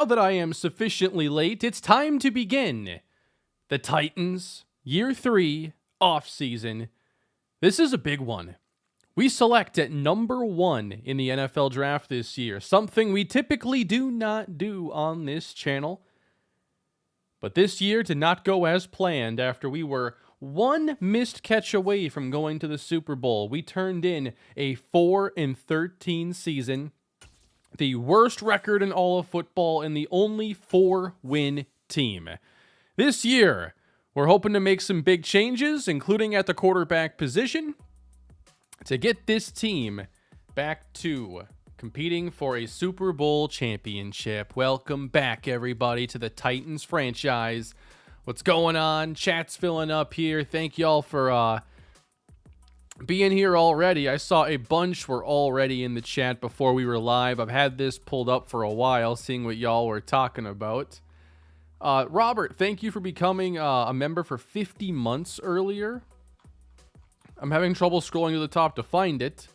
Now that I am sufficiently late, it's time to begin the Titans Year 3 offseason. This is a big one. We select at number 1 in the NFL draft this year, something we typically do not do on this channel. But this year did not go as planned after we were one missed catch away from going to the Super Bowl. We turned in a 4-13 season, the worst record in all of football, and the only 4-win team. This year, we're hoping to make some big changes, including at the quarterback position, to get this team back to competing for a Super Bowl championship. Welcome back, everybody, to the Titans franchise. What's going on? Chat's filling up here. Thank y'all for being here already. I saw a bunch were already in the chat before we were live. I've had this pulled up for a while, seeing what y'all were talking about. Robert, thank you for becoming a member for 50 months earlier. I'm having trouble scrolling to the top to find it.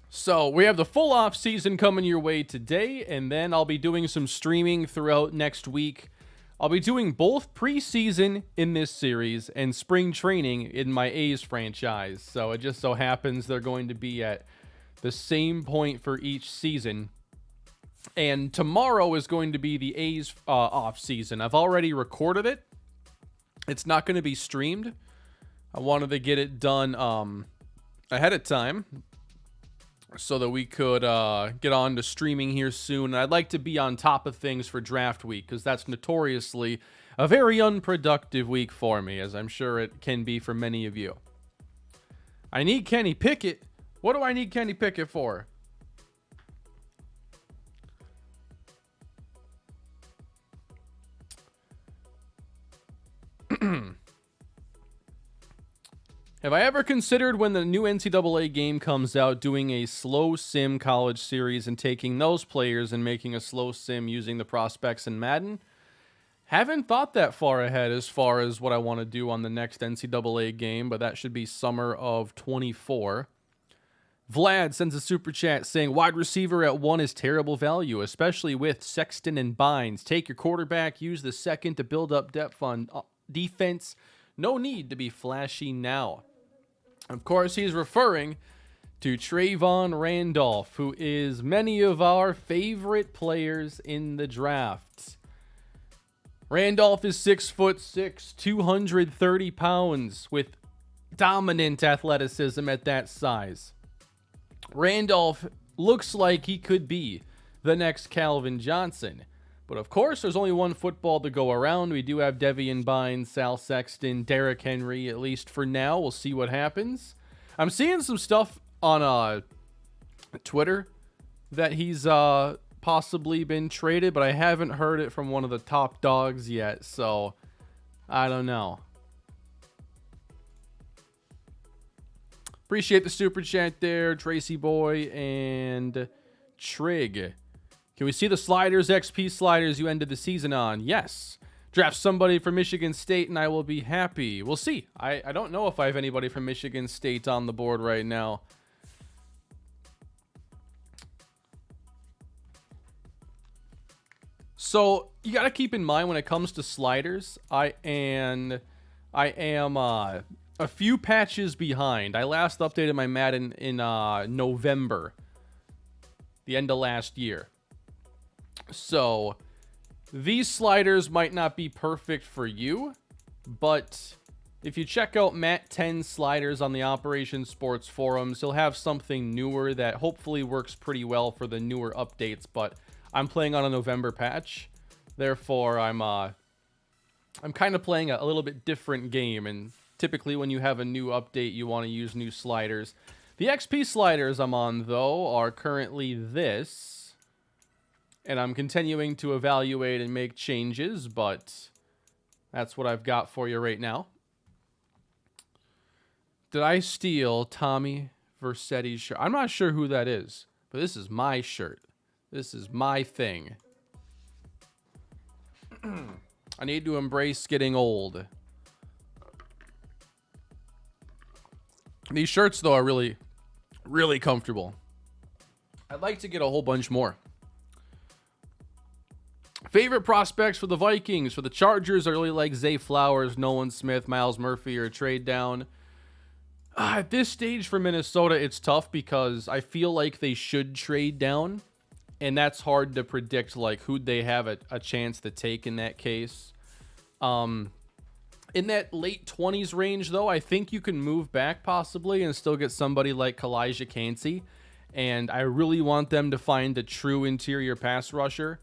So we have the full off season coming your way today, and then I'll be doing some streaming throughout next week. I'll be doing both preseason in this series and spring training in my A's franchise. So it just so happens they're going to be at the same point for each season. And tomorrow is going to be the A's off season. I've already recorded it. It's not going to be streamed. I wanted to get it done ahead of time, so that we could get on to streaming here soon. I'd like to be on top of things for draft week, because that's notoriously a very unproductive week for me, as I'm sure it can be for many of you. I need Kenny Pickett. What do I need Kenny Pickett for? Have I ever considered, when the new NCAA game comes out, doing a slow sim college series and taking those players and making a slow sim using the prospects in Madden? Haven't thought that far ahead as far as what I want to do on the next NCAA game, but that should be summer of 24. Vlad sends a super chat saying, wide receiver at 1 is terrible value, especially with Sexton and Bynes. Take your quarterback, use the second to build up depth on defense. No need to be flashy now. Of course, he's referring to Trayvon Randolph, who is many of our favorite players in the draft. Randolph is 6'6", 230 pounds, with dominant athleticism at that size. Randolph looks like he could be the next Calvin Johnson. But of course, there's only one football to go around. We do have Devian Bynes, Sal Sexton, Derrick Henry, at least for now. We'll see what happens. I'm seeing some stuff on Twitter that he's possibly been traded, but I haven't heard it from one of the top dogs yet, so I don't know. Appreciate the super chat there, Tracy Boy and Trig. Can we see the sliders, XP sliders you ended the season on? Yes. Draft somebody from Michigan State and I will be happy. We'll see. I don't know if I have anybody from Michigan State on the board right now. So you got to keep in mind when it comes to sliders, I am a few patches behind. I last updated my Madden in November, the end of last year. So these sliders might not be perfect for you, but if you check out Matt 10 sliders on the Operation Sports forums, he'll have something newer that hopefully works pretty well for the newer updates, but I'm playing on a November patch. Therefore, I'm kind of playing a little bit different game, and typically when you have a new update, you want to use new sliders. The XP sliders I'm on, though, are currently this. And I'm continuing to evaluate and make changes, but that's what I've got for you right now. Did I steal Tommy Vercetti's shirt? I'm not sure who that is, but this is my shirt. This is my thing. I need to embrace getting old. These shirts, though, are really, really comfortable. I'd like to get a whole bunch more. Favorite prospects for the Vikings. For the Chargers, I really like Zay Flowers, Nolan Smith, Miles Murphy, or a trade down. At this stage for Minnesota, it's tough because I feel like they should trade down. And that's hard to predict, like, who they have a chance to take in that case. In that late 20s range, though, I think you can move back possibly and still get somebody like Kalijah Cansey. And I really want them to find a true interior pass rusher.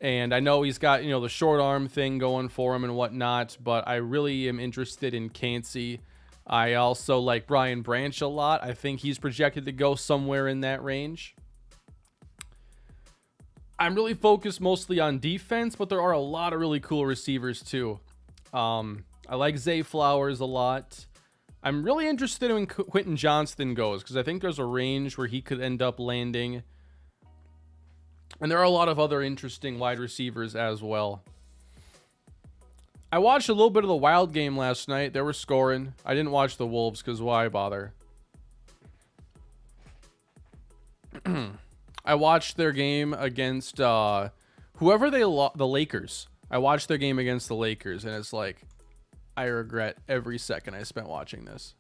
And I know he's got, the short arm thing going for him and whatnot, but I really am interested in Cansey. I also like Brian Branch a lot. I think he's projected to go somewhere in that range. I'm really focused mostly on defense, but there are a lot of really cool receivers too. I like Zay Flowers a lot. I'm really interested in when Quentin Johnston goes because I think there's a range where he could end up landing. And there are a lot of other interesting wide receivers as well. I watched a little bit of the Wild game last night. They were scoring. I didn't watch the Wolves because why bother? I watched their game against whoever the Lakers. I watched their game against the Lakers, and it's like I regret every second I spent watching this.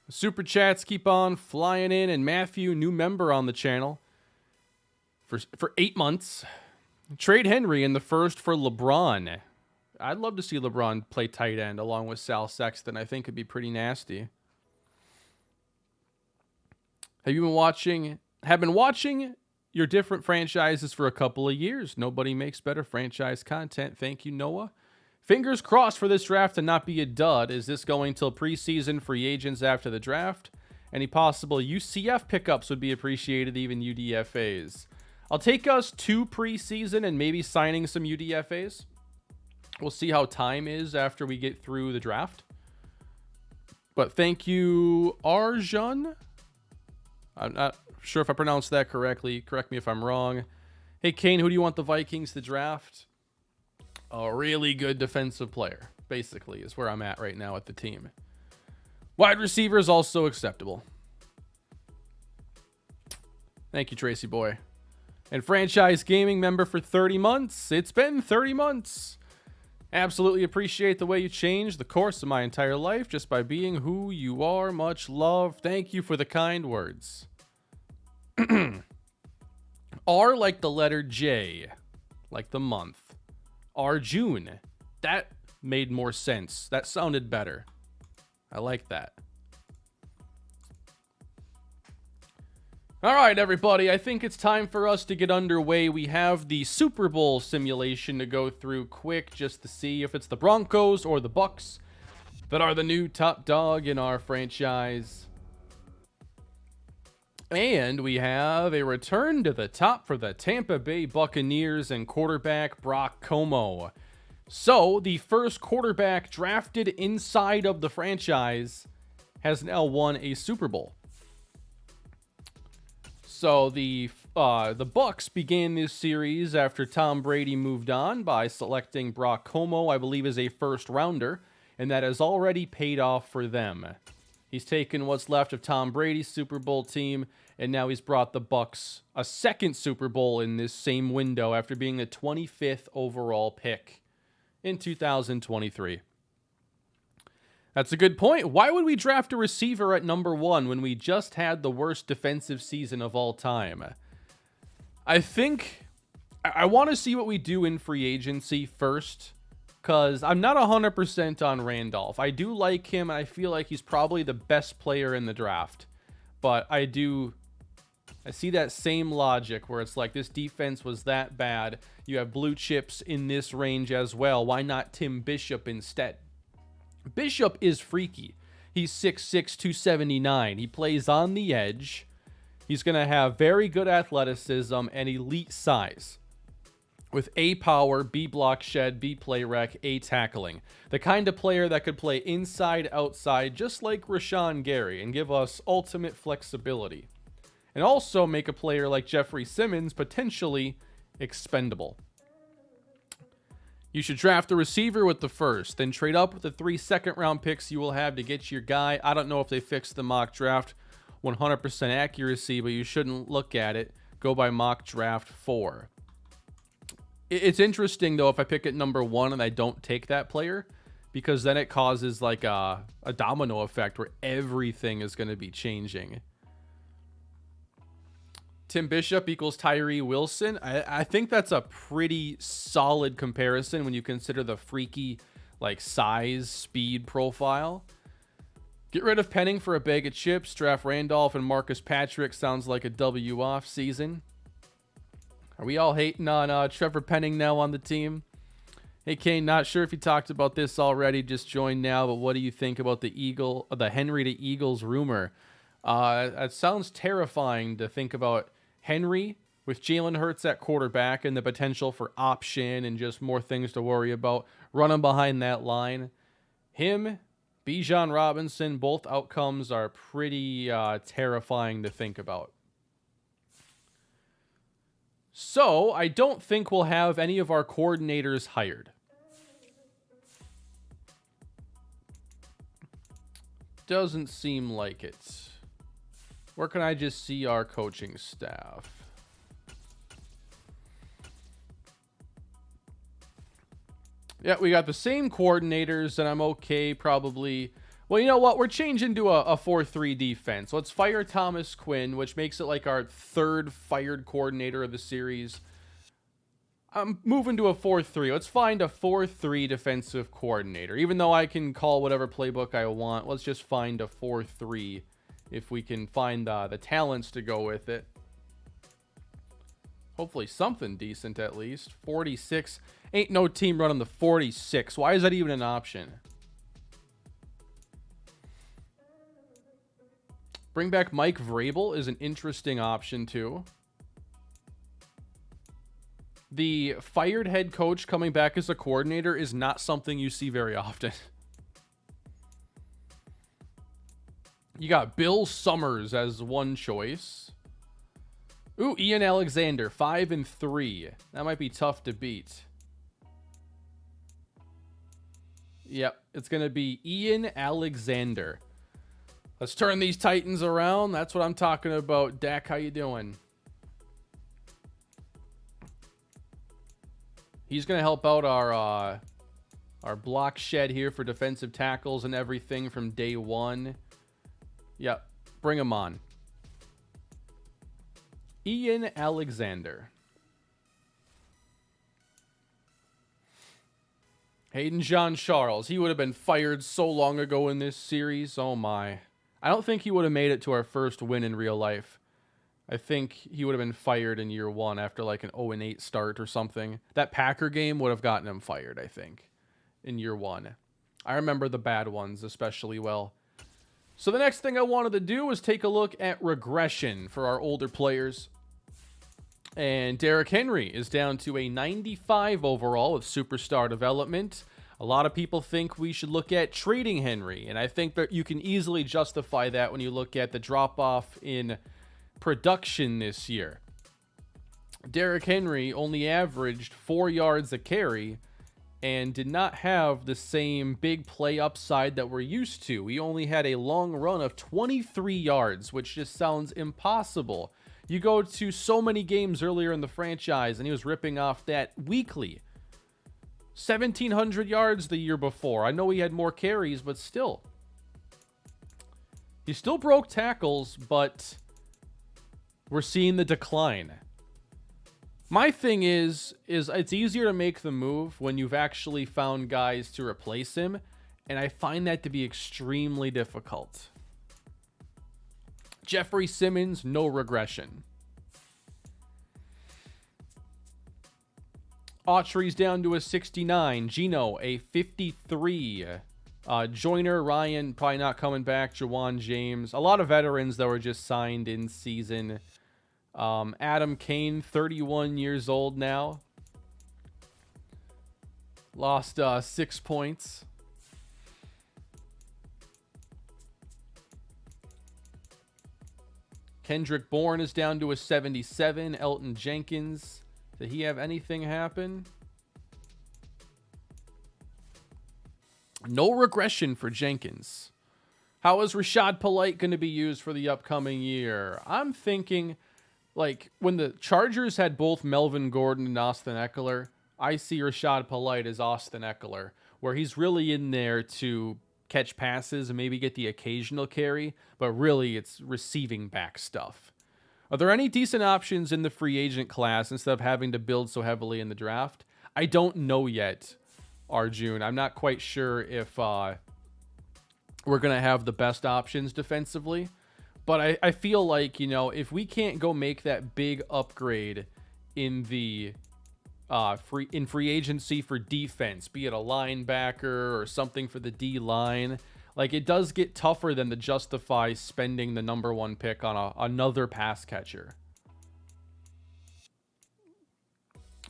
Super chats keep on flying in, and Matthew, new member on the channel for 8 months. Trade Henry in the first for LeBron. I'd love to see LeBron play tight end along with Sal Sexton. I think it'd be pretty nasty. Have been watching your different franchises for a couple of years. Nobody makes better franchise content. Thank you, Noah. Fingers crossed for this draft to not be a dud. Is this going till preseason, free agents after the draft? Any possible UCF pickups would be appreciated, even UDFAs. I'll take us to preseason and maybe signing some UDFAs. We'll see how time is after we get through the draft. But thank you, Arjun. I'm not sure if I pronounced that correctly. Correct me if I'm wrong. Hey, Kane, who do you want the Vikings to draft? A really good defensive player, basically, is where I'm at right now with the team. Wide receiver is also acceptable. Thank you, Tracy Boy. And franchise gaming member for 30 months. It's been 30 months. Absolutely appreciate the way you changed the course of my entire life just by being who you are. Much love. Thank you for the kind words. R like the letter J, like the month. Arjun. That made more sense. That sounded better. I like that. All right, everybody. I think it's time for us to get underway. We have the Super Bowl simulation to go through quick just to see if it's the Broncos or the Bucs that are the new top dog in our franchise. And we have a return to the top for the Tampa Bay Buccaneers and quarterback Brock Como. So, the first quarterback drafted inside of the franchise has now won a Super Bowl. So, the Bucs began this series after Tom Brady moved on by selecting Brock Como, I believe, as a first rounder, and that has already paid off for them. He's taken what's left of Tom Brady's Super Bowl team, and now he's brought the Bucs a second Super Bowl in this same window after being the 25th overall pick in 2023. That's a good point. Why would we draft a receiver at number 1 when we just had the worst defensive season of all time? I think I want to see what we do in free agency first, because I'm not 100% on Randolph. I do like him, and I feel like he's probably the best player in the draft. But I see that same logic where it's like this defense was that bad. You have blue chips in this range as well. Why not Tim Bishop instead? Bishop is freaky. He's 6'6", 279. He plays on the edge. He's going to have very good athleticism and elite size. With A power, B block shed, B play rec, A tackling. The kind of player that could play inside, outside, just like Rashawn Gary, and give us ultimate flexibility. And also make a player like Jeffrey Simmons potentially expendable. You should draft a receiver with the first, then trade up with the 3 second-round picks you will have to get your guy. I don't know if they fixed the mock draft 100% accuracy, but you shouldn't look at it. Go by mock draft 4. It's interesting, though, if I pick at number 1 and I don't take that player, because then it causes like a domino effect where everything is going to be changing. Tim Bishop equals Tyree Wilson. I think that's a pretty solid comparison when you consider the freaky like size, speed profile. Get rid of Penning for a bag of chips. Draft Randolph and Marcus Patrick. Sounds like a W off season. Are we all hating on Trevor Penning now on the team? Hey Kane, not sure if you talked about this already. Just joined now, but what do you think about the Henry to Eagles rumor? It sounds terrifying to think about Henry with Jalen Hurts at quarterback and the potential for option and just more things to worry about running behind that line. Him, Bijan Robinson, both outcomes are pretty terrifying to think about. So I don't think we'll have any of our coordinators hired. Doesn't seem like it. Where can I just see our coaching staff? Yeah, we got the same coordinators, and I'm okay probably. Well, you know what? We're changing to a 4-3 defense. Let's fire Thomas Quinn, which makes it like our 3rd fired coordinator of the series. I'm moving to a 4-3. Let's find a 4-3 defensive coordinator. Even though I can call whatever playbook I want, let's just find a 4-3 if we can find the talents to go with it. Hopefully something decent at least. 46. Ain't no team running the 46. Why is that even an option? Bring back Mike Vrabel is an interesting option too. The fired head coach coming back as a coordinator is not something you see very often. You got Bill Summers as one choice. Ooh, Ian Alexander, 5-3. That might be tough to beat. Yep, it's going to be Ian Alexander. Let's turn these Titans around. That's what I'm talking about. Dak, how you doing? He's going to help out our block shed here for defensive tackles and everything from day one. Yep, bring him on. Ian Alexander. Hayden Jean-Charles. He would have been fired so long ago in this series. Oh my. I don't think he would have made it to our first win in real life. I think he would have been fired in year 1 after like an 0-8 start or something. That Packer game would have gotten him fired, I think, in year 1. I remember the bad ones especially well. So the next thing I wanted to do was take a look at regression for our older players. And Derrick Henry is down to a 95 overall with superstar development. A lot of people think we should look at trading Henry, and I think that you can easily justify that when you look at the drop-off in production this year. Derrick Henry only averaged 4 yards a carry and did not have the same big play upside that we're used to. He only had a long run of 23 yards, which just sounds impossible. You go to so many games earlier in the franchise, and he was ripping off that weekly. 1,700 yards the year before. I know he had more carries, but still. He still broke tackles, but we're seeing the decline. My thing is it's easier to make the move when you've actually found guys to replace him, and I find that to be extremely difficult. Jeffrey Simmons, no regression. Autry's down to a 69. Gino, a 53. Joyner, Ryan, probably not coming back. Jawan James. A lot of veterans that were just signed in season. Adam Kane, 31 years old now. Lost 6 points. Kendrick Bourne is down to a 77. Elton Jenkins. Did he have anything happen? No regression for Jenkins. How is Rashad Polite going to be used for the upcoming year? I'm thinking, like, when the Chargers had both Melvin Gordon and Austin Eckler, I see Rashad Polite as Austin Eckler, where he's really in there to catch passes and maybe get the occasional carry, but really it's receiving back stuff. Are there any decent options in the free agent class instead of having to build so heavily in the draft? I don't know yet, Arjun. I'm not quite sure if we're going to have the best options defensively. But I feel like, you know, if we can't go make that big upgrade in the free agency for defense, be it a linebacker or something for the D line, like it does get tougher than to justify spending the number 1 pick on another pass catcher.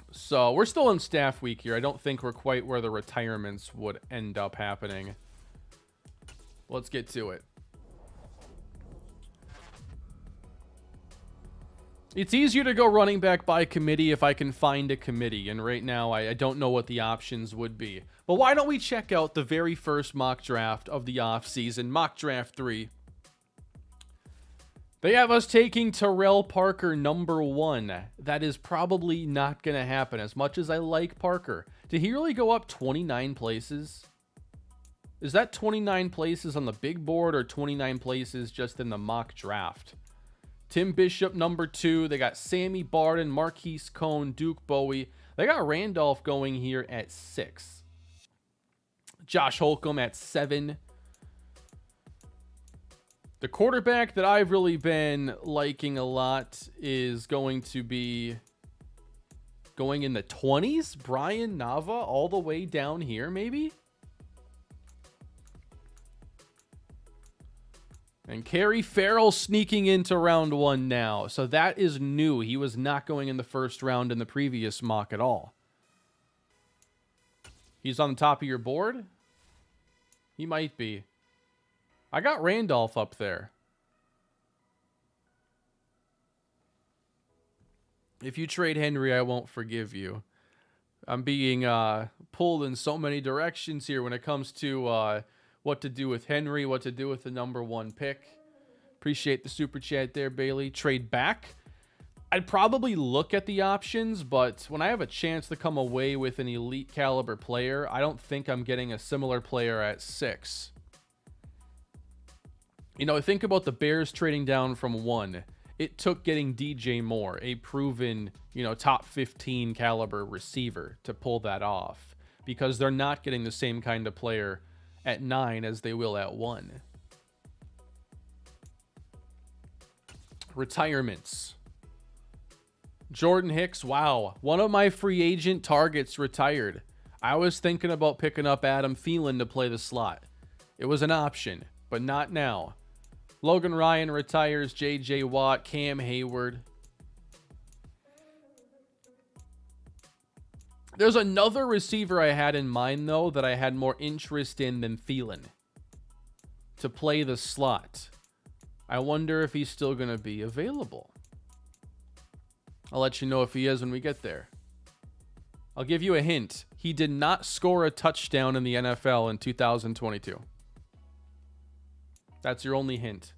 So we're still in staff week here. I don't think we're quite where the retirements would end up happening. Let's get to it. It's easier to go running back by committee if I can find a committee, and right now I don't know what the options would be. But why don't we check out the very first mock draft of the offseason, mock draft 3. They have us taking Terrell Parker number 1. That is probably not going to happen. As much as I like Parker, did he really go up 29 places? Is that 29 places on the big board or 29 places just in the mock draft? Tim Bishop, number 2. They got Sammy Barden, Marquise Cone, Duke Bowie. They got Randolph going here at 6. Josh Holcomb at 7. The quarterback that I've really been liking a lot is going to be going in the 20s. Brian Nava all the way down here, maybe? And Kerry Farrell sneaking into round 1 now. So that is new. He was not going in the first round in the previous mock at all. He's on the top of your board? He might be. I got Randolph up there. If you trade Henry, I won't forgive you. I'm being pulled in so many directions here when it comes to what to do with Henry, what to do with the number 1 pick. Appreciate the super chat there, Bailey. Trade back. I'd probably look at the options, but when I have a chance to come away with an elite caliber player, I don't think I'm getting a similar player at 6. You know, think about the Bears trading down from 1. It took getting DJ Moore, a proven, you know, top 15 caliber receiver, to pull that off, because they're not getting the same kind of player at 9 as they will at 1. Retirements. Jordan Hicks, wow. One of my free agent targets retired. I was thinking about picking up Adam Thielen to play the slot. It was an option, but not now. Logan Ryan retires, J.J. Watt, Cam Hayward. There's another receiver I had in mind, though, that I had more interest in than Thielen to play the slot. I wonder if he's still going to be available. I'll let you know if he is when we get there. I'll give you a hint. He did not score a touchdown in the NFL in 2022. That's your only hint.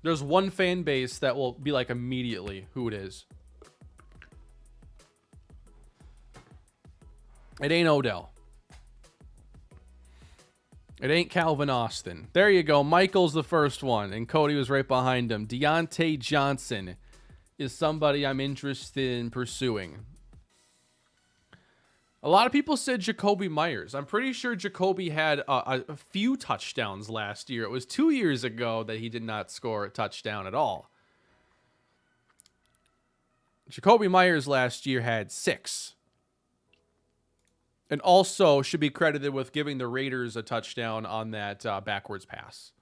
There's one fan base that will be like immediately who it is. It ain't Odell. It ain't Calvin Austin. There you go. Michael's the first one, and Cody was right behind him. Deontay Johnson is somebody I'm interested in pursuing. A lot of people said Jacoby Myers. I'm pretty sure Jacoby had a few touchdowns last year. It was 2 years ago that he did not score a touchdown at all. Jacoby Myers last year had 6. And also should be credited with giving the Raiders a touchdown on that backwards pass.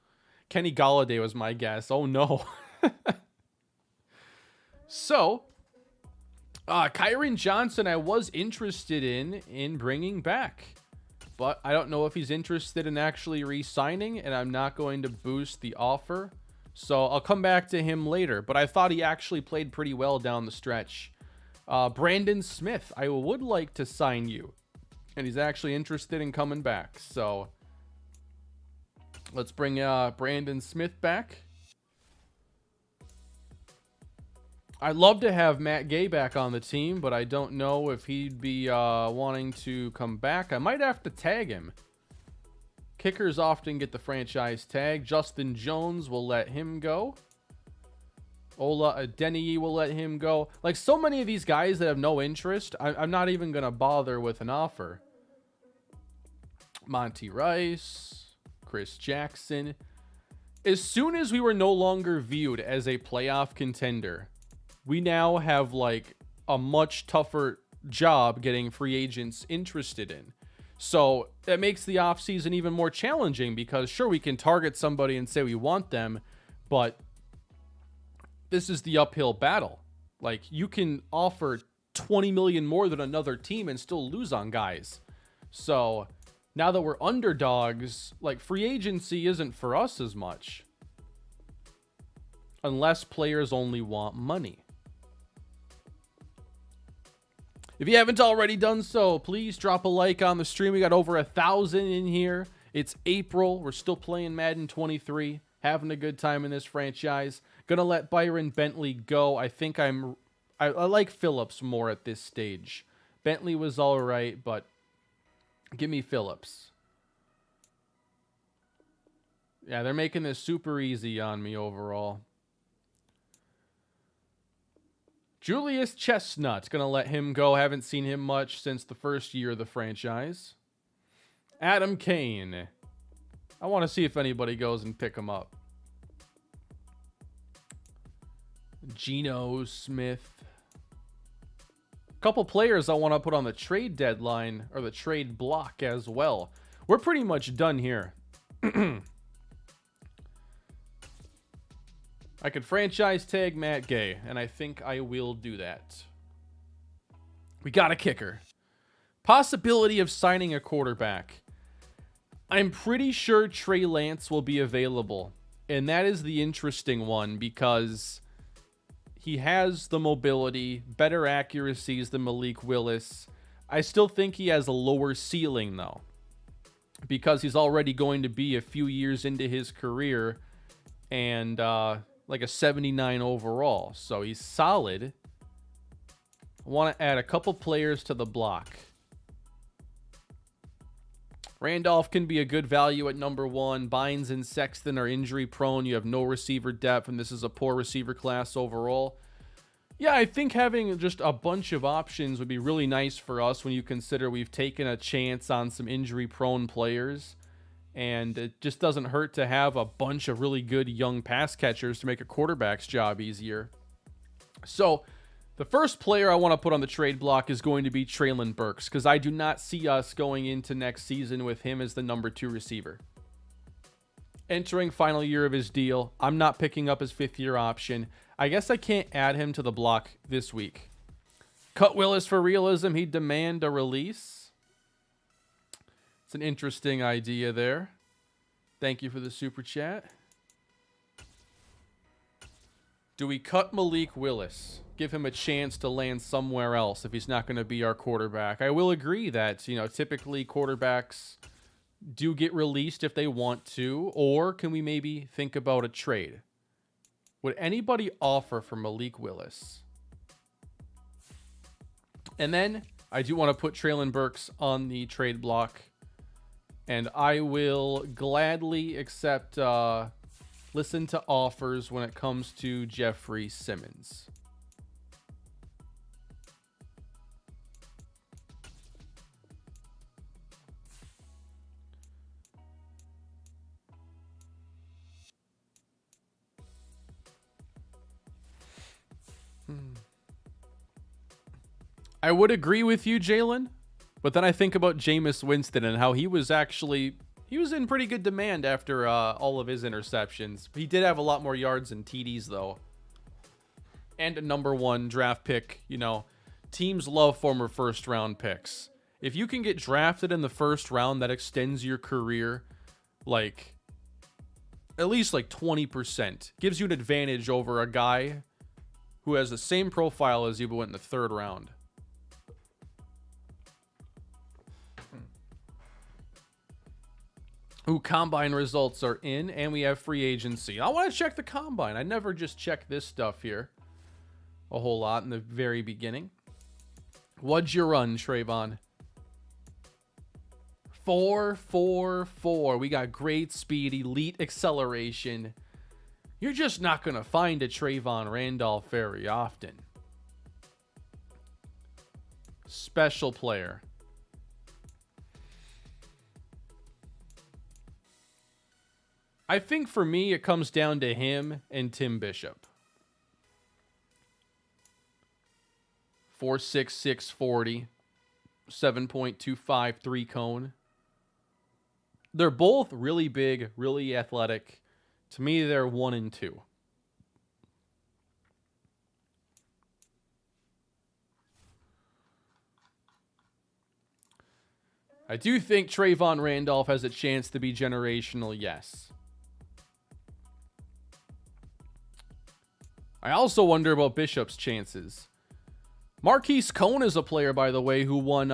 Kenny Golladay was my guess. Oh, no. So, Kyron Johnson I was interested in bringing back. But I don't know if he's interested in actually re-signing, and I'm not going to boost the offer. So I'll come back to him later. But I thought he actually played pretty well down the stretch Brandon Smith, I would like to sign you. And he's actually interested in coming back. So let's bring Brandon Smith back. I'd love to have Matt Gay back on the team, but I don't know if he'd be wanting to come back. I might have to tag him. Kickers often get the franchise tag. Justin Jones will let him go. Ola Adeniyi will let him go. Like, so many of these guys that have no interest, I'm not even going to bother with an offer. Monty Rice, Chris Jackson. As soon as we were no longer viewed as a playoff contender, we now have like a much tougher job getting free agents interested in. So that makes the offseason even more challenging because sure, we can target somebody and say we want them, but this is the uphill battle. Like, you can offer 20 million more than another team and still lose on guys. So now that we're underdogs, like, free agency isn't for us as much. Unless players only want money. If you haven't already done so, please drop a like on the stream. We got over 1,000 in here. It's April. We're still playing Madden 23. Having a good time in this franchise. Gonna let Byron Bentley go. I think I like Phillips more at this stage. Bentley was all right, but give me Phillips. Yeah, they're making this super easy on me overall. Julius Chestnut, gonna let him go. Haven't seen him much since the first year of the franchise. Adam Kane. I want to see if anybody goes and pick him up. Geno Smith. A couple players I want to put on the trade deadline or the trade block as well. We're pretty much done here. I could franchise tag Matt Gay, and I think I will do that. We got a kicker. Possibility of signing a quarterback. I'm pretty sure Trey Lance will be available, and that is the interesting one because he has the mobility, better accuracies than Malik Willis. I still think he has a lower ceiling, though, because he's already going to be a few years into his career and like a 79 overall. So he's solid. I want to add a couple players to the block. Randolph can be a good value at number 1. Bynes and Sexton are injury prone. You have no receiver depth, and this is a poor receiver class overall. Yeah, I think having just a bunch of options would be really nice for us when you consider we've taken a chance on some injury prone players. And it just doesn't hurt to have a bunch of really good young pass catchers to make a quarterback's job easier. So the first player I want to put on the trade block is going to be Treylon Burks, because I do not see us going into next season with him as the number 2 receiver. Entering final year of his deal, I'm not picking up his 5th-year option. I guess I can't add him to the block this week. Cut Willis for realism. He'd demand a release. It's an interesting idea there. Thank you for the super chat. Do we cut Malik Willis? Give him a chance to land somewhere else if he's not going to be our quarterback. I will agree that, typically quarterbacks do get released if they want to, or can we maybe think about a trade? Would anybody offer for Malik Willis? And then I do want to put Treylon Burks on the trade block. And I will gladly accept, listen to offers when it comes to Jeffrey Simmons. I would agree with you, Jalen. But then I think about Jameis Winston and how he was in pretty good demand after all of his interceptions. He did have a lot more yards and TDs, though. And a number 1 draft pick. Teams love former first-round picks. If you can get drafted in the first round, that extends your career like at least like 20%. Gives you an advantage over a guy who has the same profile as you but went in the 3rd round. Ooh, combine results are in, and we have free agency. I want to check the combine. I never just check this stuff here a whole lot in the very beginning. What'd you run, Trayvon? 4.44. We got great speed, elite acceleration. You're just not going to find a Trayvon Randolph very often. Special player. I think for me, it comes down to him and Tim Bishop. 4.66 640, 7.25 3-cone. They're both really big, really athletic. To me, they're 1 and 2. I do think Trayvon Randolph has a chance to be generational, yes. I also wonder about Bishop's chances. Marquise Cone is a player, by the way, who won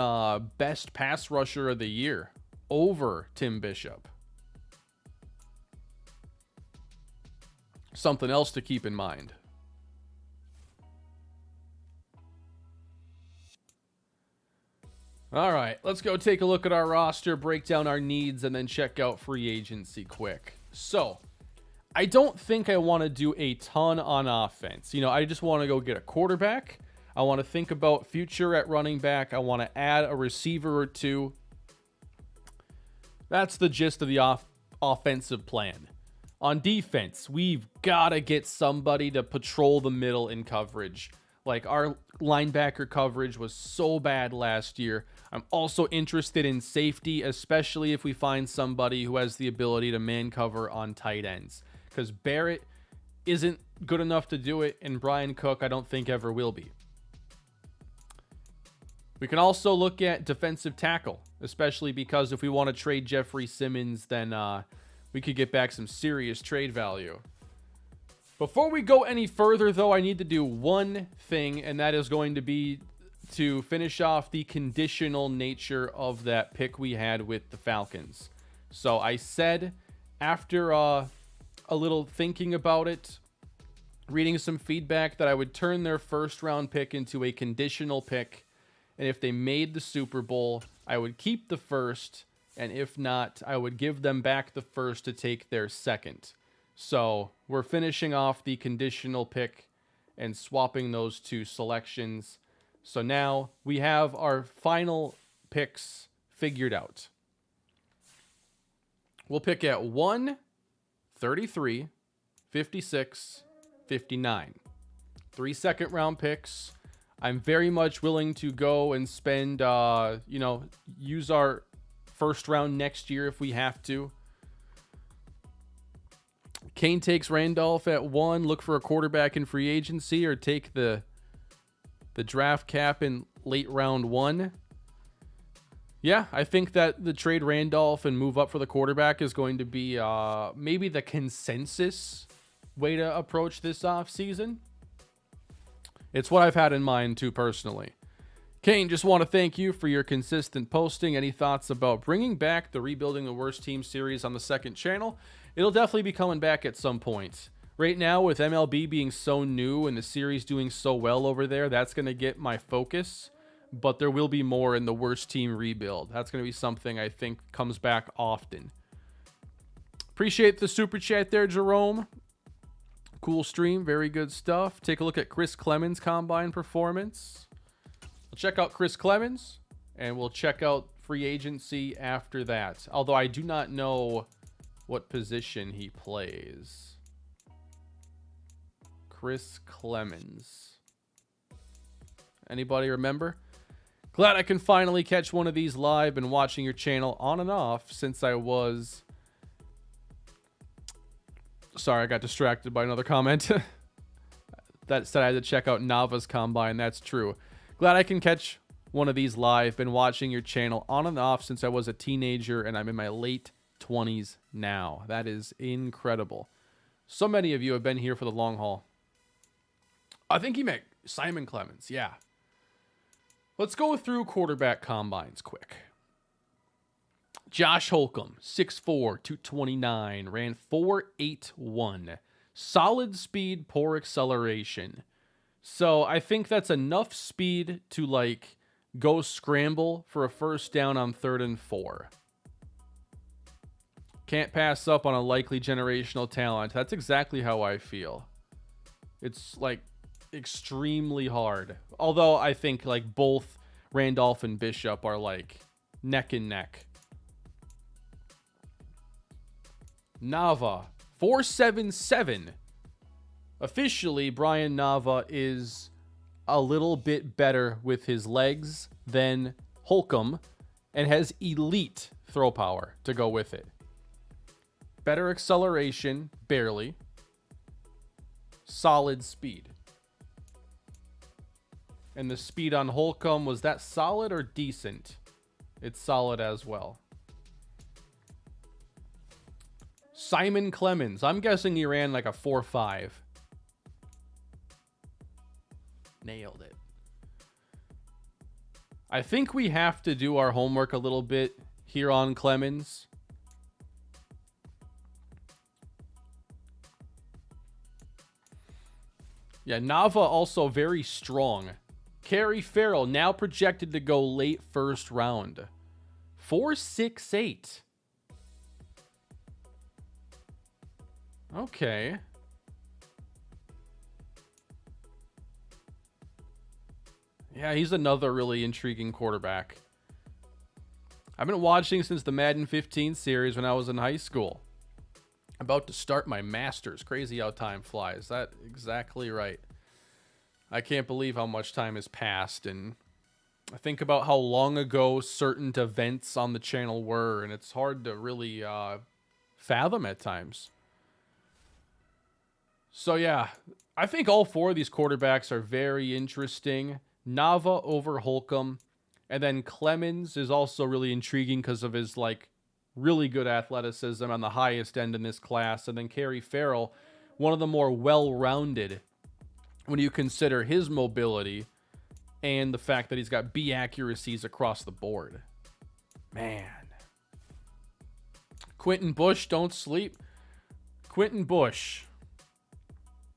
Best Pass Rusher of the Year over Tim Bishop. Something else to keep in mind. All right, let's go take a look at our roster, break down our needs, and then check out free agency quick. So, I don't think I want to do a ton on offense. You know, I just want to go get a quarterback. I want to think about future at running back. I want to add a receiver or two. That's the gist of the offensive plan. On defense, we've got to get somebody to patrol the middle in coverage. Like, our linebacker coverage was so bad last year. I'm also interested in safety, especially if we find somebody who has the ability to man cover on tight ends. Because Barrett isn't good enough to do it, and Brian Cook, I don't think, ever will be. We can also look at defensive tackle, especially because if we want to trade Jeffrey Simmons, then we could get back some serious trade value. Before we go any further, though, I need to do one thing, and that is going to be to finish off the conditional nature of that pick we had with the Falcons. So I said, after a little thinking about it, reading some feedback, that I would turn their 1st-round pick into a conditional pick, and if they made the Super Bowl, I would keep the 1st, and if not, I would give them back the 1st to take their 2nd. So we're finishing off the conditional pick and swapping those 2 selections. So now we have our final picks figured out. We'll pick at 1, 33, 56, 59. 3 second-round picks. I'm very much willing to go and spend, use our 1st round next year if we have to. Kane takes Randolph at 1, look for a quarterback in free agency, or take the draft cap in late round 1. Yeah, I think that the trade Randolph and move up for the quarterback is going to be maybe the consensus way to approach this offseason. It's what I've had in mind too personally. Kane, just want to thank you for your consistent posting. Any thoughts about bringing back the Rebuilding the Worst Team series on the 2nd channel? It'll definitely be coming back at some point. Right now, with MLB being so new and the series doing so well over there, that's going to get my focus. But there will be more in the Worst Team rebuild. That's going to be something I think comes back often. Appreciate the super chat there, Jerome. Cool stream, very good stuff. Take a look at Chris Clemens' combine performance. We'll check out Chris Clemens, and we'll check out free agency after that. Although I do not know what position he plays. Chris Clemens. Anybody remember? Glad I can finally catch one of these live. Been watching your channel on and off since I was... Sorry, I got distracted by another comment. That said I had to check out Nava's combine. That's true. Glad I can catch one of these live. Been watching your channel on and off since I was a teenager, and I'm in my late 20s now. That is incredible. So many of you have been here for the long haul. I think he meant Simon Clemens. Yeah. Let's go through quarterback combines quick. Josh Holcomb, 6'4", 229, ran 4.81. Solid speed, poor acceleration. So I think that's enough speed to like go scramble for a first down on 3rd and 4. Can't pass up on a likely generational talent. That's exactly how I feel. It's like extremely hard. Although I think like both Randolph and Bishop are like neck and neck. Nava, 4.77. Officially, Brian Nava is a little bit better with his legs than Holcomb and has elite throw power to go with it. Better acceleration, barely. Solid speed. And the speed on Holcomb, was that solid or decent? It's solid as well. Simon Clemens. I'm guessing he ran like a 4.5. Nailed it. I think we have to do our homework a little bit here on Clemens. Yeah, Nava also very strong. Kerry Farrell now projected to go late first round. 4.68. Okay. Yeah, he's another really intriguing quarterback. I've been watching since the Madden 15 series when I was in high school. About to start my master's. Crazy how time flies. That's exactly right. I can't believe how much time has passed, and I think about how long ago certain events on the channel were, and it's hard to really fathom at times. So yeah, I think all 4 of these quarterbacks are very interesting. Nava over Holcomb, and then Clemens is also really intriguing because of his like really good athleticism on the highest end in this class, and then Kerry Farrell, one of the more well-rounded when you consider his mobility and the fact that he's got B accuracies across the board. Man. Quentin Bush, don't sleep. Quentin Bush.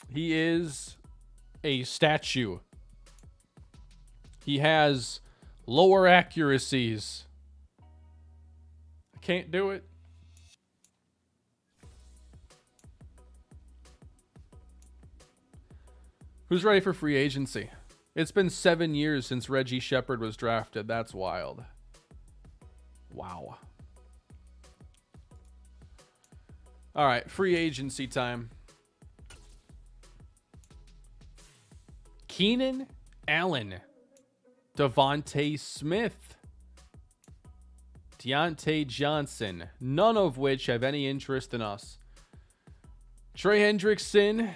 He is a statue. He has lower accuracies. I can't do it. Who's ready for free agency? It's been 7 years since Reggie Shepard was drafted. That's wild. Wow. All right, free agency time. Keenan Allen, Devontae Smith, Deontay Johnson, none of which have any interest in us. Trey Hendrickson,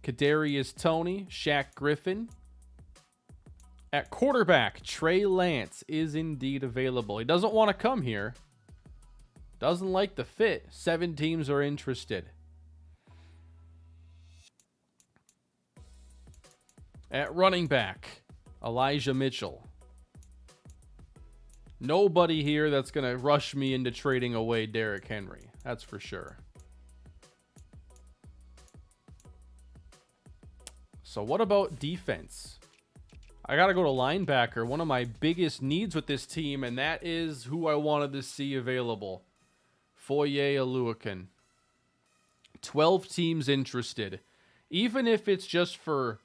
Kadarius Toney, Shaq Griffin. At quarterback, Trey Lance is indeed available. He doesn't want to come here. Doesn't like the fit. 7 teams are interested. At running back, Elijah Mitchell. Nobody here that's going to rush me into trading away Derrick Henry. That's for sure. So what about defense? I got to go to linebacker. One of my biggest needs with this team, and that is who I wanted to see available. Foye Oluokun. 12 teams interested. Even if it's just for,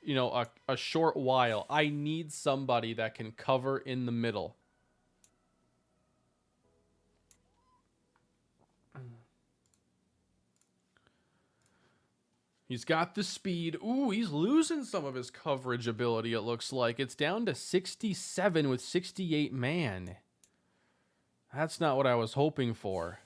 you know, a short while, I need somebody that can cover in the middle. He's got the speed. Ooh, he's losing some of his coverage ability, it looks like. It's down to 67 with 68 man. That's not what I was hoping for.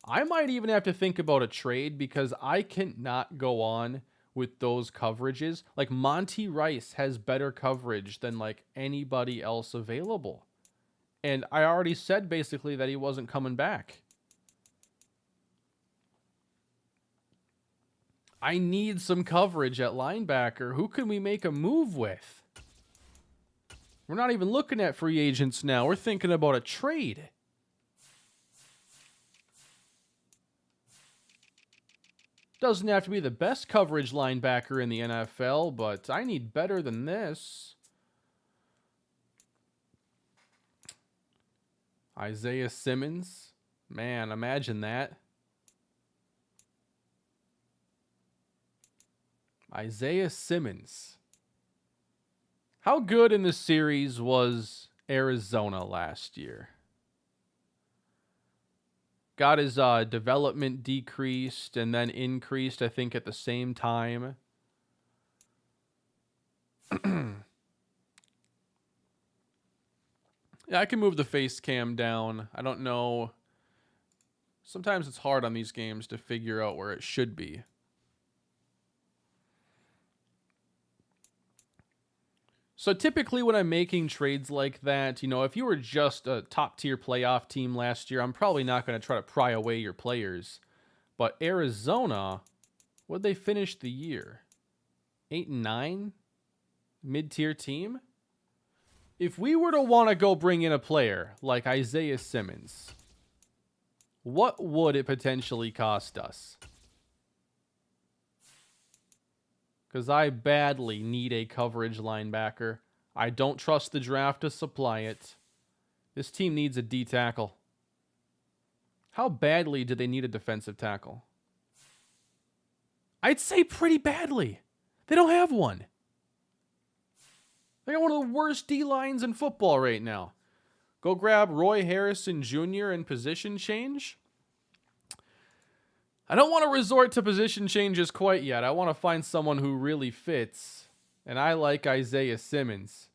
I might even have to think about a trade because I cannot go on with those coverages. Like, Monty Rice has better coverage than, like, anybody else available. And I already said, basically, that he wasn't coming back. I need some coverage at linebacker. Who can we make a move with? We're not even looking at free agents now. We're thinking about a trade. Doesn't have to be the best coverage linebacker in the NFL, but I need better than this. Isaiah Simmons. Man, imagine that. Isaiah Simmons. How good in this series was Arizona last year? Got his development decreased and then increased, I think, at the same time. Yeah, I can move the face cam down. I don't know. Sometimes it's hard on these games to figure out where it should be. So typically when I'm making trades like that, if you were just a top-tier playoff team last year, I'm probably not going to try to pry away your players. But Arizona, what'd they finish the year? 8-9? Mid-tier team? If we were to want to go bring in a player like Isaiah Simmons, what would it potentially cost us? Because I badly need a coverage linebacker. I don't trust the draft to supply it. This team needs a D tackle. How badly do they need a defensive tackle? I'd say pretty badly. They don't have one. They got one of the worst D lines in football right now. Go grab Roy Harrison Jr. and position change. I don't want to resort to position changes quite yet. I want to find someone who really fits. And I like Isaiah Simmons.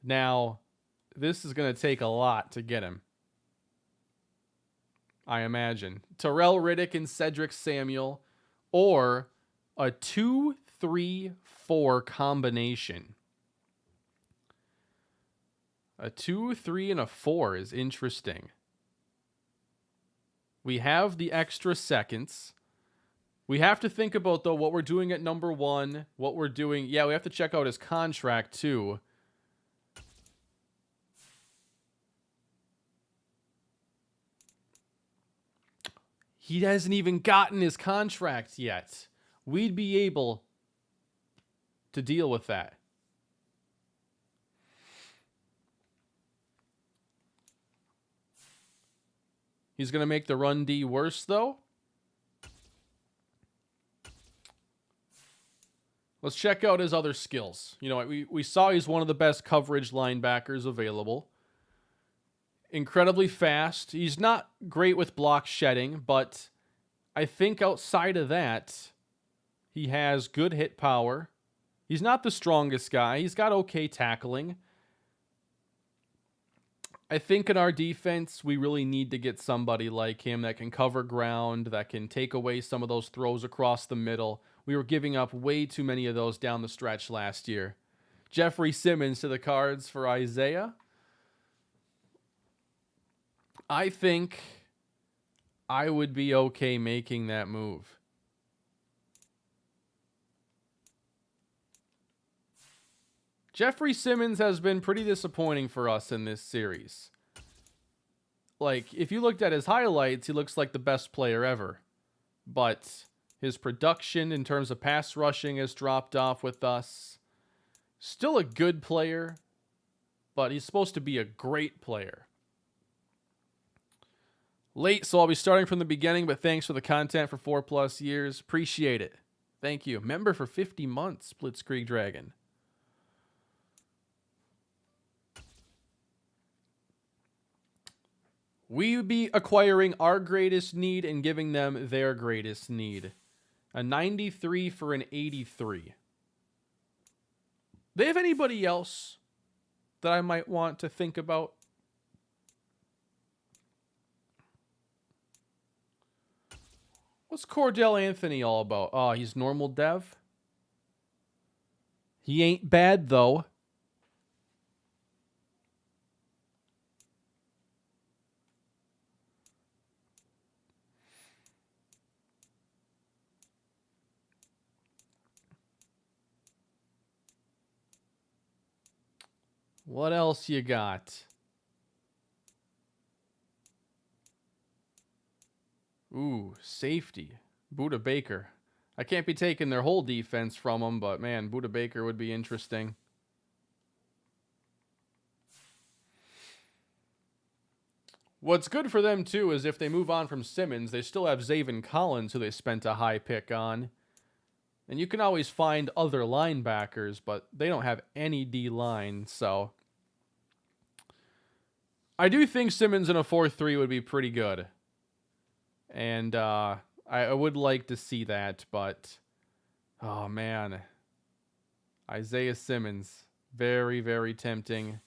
Now, this is going to take a lot to get him, I imagine. Terrell Riddick and Cedric Samuel, or a 2-3-4 combination. A 2, 3, and a 4 is interesting. We have the extra seconds. We have to think about, though, what we're doing at number 1, what we're doing. Yeah, we have to check out his contract, too. He hasn't even gotten his contract yet. We'd be able to deal with that. He's going to make the run D worse, though. Let's check out his other skills. We saw he's one of the best coverage linebackers available. Incredibly fast. He's not great with block shedding, but I think outside of that, he has good hit power. He's not the strongest guy. He's got okay tackling. I think in our defense, we really need to get somebody like him that can cover ground, that can take away some of those throws across the middle. We were giving up way too many of those down the stretch last year. Jeffrey Simmons to the Cards for Isaiah. I think I would be okay making that move. Jeffrey Simmons has been pretty disappointing for us in this series. Like, if you looked at his highlights, he looks like the best player ever. But his production in terms of pass rushing has dropped off with us. Still a good player, but he's supposed to be a great player. Late, so I'll be starting from the beginning, but thanks for the content for 4+ years. Appreciate it. Thank you. Member for 50 months, Blitzkrieg Dragon. We would be acquiring our greatest need and giving them their greatest need. A 93 for an 83. They have anybody else that I might want to think about? What's Cordell Anthony all about? Oh, he's normal dev? He ain't bad, though. What else you got? Ooh, safety. Buda Baker. I can't be taking their whole defense from them, but man, Buda Baker would be interesting. What's good for them, too, is if they move on from Simmons, they still have Zaven Collins, who they spent a high pick on. And you can always find other linebackers, but they don't have any D-line, so... I do think Simmons in a 4-3 would be pretty good. And I would like to see that, but... Oh, man. Isaiah Simmons. Very, very tempting.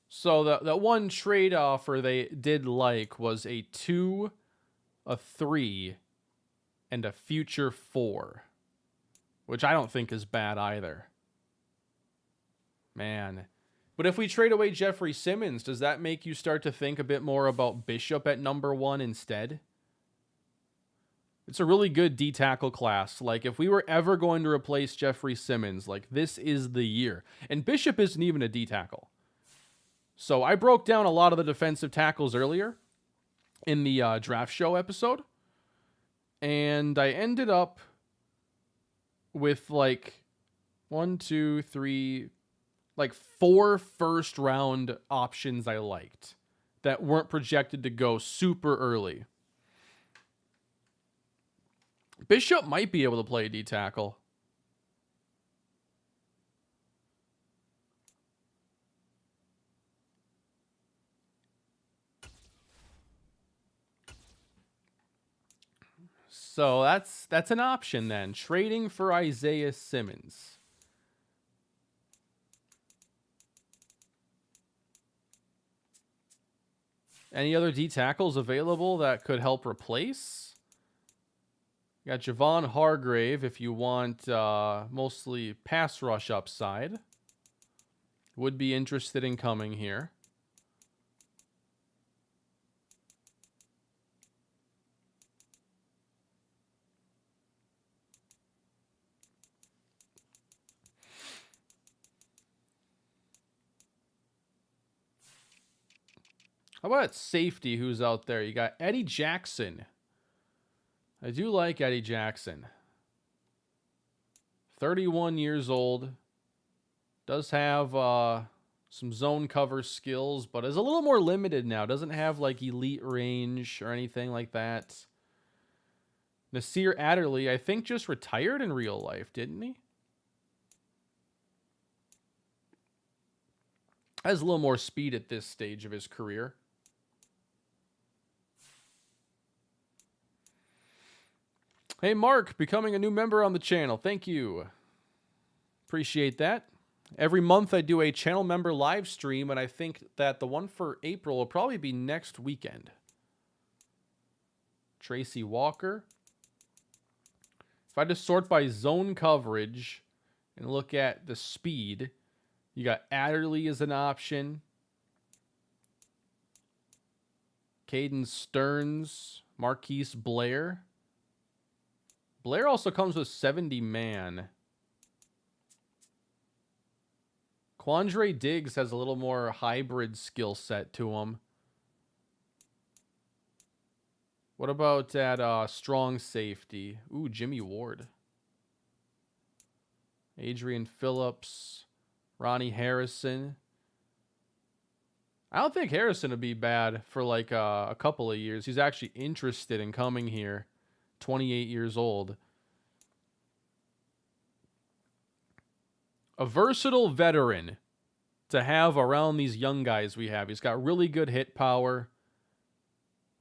So the one trade offer they did like was a 2, a 3, and a future 4. Which I don't think is bad either. Man. But if we trade away Jeffrey Simmons, does that make you start to think a bit more about Bishop at number 1 instead? It's a really good D-tackle class. Like, if we were ever going to replace Jeffrey Simmons, like, this is the year. And Bishop isn't even a D-tackle. So I broke down a lot of the defensive tackles earlier in the draft show episode. And I ended up with like 1, 2, 3, like 4 first round options I liked that weren't projected to go super early. Bishop might be able to play D tackle. So that's an option then. Trading for Isaiah Simmons. Any other D tackles available that could help replace? You got Javon Hargrave if you want mostly pass rush upside. Would be interested in coming here. How about safety who's out there? You got Eddie Jackson. I do like Eddie Jackson. 31 years old. Does have some zone cover skills, but is a little more limited now. Doesn't have like elite range or anything like that. Nasir Adderley, I think, just retired in real life, didn't he? Has a little more speed at this stage of his career. Hey, Mark, becoming a new member on the channel. Thank you. Appreciate that. Every month I do a channel member live stream, and I think that the one for April will probably be next weekend. Tracy Walker. If I just sort by zone coverage and look at the speed, you got Adderley as an option. Caden Stearns, Marquise Blair. Blair also comes with 70 man. Quandre Diggs has a little more hybrid skill set to him. What about that strong safety? Ooh, Jimmy Ward. Adrian Phillips. Ronnie Harrison. I don't think Harrison would be bad for like a couple of years. He's actually interested in coming here. 28 years old. A versatile veteran to have around these young guys we have. He's got really good hit power.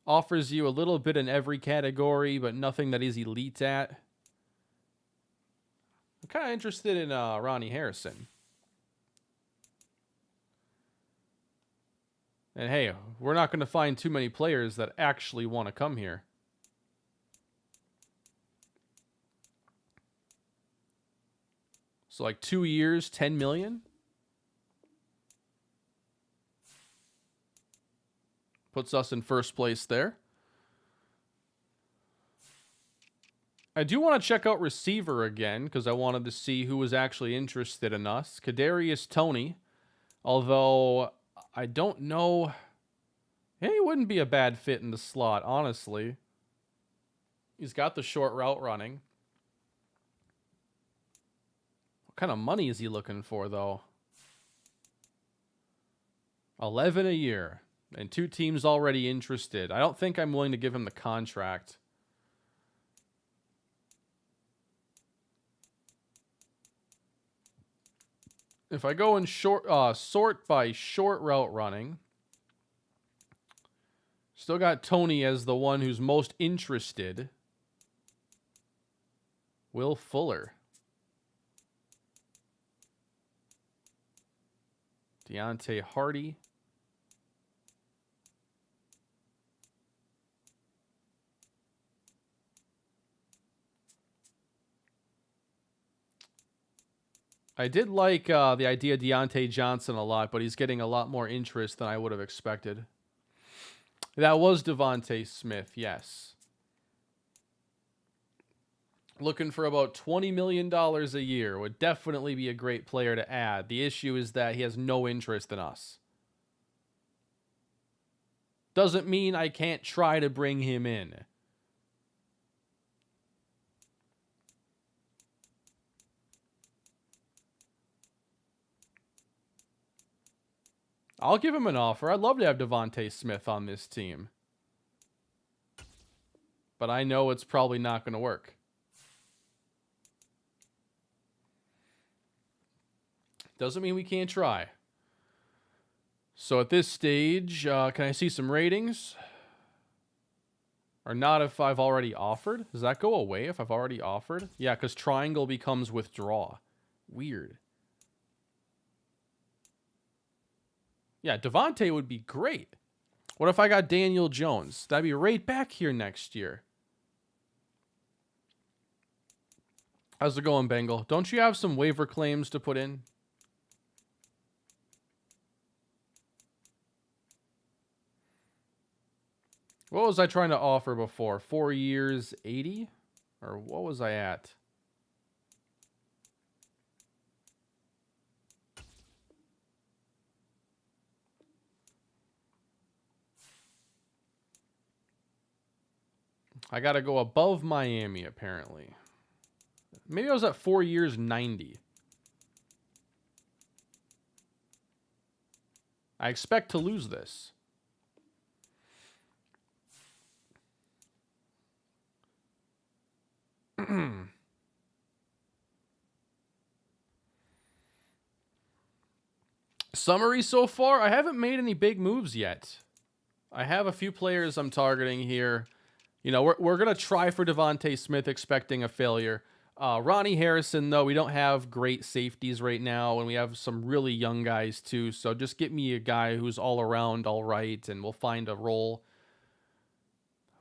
Offers you a little bit in every category, but nothing that he's elite at. I'm kind of interested in Ronnie Harrison. And hey, we're not going to find too many players that actually want to come here. So like 2 years, 10 million. Puts us in first place there. I do want to check out receiver again because I wanted to see who was actually interested in us. Kadarius Toney, although I don't know. Yeah, he wouldn't be a bad fit in the slot, honestly. He's got the short route running. What kind of money is he looking for, though? 11 a year. And 2 teams already interested. I don't think I'm willing to give him the contract. If I go in sort by short route running, still got Tony as the one who's most interested. Will Fuller. Deontay Hardy. I did like the idea of Deontay Johnson a lot, but he's getting a lot more interest than I would have expected. That was Devontae Smith, yes. Looking for about $20 million a year. Would definitely be a great player to add. The issue is that he has no interest in us. Doesn't mean I can't try to bring him in. I'll give him an offer. I'd love to have Devontae Smith on this team. But I know it's probably not going to work. Doesn't mean we can't try. So at this stage, can I see some ratings? Or not if I've already offered? Does that go away if I've already offered? Yeah, because triangle becomes withdraw. Weird. Yeah, Devontae would be great. What if I got Daniel Jones? That'd be right back here next year. How's it going, Bengal? Don't you have some waiver claims to put in? What was I trying to offer before? 4 years, 80? Or what was I at? I got to go above Miami, apparently. Maybe I was at 4 years, 90. I expect to lose this. Summary so far, I haven't made any big moves yet. I have a few players I'm targeting here. You know, we're going to try for Devontae Smith, expecting a failure. Ronnie Harrison, though, we don't have great safeties right now, and we have some really young guys, too. So just get me a guy who's all around all right, and we'll find a role.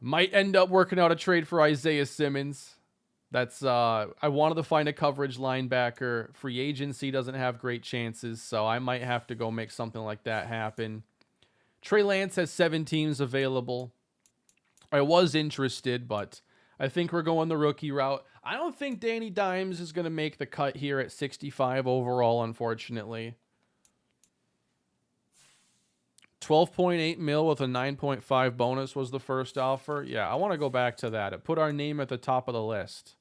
Might end up working out a trade for Isaiah Simmons. That's I wanted to find a coverage linebacker. Free agency doesn't have great chances, so I might have to go make something like that happen. Trey Lance has 7 teams available. I was interested, but I think we're going the rookie route. I don't think Danny Dimes is going to make the cut here at 65 overall, unfortunately. 12.8 mil with a 9.5 bonus was the first offer. Yeah, I want to go back to that. It put our name at the top of the list.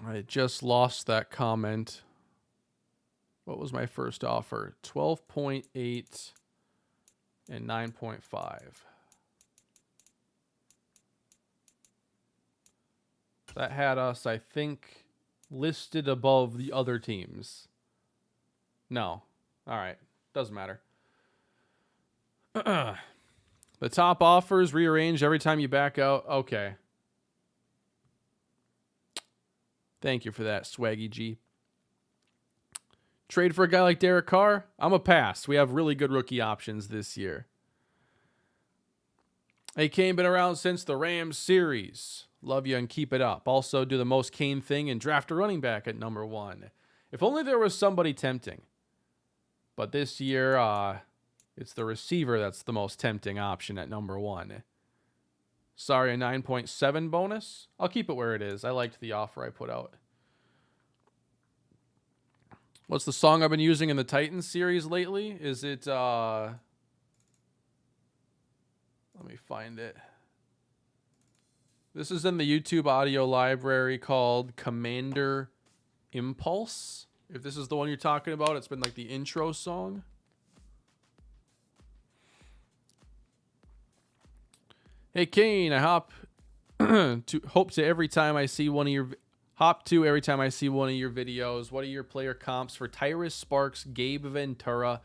I just lost that comment. What was my first offer? 12.8 and 9.5. That had us, I think, listed above the other teams. No. All right. Doesn't matter. The top offers rearrange every time you back out. Okay. Thank you for that, Swaggy G. Trade for a guy like Derek Carr? I'm a pass. We have really good rookie options this year. Hey, Kane, been around since the Rams series. Love you and keep it up. Also, do the most Kane thing and draft a running back at number 1. If only there was somebody tempting. But this year, it's the receiver that's the most tempting option at number 1. Sorry, a 9.7 bonus. I'll keep it where it is. I liked the offer I put out. What's the song I've been using in the Titans series lately? Is it, let me find it. This is in the YouTube audio library called Commander Impulse. If this is the one you're talking about, it's been like the intro song. Hey Kane, I hop to every time I see one of your videos. What are your player comps for Tyrus Sparks, Gabe Ventura,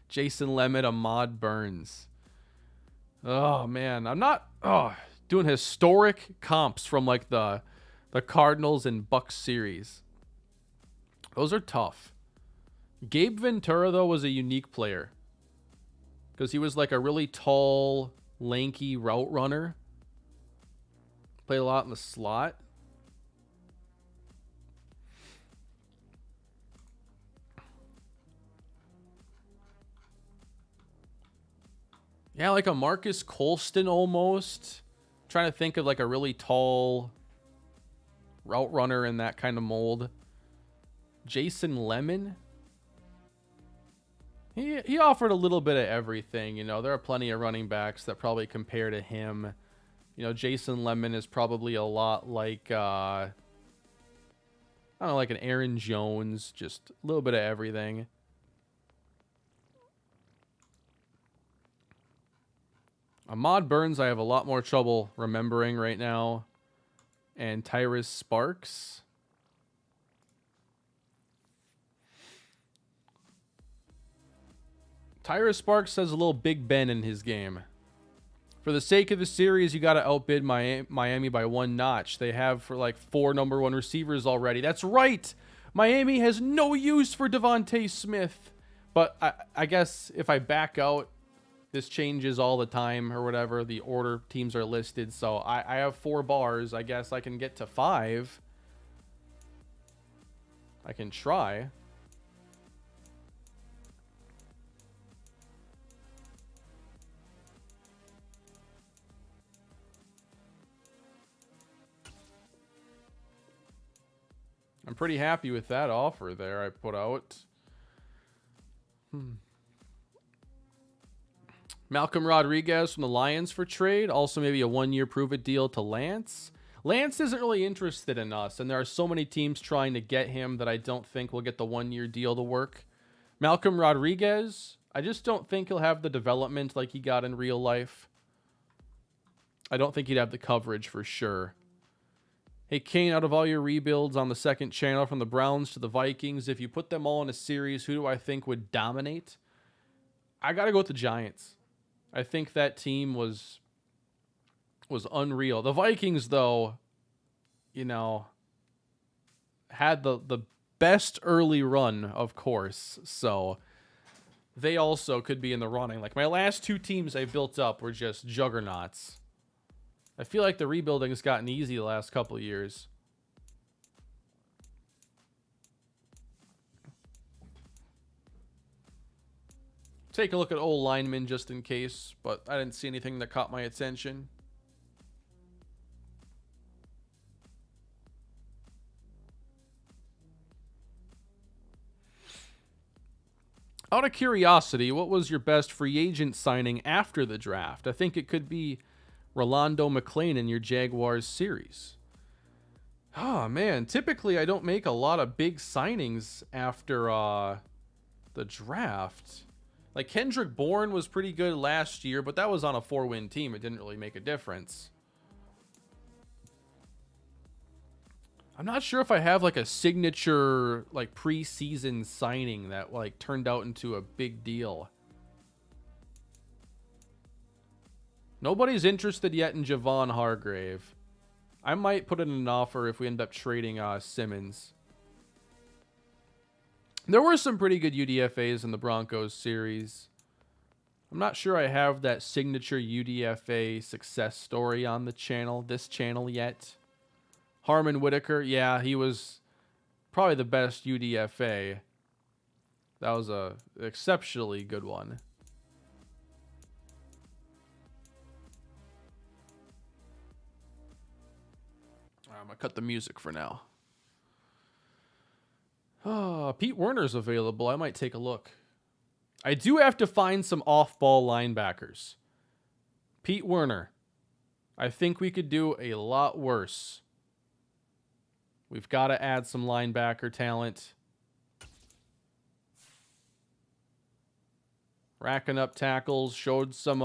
Jason Lemon, Ahmad Burns? Oh man, I'm not doing historic comps from like the Cardinals and Bucks series. Those are tough. Gabe Ventura though was a unique player because he was like a really tall, lanky route runner. Played a lot in the slot. Yeah, like a Marcus Colston almost. Trying to think of like a really tall route runner in that kind of mold. Jason Lemon. He offered a little bit of everything, you know. There are plenty of running backs that probably compare to him. You know, Jason Lemon is probably a lot like I don't know, like an Aaron Jones, just a little bit of everything. Ahmad Burns, I have a lot more trouble remembering right now. And Tyrus Sparks. Tyrus Sparks has a little Big Ben in his game. For the sake of the series, you got to outbid Miami by 1 notch. They have for like 4 number 1 receivers already. That's right. Miami has no use for Devontae Smith. But I guess if I back out, this changes all the time or whatever. The order teams are listed. So I have 4 bars. I guess I can get to 5. I can try. I'm pretty happy with that offer there I put out. Malcolm Rodriguez from the Lions for trade. Also maybe a 1-year prove-it deal to Lance. Lance isn't really interested in us, and there are so many teams trying to get him that I don't think we'll get the 1-year deal to work. Malcolm Rodriguez, I just don't think he'll have the development like he got in real life. I don't think he'd have the coverage for sure. Hey, Kane, out of all your rebuilds on the second channel from the Browns to the Vikings, if you put them all in a series, who do I think would dominate? I got to go with the Giants. I think that team was unreal. The Vikings, though, you know, had the best early run, of course. So they also could be in the running. Like my last 2 teams I built up were just juggernauts. I feel like the rebuilding has gotten easy the last couple of years. Take a look at old linemen just in case, but I didn't see anything that caught my attention. Out of curiosity, what was your best free agent signing after the draft? I think it could be Rolando McClain in your Jaguars series. Oh, man. Typically, I don't make a lot of big signings after the draft. Like, Kendrick Bourne was pretty good last year, but that was on a 4-win team. It didn't really make a difference. I'm not sure if I have, like, a signature, like, preseason signing that, like, turned out into a big deal. Nobody's interested yet in Javon Hargrave. I might put in an offer if we end up trading Simmons. There were some pretty good UDFAs in the Broncos series. I'm not sure I have that signature UDFA success story on the channel, this channel yet. Harmon Whitaker, yeah, he was probably the best UDFA. That was a exceptionally good one. I'm gonna cut the music for now. Pete Werner's available. I might take a look. I do have to find some off-ball linebackers. Pete Werner. I think we could do a lot worse. We've got to add some linebacker talent. Racking up tackles. Showed some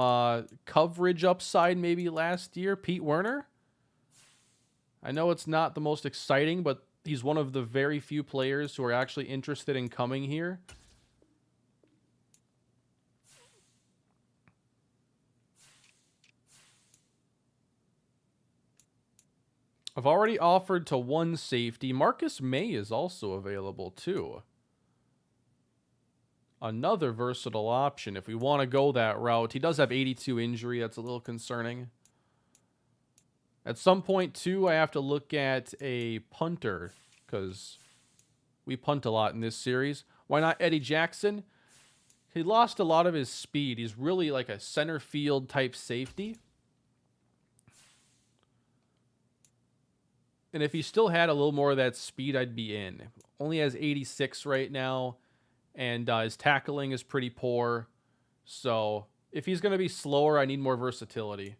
coverage upside maybe last year. Pete Werner. I know it's not the most exciting, but he's one of the very few players who are actually interested in coming here. I've already offered to one safety. Marcus May is also available too. Another versatile option if we want to go that route. He does have 82 injury. That's a little concerning. At some point too, I have to look at a punter because we punt a lot in this series. Why not Eddie Jackson? He lost a lot of his speed. He's really like a center field type safety. And if he still had a little more of that speed, I'd be in. Only has 86 right now, and his tackling is pretty poor. So if he's going to be slower, I need more versatility.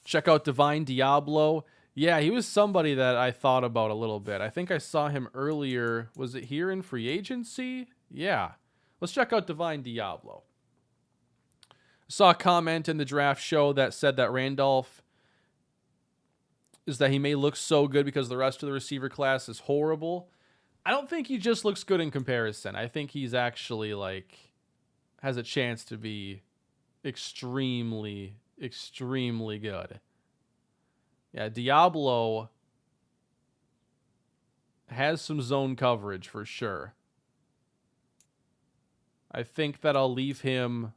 Check out Divine Diablo. Yeah, he was somebody that I thought about a little bit. I think I saw him earlier. Was it here in free agency? Yeah. Let's check out Divine Diablo. I saw a comment in the draft show that said that Randolph is that he may look so good because the rest of the receiver class is horrible. I don't think he just looks good in comparison. I think he's actually has a chance to be extremely, extremely good. Yeah, Diablo has some zone coverage for sure. I think that I'll leave him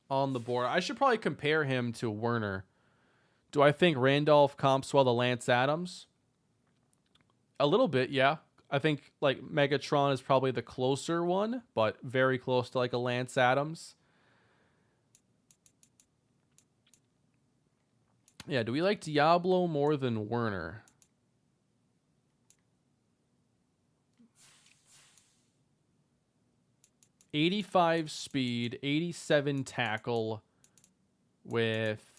on the board. I should probably compare him to Werner. Do I think Randolph comps well to Lance Adams? A little bit, yeah. I think Megatron is probably the closer one, but very close to a Lance Adams. Yeah, do we like Diablo more than Werner? '85 speed, 87 tackle with...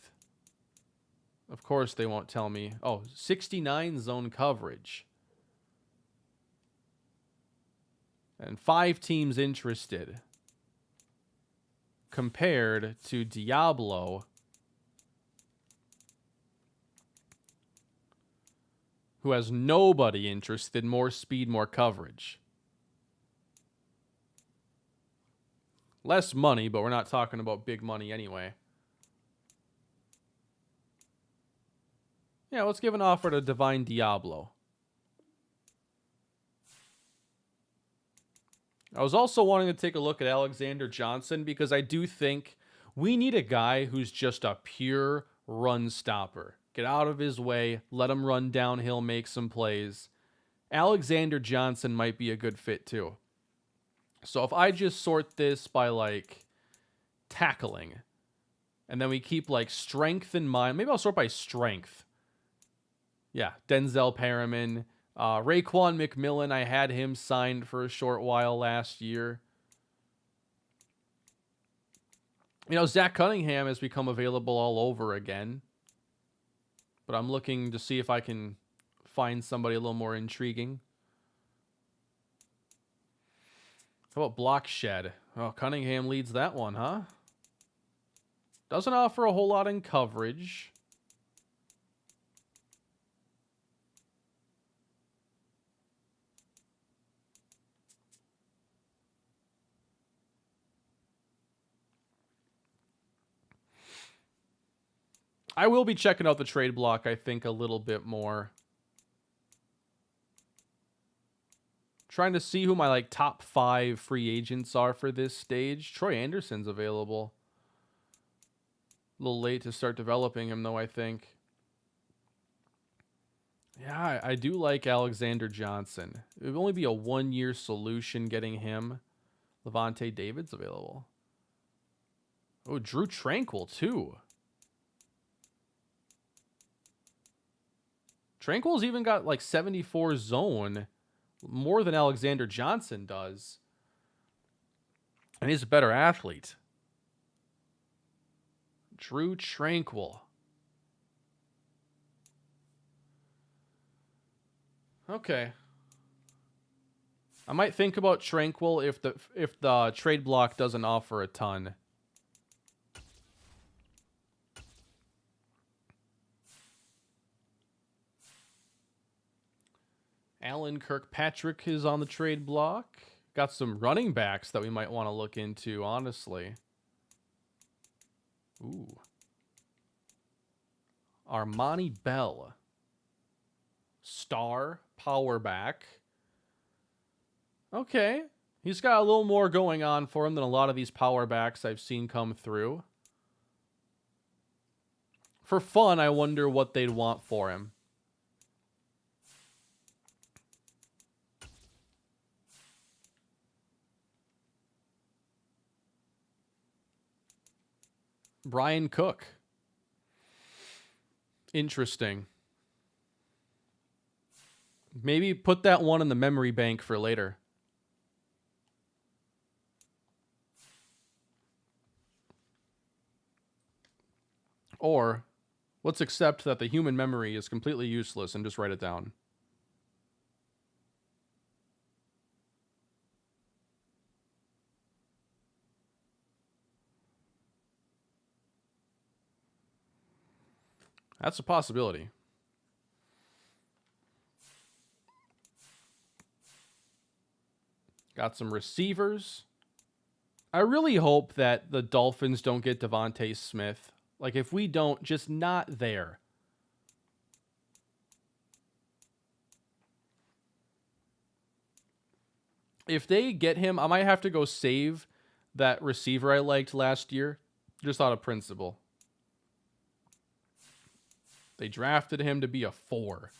Of course they won't tell me. Oh, 69 zone coverage. And 5 teams interested. Compared to Diablo, who has nobody interested, more speed, more coverage. Less money, but we're not talking about big money anyway. Yeah, let's give an offer to Divine Diablo. I was also wanting to take a look at Alexander Johnson because I do think we need a guy who's just a pure run stopper. Get out of his way, let him run downhill, make some plays. Alexander Johnson might be a good fit too. So if I just sort this by tackling, and then we keep strength in mind, maybe I'll sort by strength. Yeah, Denzel Perriman. Raekwon McMillan, I had him signed for a short while last year. Zach Cunningham has become available all over again. But I'm looking to see if I can find somebody a little more intriguing. How about Block Shed? Oh, Cunningham leads that one, huh? Doesn't offer a whole lot in coverage. I will be checking out the trade block, I think, a little bit more. Trying to see who my top 5 free agents are for this stage. Troy Anderson's available. A little late to start developing him, though, I think. Yeah, I do like Alexander Johnson. It would only be a 1-year solution getting him. Levante David's available. Oh, Drew Tranquil, too. Tranquil's even got like 74 zone, more than Alexander Johnson does. And he's a better athlete. Drew Tranquil. Okay. I might think about Tranquil if the trade block doesn't offer a ton. Alan Kirkpatrick is on the trade block. Got some running backs that we might want to look into, honestly. Ooh. Armani Bell. Star power back. Okay. He's got a little more going on for him than a lot of these power backs I've seen come through. For fun, I wonder what they'd want for him. Brian Cook. Interesting. Maybe put that one in the memory bank for later. Or let's accept that the human memory is completely useless and just write it down. That's a possibility. Got some receivers. I really hope that the Dolphins don't get Devontae Smith. Like, if we don't, just not there. If they get him, I might have to go save that receiver I liked last year, just out of principle. They drafted him to be a 4.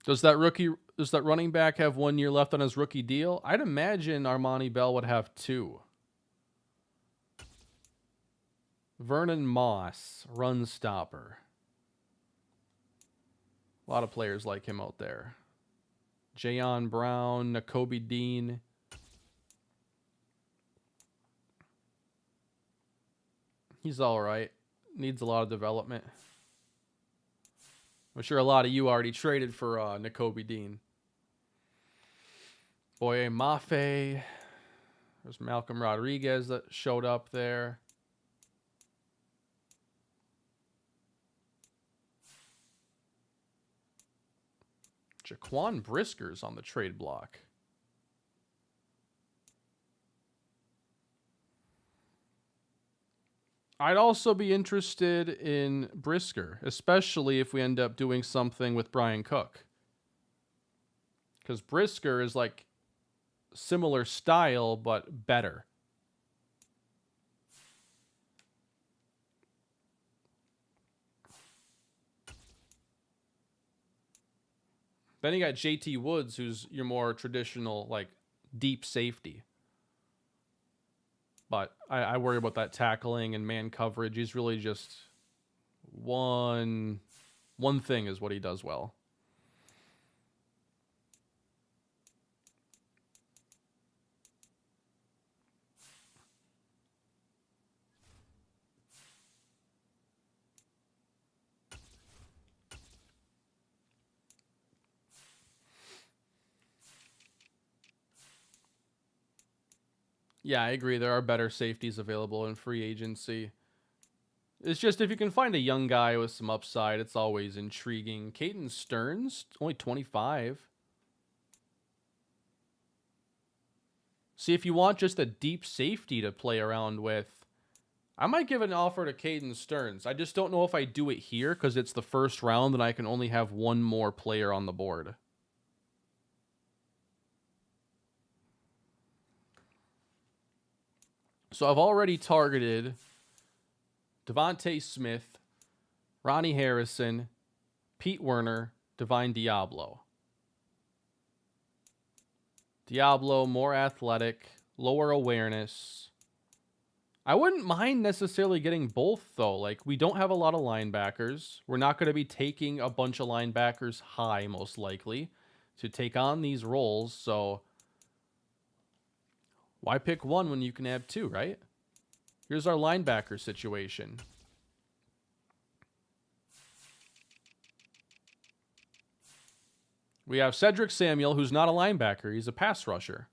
Does that running back have 1 year left on his rookie deal? I'd imagine Armani Bell would have 2. Vernon Moss, run stopper. A lot of players like him out there. Jayon Brown, Nakobe Dean. He's all right. Needs a lot of development. I'm sure a lot of you already traded for Nakobe Dean. Boye Mafe. There's Malcolm Rodriguez that showed up there. Jaquan Brisker's on the trade block. I'd also be interested in Brisker, especially if we end up doing something with Brian Cook. Because Brisker is like similar style, but better. Then you got JT Woods, who's your more traditional, like, deep safety. But I worry about that tackling and man coverage. He's really just one thing is what he does well. Yeah, I agree. There are better safeties available in free agency. It's just if you can find a young guy with some upside, it's always intriguing. Caden Stearns, only 25. See, if you want just a deep safety to play around with, I might give an offer to Caden Stearns. I just don't know if I do it here because it's the first round and I can only have one more player on the board. So I've already targeted Devontae Smith, Ronnie Harrison, Pete Werner, Divine Diablo. Diablo, more athletic, lower awareness. I wouldn't mind necessarily getting both, though. Like, we don't have a lot of linebackers. We're not going to be taking a bunch of linebackers high, most likely, to take on these roles. So, why pick one when you can have two, right? Here's our linebacker situation. We have Cedric Samuel, who's not a linebacker. He's a pass rusher.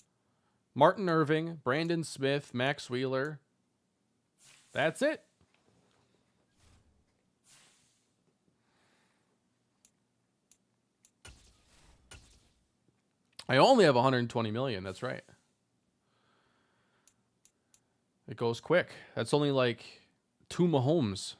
Martin Irving, Brandon Smith, Max Wheeler. That's it. I only have 120 million. That's right. It goes quick. That's only like 2 Mahomes.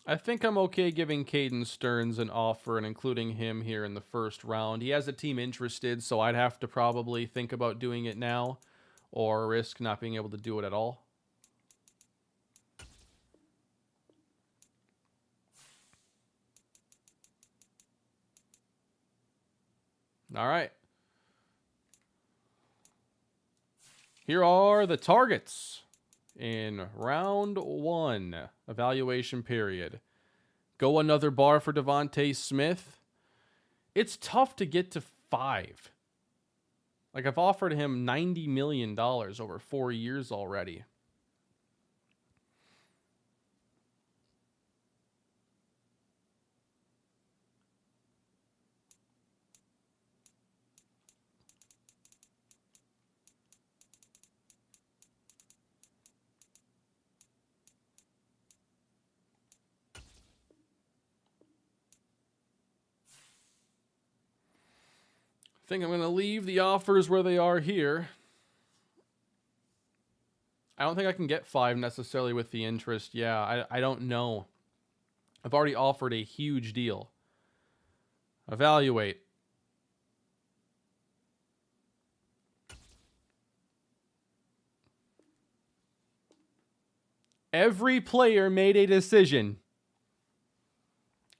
I think I'm okay giving Caden Stearns an offer and including him here in the first round. He has a team interested, so I'd have to probably think about doing it now or risk not being able to do it at all. All right. Here are the targets in round 1 evaluation period. Go another bar for Devontae Smith. It's tough to get to 5. Like, I've offered him $90 million over 4 years already. I think I'm going to leave the offers where they are here. I don't think I can get 5 necessarily with the interest. Yeah, I don't know. I've already offered a huge deal. Evaluate. Every player made a decision.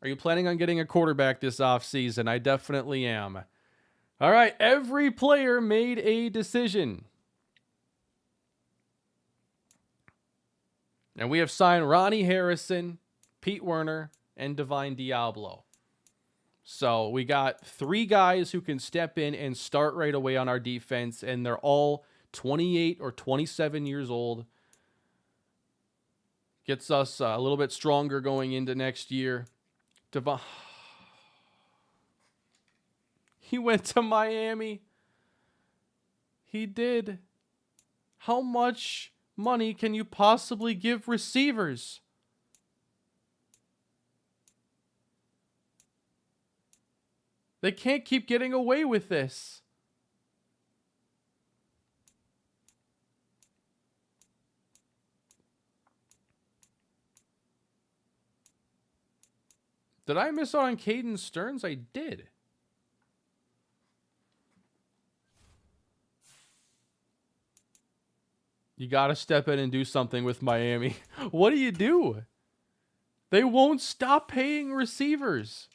Are you planning on getting a quarterback this offseason? I definitely am. All right, every player made a decision. And we have signed Ronnie Harrison, Pete Werner, and Divine Diablo. So we got 3 guys who can step in and start right away on our defense, and they're all 28 or 27 years old. Gets us a little bit stronger going into next year. He went to Miami. He did. How much money can you possibly give receivers? They can't keep getting away with this. Did I miss out on Caden Stearns? I did. You got to step in and do something with Miami. What do you do? They won't stop paying receivers.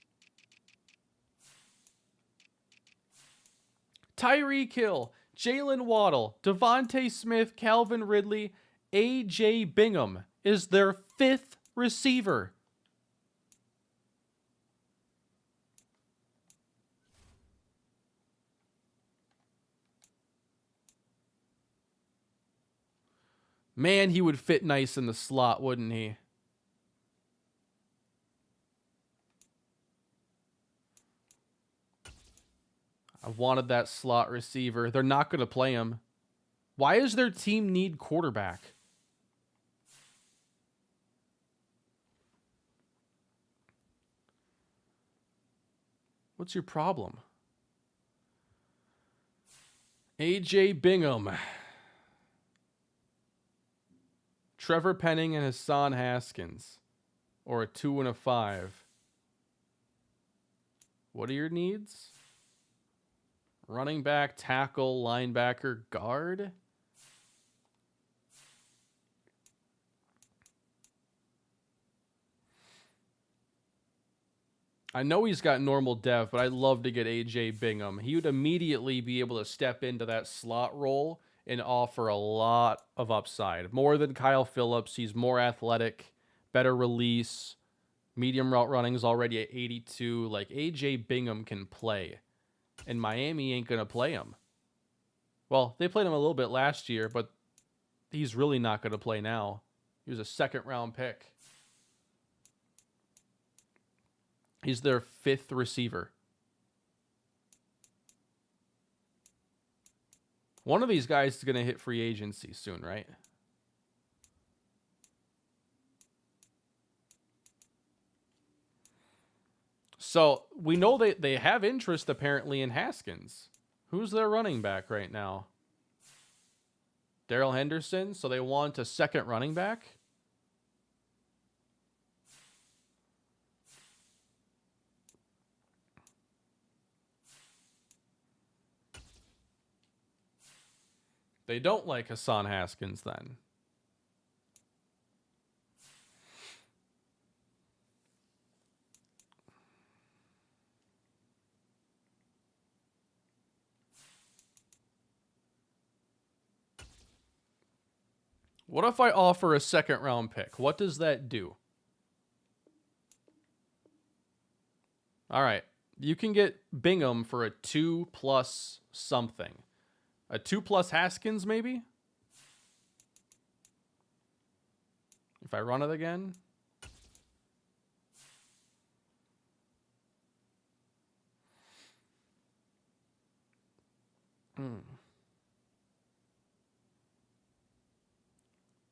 Tyreek Hill, Jalen Waddle, Devontae Smith, Calvin Ridley, A.J. Bingham is their 5th receiver. Man, he would fit nice in the slot, wouldn't he? I wanted that slot receiver. They're not going to play him. Why does their team need quarterback? What's your problem? AJ Bingham. Trevor Penning and Hassan Haskins. Or a 2 and a 5. What are your needs? Running back, tackle, linebacker, guard. I know he's got normal dev, but I'd love to get AJ Bingham. He would immediately be able to step into that slot role and offer a lot of upside. More than Kyle Phillips. He's more athletic, better release. Medium route running is already at 82. Like, AJ Bingham can play. And Miami ain't going to play him. Well, they played him a little bit last year, but he's really not going to play now. He was a second-round pick. He's their 5th receiver. One of these guys is going to hit free agency soon, right? So we know they have interest apparently in Haskins. Who's their running back right now? Darrell Henderson. So they want a second running back. They don't like Hassan Haskins then. What if I offer a second round pick? What does that do? All right. You can get Bingham for a 2 plus something. A 2 plus Haskins, maybe? If I run it again.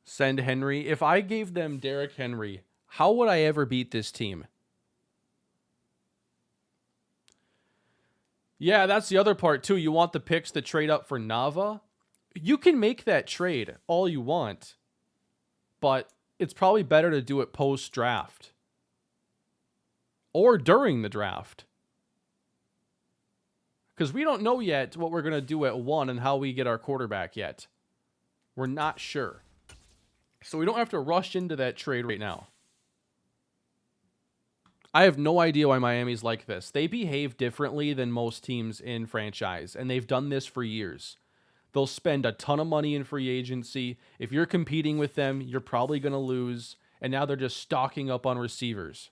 Send Henry. If I gave them Derrick Henry, how would I ever beat this team? Yeah, that's the other part, too. You want the picks to trade up for Nava? You can make that trade all you want, but it's probably better to do it post-draft or during the draft. Because we don't know yet what we're going to do at 1 and how we get our quarterback yet. We're not sure. So we don't have to rush into that trade right now. I have no idea why Miami's like this. They behave differently than most teams in franchise, and they've done this for years. They'll spend a ton of money in free agency. If you're competing with them, you're probably going to lose, and now they're just stocking up on receivers.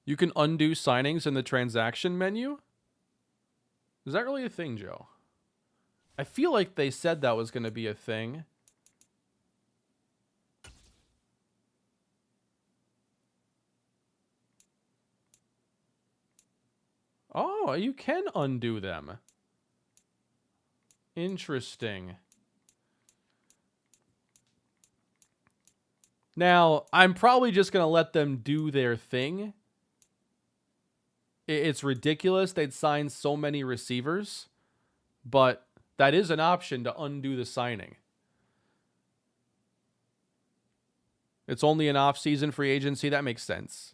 You can undo signings in the transaction menu? Is that really a thing, Joe? I feel like they said that was going to be a thing. Oh, you can undo them. Interesting. Now, I'm probably just going to let them do their thing. It's ridiculous they'd sign so many receivers, but that is an option to undo the signing. It's only an off-season free agency. That makes sense.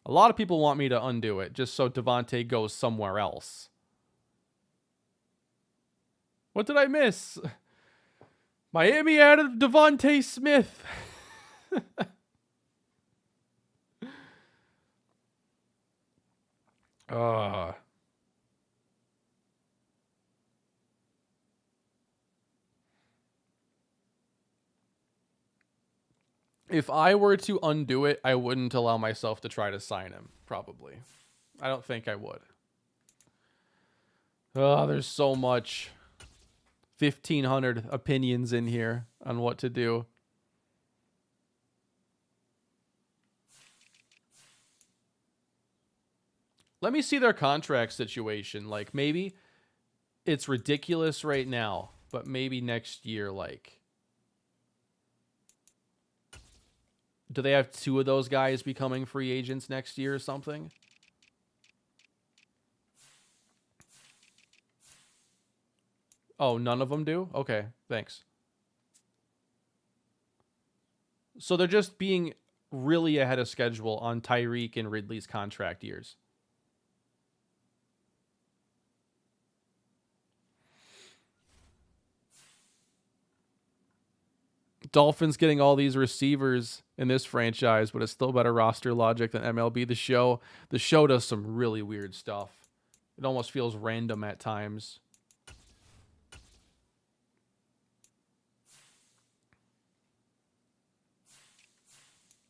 A lot of people want me to undo it just so Devontae goes somewhere else. What did I miss? Miami added Devontae Smith. If I were to undo it, I wouldn't allow myself to try to sign him, probably. I don't think I would. Oh, there's so much. 1,500 opinions in here on what to do. Let me see their contract situation. Like, maybe it's ridiculous right now, but maybe next year, like, Do they have 2 of those guys becoming free agents next year or something? Oh, none of them do? Okay, thanks. So they're just being really ahead of schedule on Tyreek and Ridley's contract years. Dolphins getting all these receivers in this franchise, but it's still better roster logic than MLB The Show. The show does some really weird stuff. It almost feels random at times.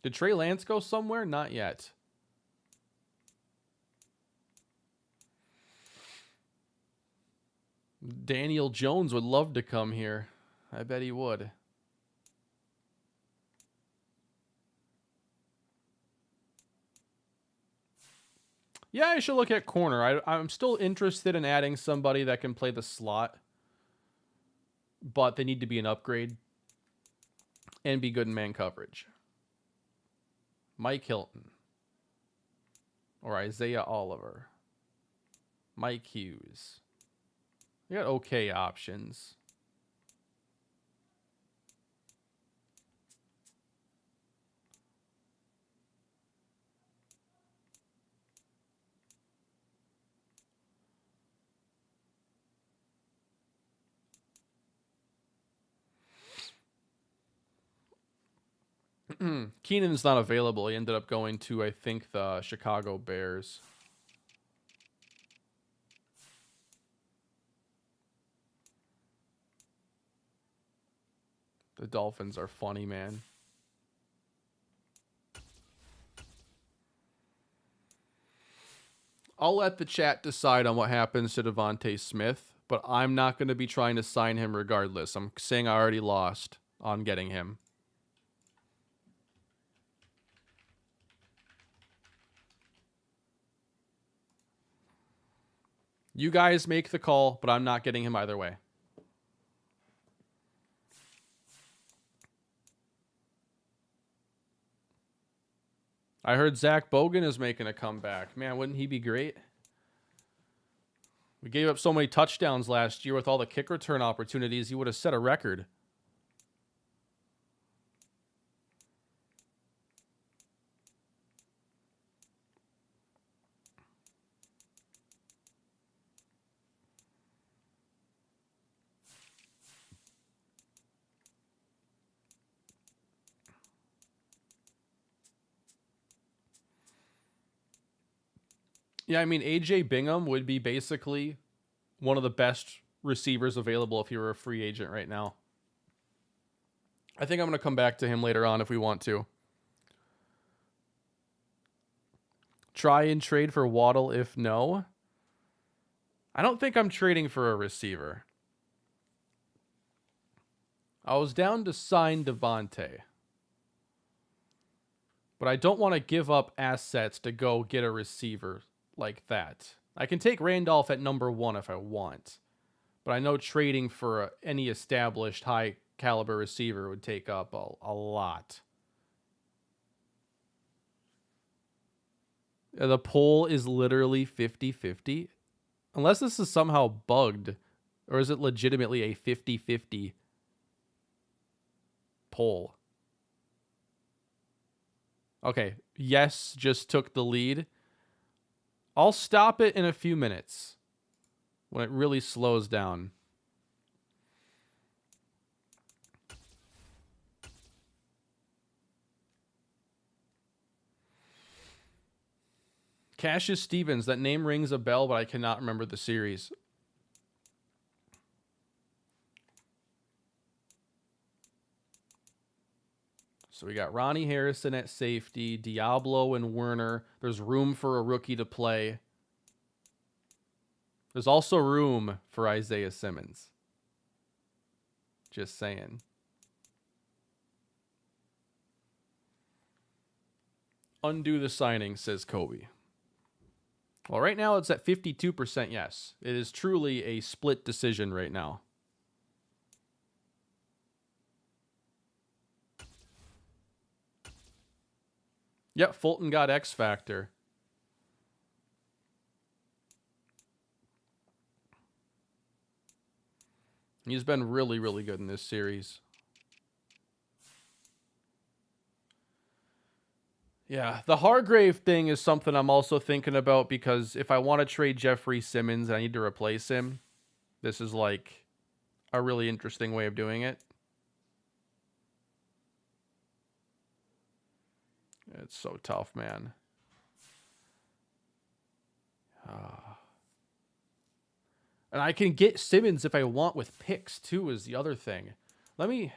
Did Trey Lance go somewhere? Not yet. Daniel Jones would love to come here. I bet he would. Yeah, I should look at corner. I'm still interested in adding somebody that can play the slot, but they need to be an upgrade and be good in man coverage. Mike Hilton or Isaiah Oliver. Mike Hughes. We got okay options. Keenan's not available. He ended up going to, I think, the Chicago Bears. The Dolphins are funny, man. I'll let the chat decide on what happens to Devontae Smith, but I'm not going to be trying to sign him regardless. I'm saying I already lost on getting him. You guys make the call, but I'm not getting him either way. I heard Zach Bogan is making a comeback. Man, wouldn't he be great? We gave up so many touchdowns last year with all the kick return opportunities. He would have set a record. Yeah, I mean, A.J. Bingham would be basically one of the best receivers available if he were a free agent right now. I think I'm going to come back to him later on if we want to. Try and trade for Waddle if no. I don't think I'm trading for a receiver. I was down to sign Devontae. But I don't want to give up assets to go get a receiver like that. I can take Randolph at number 1 if I want. But I know trading for any established high caliber receiver would take up a lot. The poll is literally 50-50. Unless this is somehow bugged. Or is it legitimately a 50-50 poll? Okay, yes just took the lead. I'll stop it in a few minutes when it really slows down. Cassius Stevens, that name rings a bell, but I cannot remember the series. So we got Ronnie Harrison at safety, Diablo and Werner. There's room for a rookie to play. There's also room for Isaiah Simmons. Just saying. Undo the signing, says Kobe. Well, right now it's at 52% yes. It is truly a split decision right now. Yep, Fulton got X Factor. He's been really, really good in this series. Yeah, the Hargrave thing is something I'm also thinking about, because if I want to trade Jeffrey Simmons and I need to replace him, this is like a really interesting way of doing it. It's so tough, man. And I can get Simmons if I want with picks too, is the other thing. I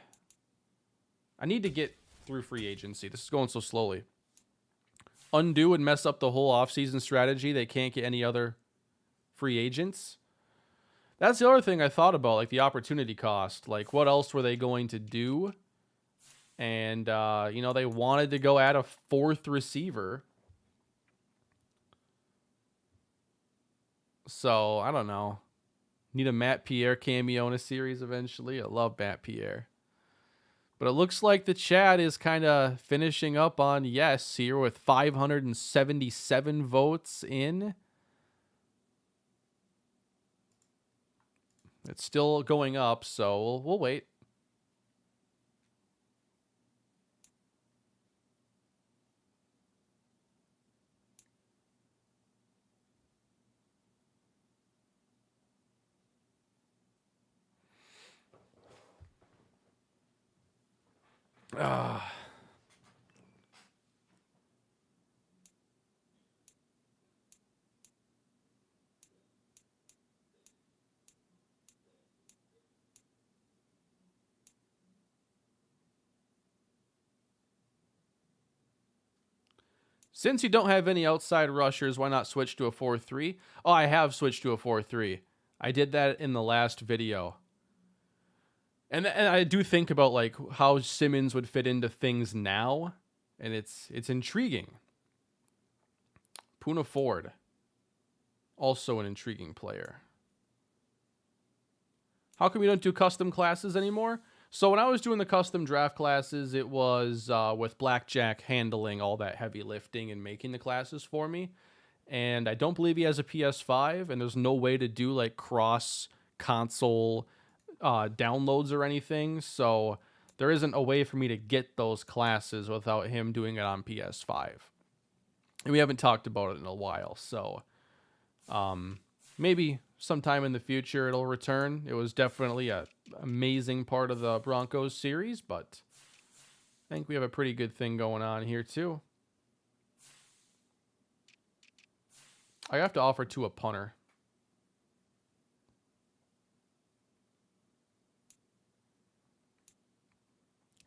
need to get through free agency. This is going so slowly. Undo and mess up the whole offseason strategy. They can't get any other free agents. That's the other thing I thought about, like the opportunity cost. Like, what else were they going to do? And, they wanted to go add a fourth receiver. So, I don't know. Need a Matt Pierre cameo in a series eventually. I love Matt Pierre. But it looks like the chat is kind of finishing up on yes here with 577 votes in. It's still going up, so we'll wait. Since you don't have any outside rushers, why not switch to a 4-3? Oh, I have switched to a 4-3. I did that in the last video. And I do think about like how Simmons would fit into things now, and it's intriguing. Poona Ford, also an intriguing player. How come we don't do custom classes anymore? So when I was doing the custom draft classes, it was with Blackjack handling all that heavy lifting and making the classes for me. And I don't believe he has a PS5, and there's no way to do like cross console downloads or anything. So there isn't a way for me to get those classes without him doing it on PS5. And we haven't talked about it in a while. So maybe sometime in the future it'll return. It was definitely an amazing part of the Broncos series, but I think we have a pretty good thing going on here too. I have to offer to a punter.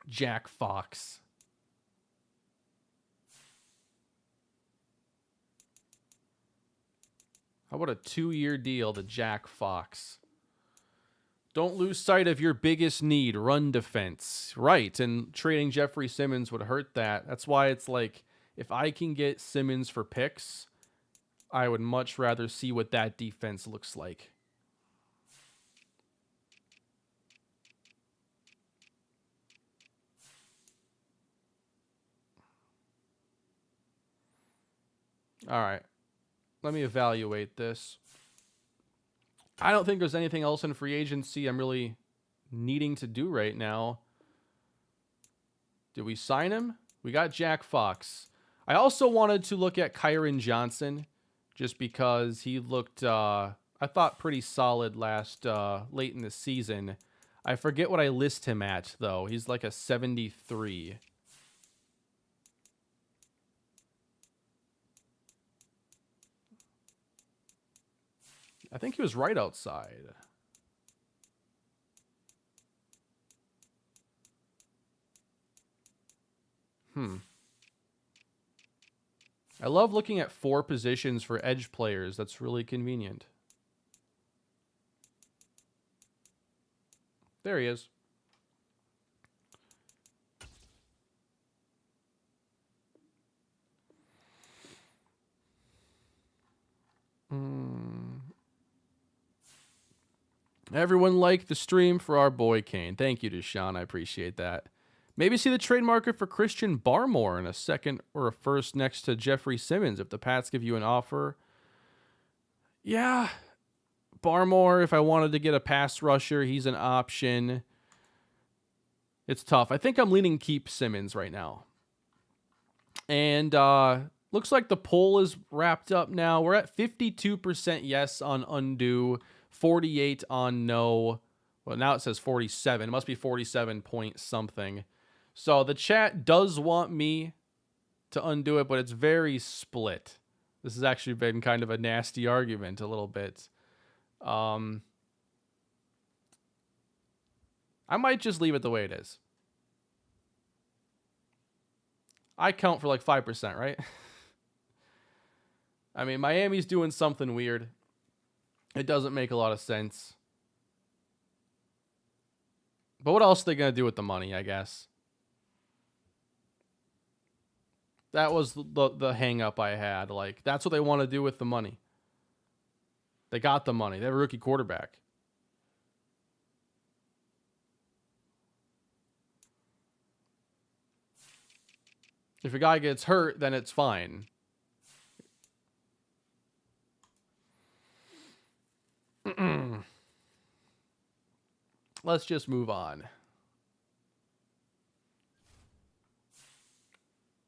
Jack Fox. How about a 2-year deal to Jack Fox? Don't lose sight of your biggest need, run defense. Right, and trading Jeffrey Simmons would hurt that. That's why it's like, if I can get Simmons for picks, I would much rather see what that defense looks like. All right. Let me evaluate this. I don't think there's anything else in free agency I'm really needing to do right now. Did we sign him? We got Jack Fox. I also wanted to look at Kyron Johnson, just because he looked, I thought, pretty solid late in the season. I forget what I list him at, though. He's like a 73. I think he was right outside. I love looking at 4 positions for edge players. That's really convenient. There he is. Everyone liked the stream for our boy Kane. Thank you, Deshaun. I appreciate that. Maybe see the trade market for Christian Barmore in a second or a first next to Jeffrey Simmons if the Pats give you an offer. Yeah, Barmore, if I wanted to get a pass rusher, he's an option. It's tough. I think I'm leaning keep Simmons right now. And looks like the poll is wrapped up now. We're at 52% yes on undo, 48 on no. Well, now it says 47. It must be 47 point something. So the chat does want me to undo it, but it's very split. This has actually been kind of a nasty argument a little bit. I might just leave it the way it is. I count for like 5%, right? I mean, Miami's doing something weird. It doesn't make a lot of sense. But what else are they going to do with the money, I guess? That was the hang up I had. Like, that's what they want to do with the money. They got the money. They have a rookie quarterback. If a guy gets hurt, then it's fine. Let's just move on.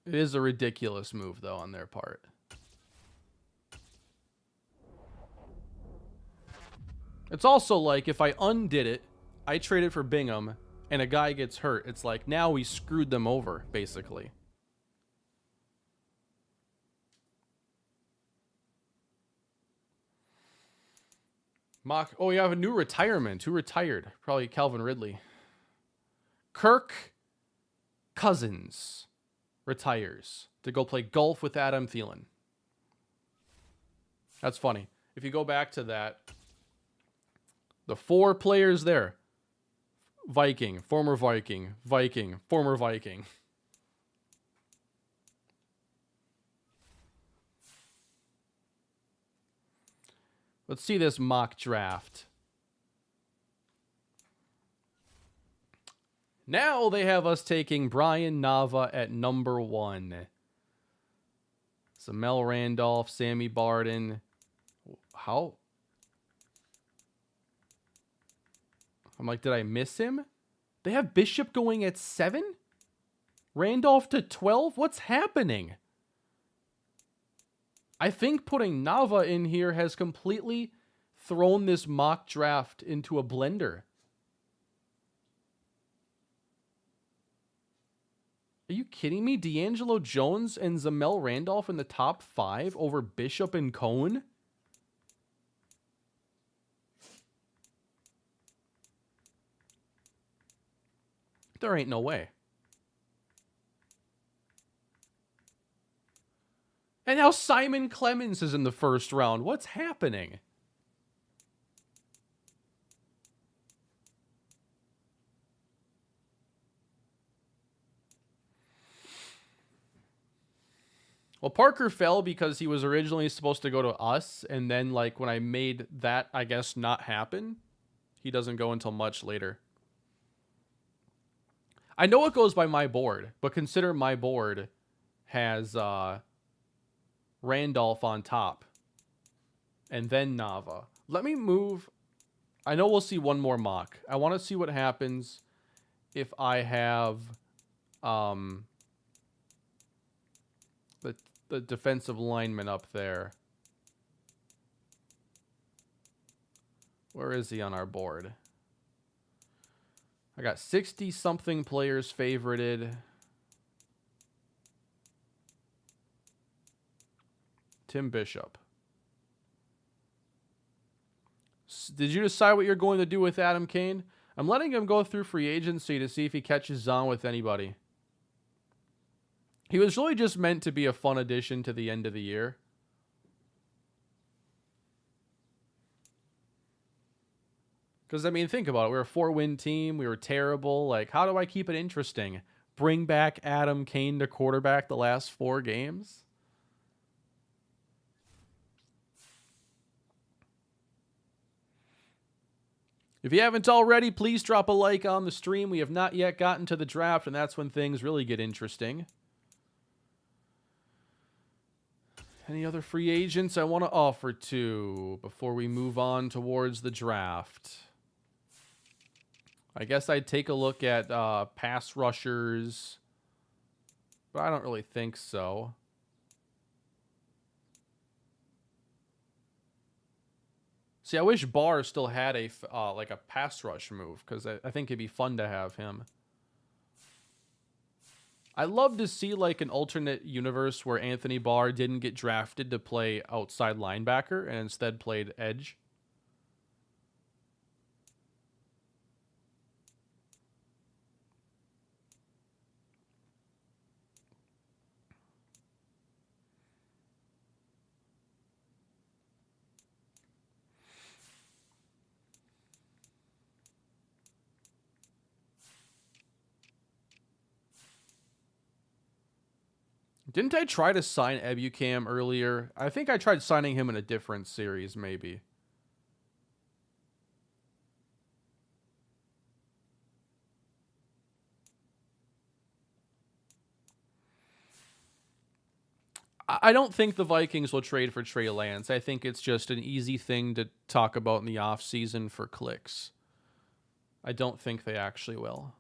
It is a ridiculous move, though, on their part. It's also like, if I undid it, I traded for Bingham, and a guy gets hurt. It's like, now we screwed them over, basically. Mock. Oh, you have a new retirement. Who retired? Probably Calvin Ridley. Kirk Cousins retires to go play golf with Adam Thielen. That's funny. If you go back to that, the 4 players there: Viking, former Viking, Viking, former Viking. Let's see this mock draft. Now they have us taking Brian Nava at number 1. Mel Randolph, Sammy Barden. How? I'm like, did I miss him? They have Bishop going at 7? Randolph to 12? What's happening? I think putting Nava in here has completely thrown this mock draft into a blender. Are you kidding me? D'Angelo Jones and Zamel Randolph in the top 5 over Bishop and Cone? There ain't no way. And now Simon Clemens is in the first round. What's happening? Well, Parker fell because he was originally supposed to go to us. And then, like, when I made that, I guess, not happen, he doesn't go until much later. I know it goes by my board, but consider my board has Randolph on top and then Nava. Let me move. I know we'll see one more mock. I want to see what happens if I have the defensive lineman up there. Where is he on our board? I got 60-something players favorited. Tim Bishop. Did you decide what you're going to do with Adam Kane? I'm letting him go through free agency to see if he catches on with anybody. He was really just meant to be a fun addition to the end of the year. Because, I mean, think about it. We were a 4-win team. We were terrible. Like, how do I keep it interesting? Bring back Adam Kane to quarterback the last 4 games? If you haven't already, please drop a like on the stream. We have not yet gotten to the draft, and that's when things really get interesting. Any other free agents I want to offer to before we move on towards the draft? I guess I'd take a look at pass rushers, but I don't really think so. See, I wish Barr still had a like a pass rush move, because I think it'd be fun to have him. I'd love to see like an alternate universe where Anthony Barr didn't get drafted to play outside linebacker and instead played edge. Didn't I try to sign Ebucam earlier? I think I tried signing him in a different series, maybe. I don't think the Vikings will trade for Trey Lance. I think it's just an easy thing to talk about in the offseason for clicks. I don't think they actually will.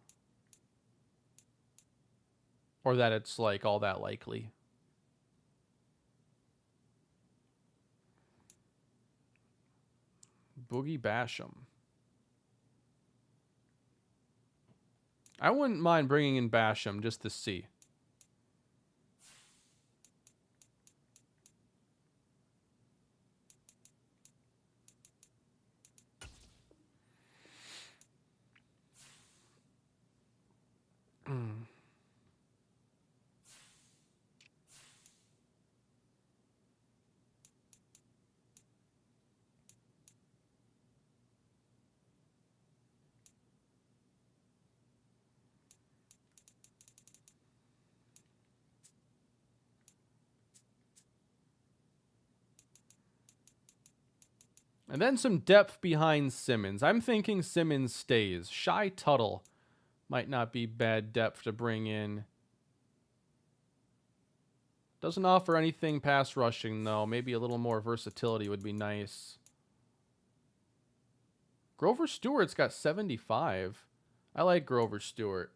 Or that it's like all that likely. Boogie Basham. I wouldn't mind bringing in Basham just to see. And then some depth behind Simmons. I'm thinking Simmons stays. Shy Tuttle might not be bad depth to bring in. Doesn't offer anything pass rushing, though. Maybe a little more versatility would be nice. Grover Stewart's got 75. I like Grover Stewart.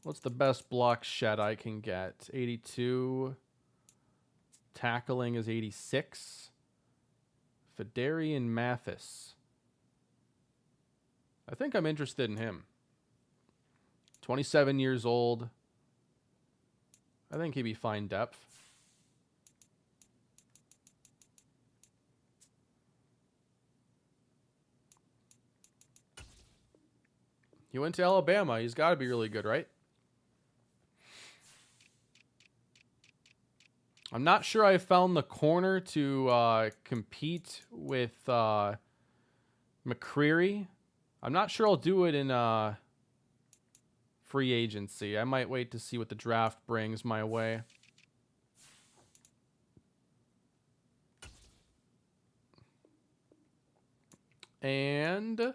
What's the best block shed I can get? 82. Tackling is 86. Fedarian Mathis. I think I'm interested in him. 27 years old. I think he'd be fine depth. He went to Alabama. He's got to be really good, right? I'm not sure I found the corner to compete with McCreary. I'm not sure I'll do it in free agency. I might wait to see what the draft brings my way. And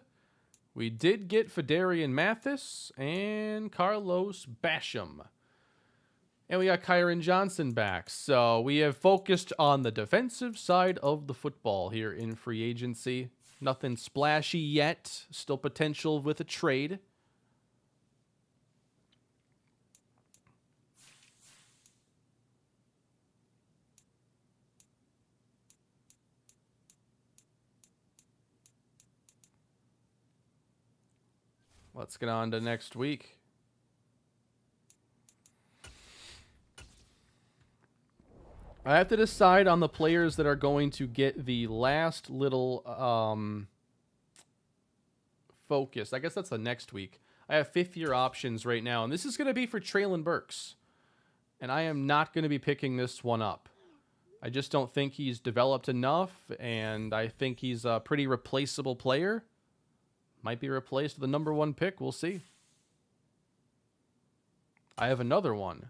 we did get Fedarian Mathis and Carlos Basham. And we got Kyron Johnson back. So we have focused on the defensive side of the football here in free agency. Nothing splashy yet. Still potential with a trade. Let's get on to next week. I have to decide on the players that are going to get the last little focus. I guess that's the next week. I have fifth-year options right now, and this is going to be for Treylon Burks. And I am not going to be picking this one up. I just don't think he's developed enough, and I think he's a pretty replaceable player. Might be replaced with the number one pick. We'll see. I have another one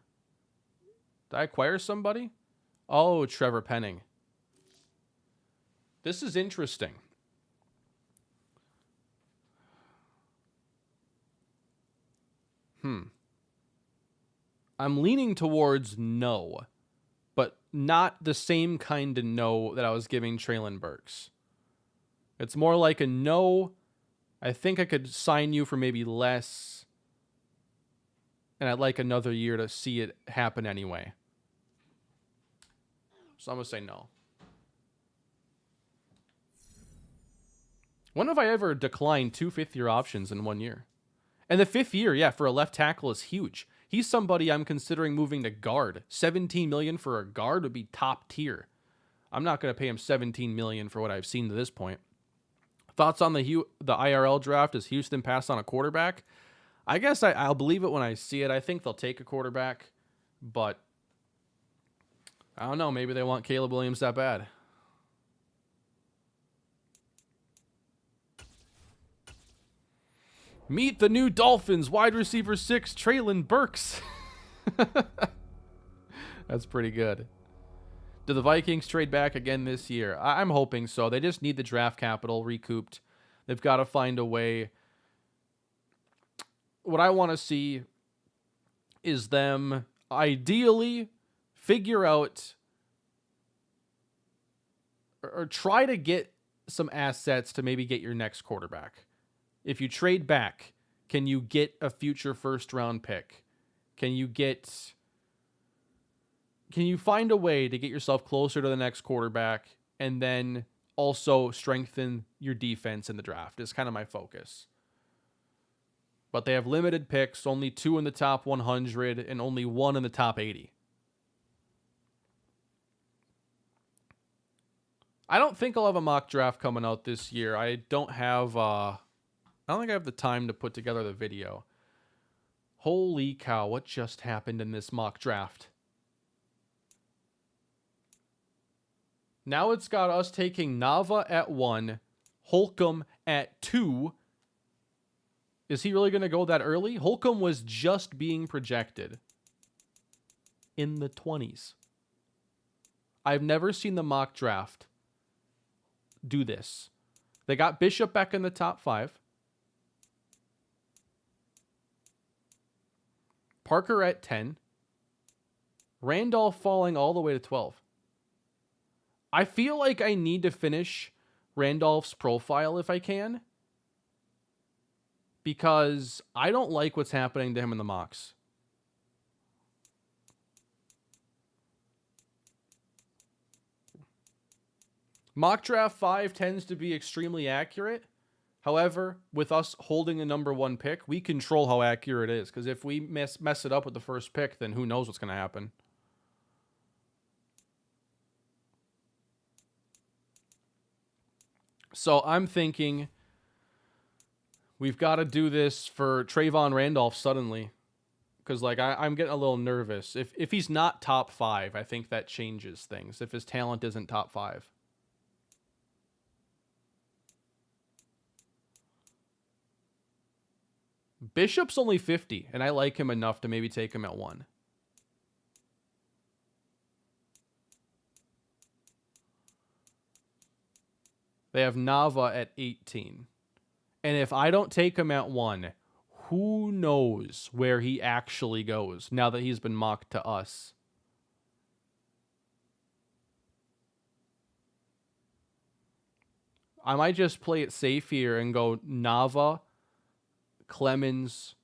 Did I acquire somebody? Oh, Trevor Penning. This is interesting. I'm leaning towards no, but not the same kind of no that I was giving Traylon Burks. It's more like a no. I think I could sign you for maybe less, and I'd like another year to see it happen anyway. So I'm going to say no. When have I ever declined 2 fifth-year options in 1 year? And the 5th year, yeah, for a left tackle is huge. He's somebody I'm considering moving to guard. $17 million for a guard would be top tier. I'm not going to pay him $17 million for what I've seen to this point. Thoughts on the IRL draft? Does Houston pass on a quarterback? I guess I'll believe it when I see it. I think they'll take a quarterback, but I don't know. Maybe they want Caleb Williams that bad. Meet the new Dolphins, wide receiver 6, Traylon Burks. That's pretty good. Do the Vikings trade back again this year? I'm hoping so. They just need the draft capital recouped. They've got to find a way. What I want to see is them ideally figure out or try to get some assets to maybe get your next quarterback. If you trade back, can you get a future first-round pick? Can you find a way to get yourself closer to the next quarterback and then also strengthen your defense in the draft is kind of my focus. But they have limited picks, only 2 in the top 100 and only 1 in the top 80. I don't think I'll have a mock draft coming out this year. I don't think I have the time to put together the video. Holy cow, what just happened in this mock draft? Now it's got us taking Nava at 1, Holcomb at 2. Is he really going to go that early? Holcomb was just being projected in the 20s. I've never seen the mock draft do this. They got Bishop back in the top 5. Parker at 10. Randolph falling all the way to 12. I feel like I need to finish Randolph's profile if I can, because I don't like what's happening to him in the mocks. Mock draft 5 tends to be extremely accurate. However, with us holding the number 1 pick, we control how accurate it is. Because if we mess it up with the first pick, then who knows what's going to happen. So I'm thinking we've got to do this for Trayvon Randolph suddenly. Because I'm getting a little nervous. If he's not top 5, I think that changes things. If his talent isn't top 5. Bishop's only 50, and I like him enough to maybe take him at 1. They have Nava at 18. And if I don't take him at 1, who knows where he actually goes now that he's been mocked to us. I might just play it safe here and go Nava, Clemens,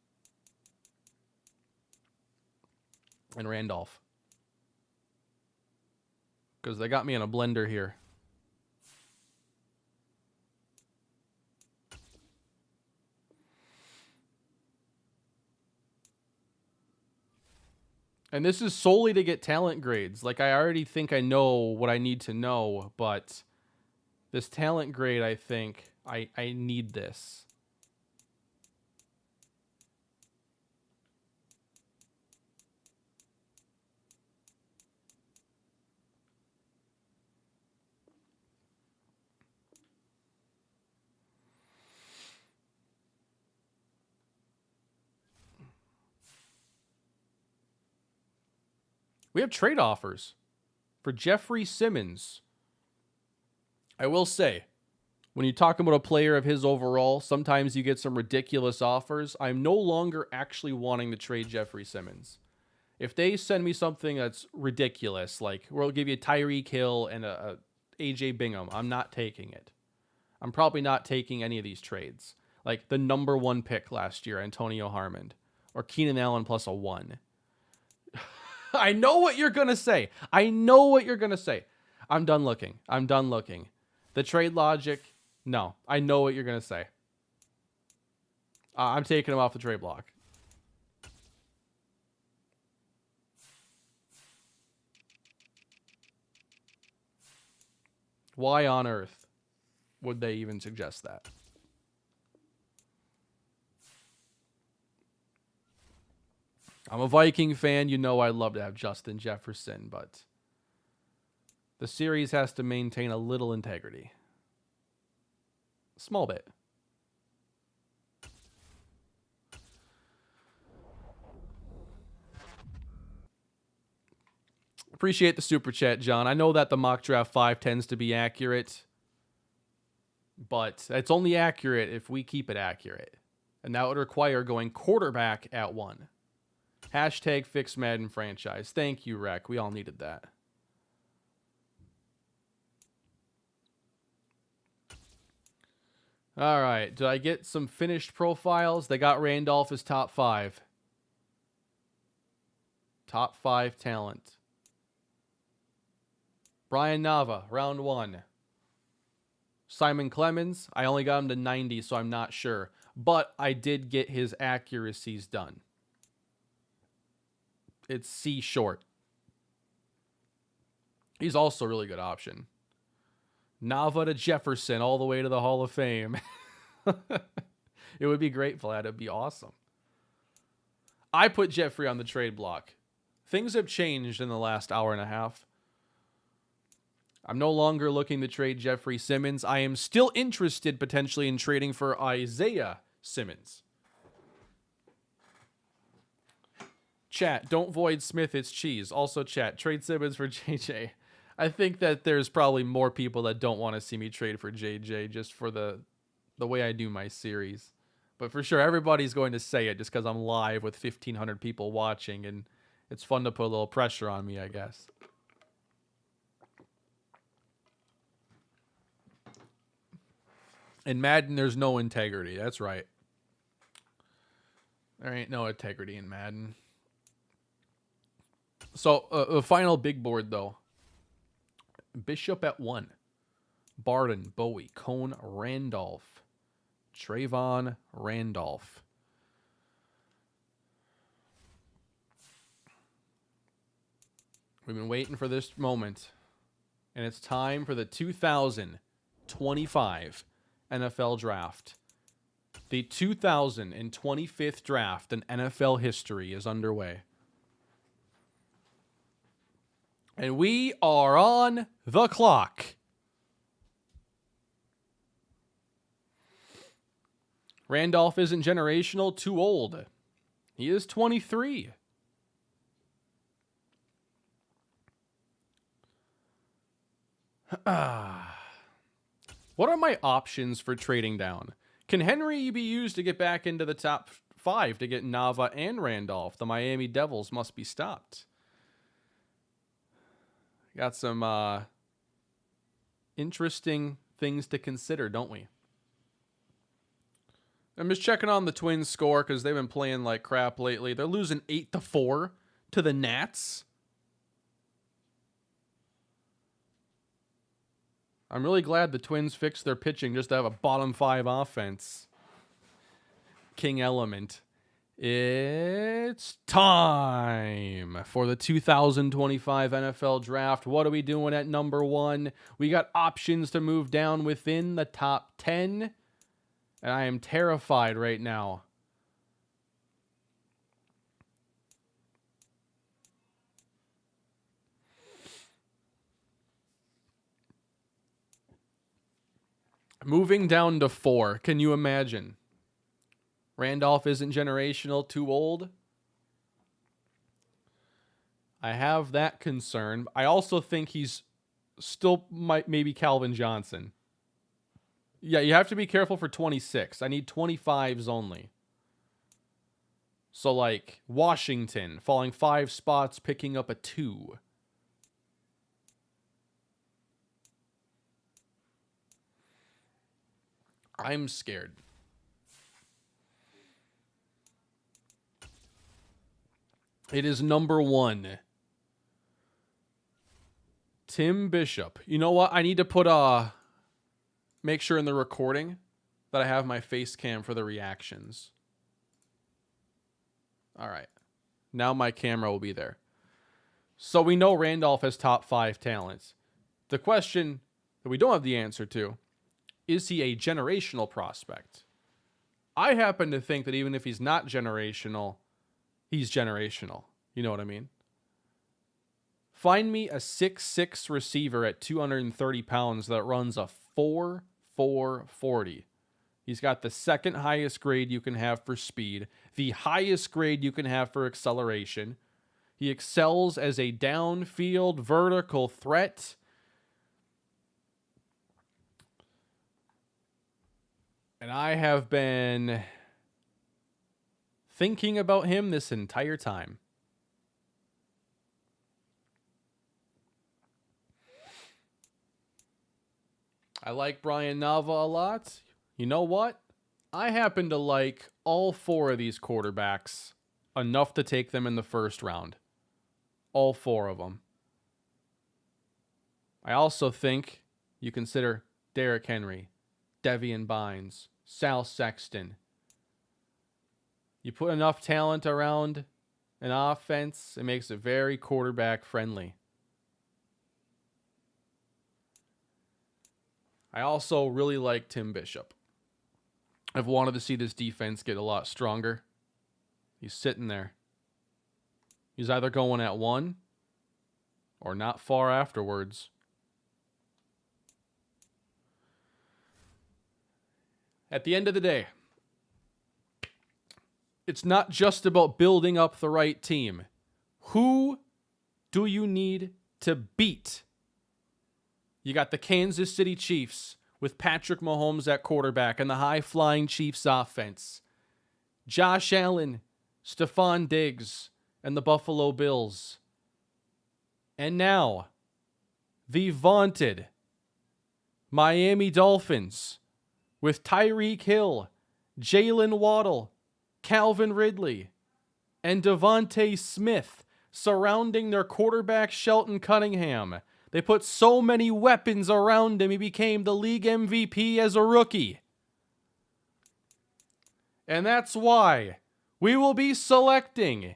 and Randolph. Because they got me in a blender here. And this is solely to get talent grades. Like, I already think I know what I need to know, but this talent grade, I think I need this. We have trade offers for Jeffrey Simmons. I will say, when you talk about a player of his overall, sometimes you get some ridiculous offers. I'm no longer actually wanting to trade Jeffrey Simmons. If they send me something that's ridiculous, like we'll give you Tyreek Hill and a AJ Bingham, I'm not taking it. I'm probably not taking any of these trades. Like the number 1 pick last year, Antonio Harmon, or Keenan Allen plus a 1. I know what you're going to say. I'm done looking. The trade logic, no. I know what you're going to say. I'm taking him off the trade block. Why on earth would they even suggest that? I'm a Viking fan. You know I'd love to have Justin Jefferson, but the series has to maintain a little integrity. A small bit. Appreciate the super chat, John. I know that the mock draft 5 tends to be accurate, but it's only accurate if we keep it accurate. And that would require going quarterback at 1. Hashtag fix Madden franchise. Thank you, Rec. We all needed that. All right. Did I get some finished profiles? They got Randolph as top 5. Top 5 talent. Brian Nava, round 1. Simon Clemens, I only got him to 90, so I'm not sure. But I did get his accuracies done. It's C short. He's also a really good option. Nava to Jefferson, all the way to the Hall of Fame. It would be great, Vlad. It would be awesome. I put Jeffrey on the trade block. Things have changed in the last hour and a half. I'm no longer looking to trade Jeffrey Simmons. I am still interested potentially in trading for Isaiah Simmons. Chat, don't void Smith, it's cheese. Also, chat, trade Simmons for JJ. I think that there's probably more people that don't want to see me trade for JJ just for the way I do my series. But for sure, everybody's going to say it just because I'm live with 1,500 people watching, and it's fun to put a little pressure on me, I guess. In Madden, there's no integrity. That's right. There ain't no integrity in Madden. So, the final big board, though. Bishop at 1. Barden, Bowie, Cone, Randolph. Trayvon Randolph. We've been waiting for this moment. And it's time for the 2025 NFL Draft. The 2025th draft in NFL history is underway. And we are on the clock. Randolph isn't generational, too old. He is 23. What are my options for trading down? Can Henry be used to get back into the top 5 to get Nava and Randolph? The Miami Devils must be stopped. Got some interesting things to consider, don't we? I'm just checking on the Twins score because they've been playing like crap lately. They're losing 8-4 to the Nats. I'm really glad the Twins fixed their pitching just to have a bottom 5 offense. King Element. It's time for the 2025 NFL Draft. What are we doing at number 1? We got options to move down within the top 10. And I am terrified right now. Moving down to 4. Can you imagine? Randolph isn't generational, too old. I have that concern. I also think he's still maybe Calvin Johnson. Yeah, you have to be careful for 26. I need 25s only. So like Washington falling 5 spots, picking up a 2. I'm scared. It is number 1. Tim Bishop. You know what? I need to put make sure in the recording that I have my face cam for the reactions. All right. Now my camera will be there. So we know Randolph has top 5 talents. The question that we don't have the answer to, is he a generational prospect? I happen to think that even if he's not generational, he's generational. You know what I mean? Find me a 6'6" receiver at 230 pounds that runs a 4.40. He's got the second highest grade you can have for speed, the highest grade you can have for acceleration. He excels as a downfield vertical threat. And I have been thinking about him this entire time. I like Brian Nava a lot. You know what? I happen to like all 4 of these quarterbacks enough to take them in the first round. All 4 of them. I also think you consider Derrick Henry, Devian Bynes, Sal Sexton. You put enough talent around an offense, it makes it very quarterback friendly. I also really like Tim Bishop. I've wanted to see this defense get a lot stronger. He's sitting there. He's either going at 1 or not far afterwards. At the end of the day, it's not just about building up the right team. Who do you need to beat? You got the Kansas City Chiefs with Patrick Mahomes at quarterback and the high-flying Chiefs offense. Josh Allen, Stephon Diggs, and the Buffalo Bills. And now, the vaunted Miami Dolphins with Tyreek Hill, Jalen Waddle, Calvin Ridley, and Devontae Smith surrounding their quarterback Shelton Cunningham. They put so many weapons around him, he became the league MVP as a rookie. And that's why we will be selecting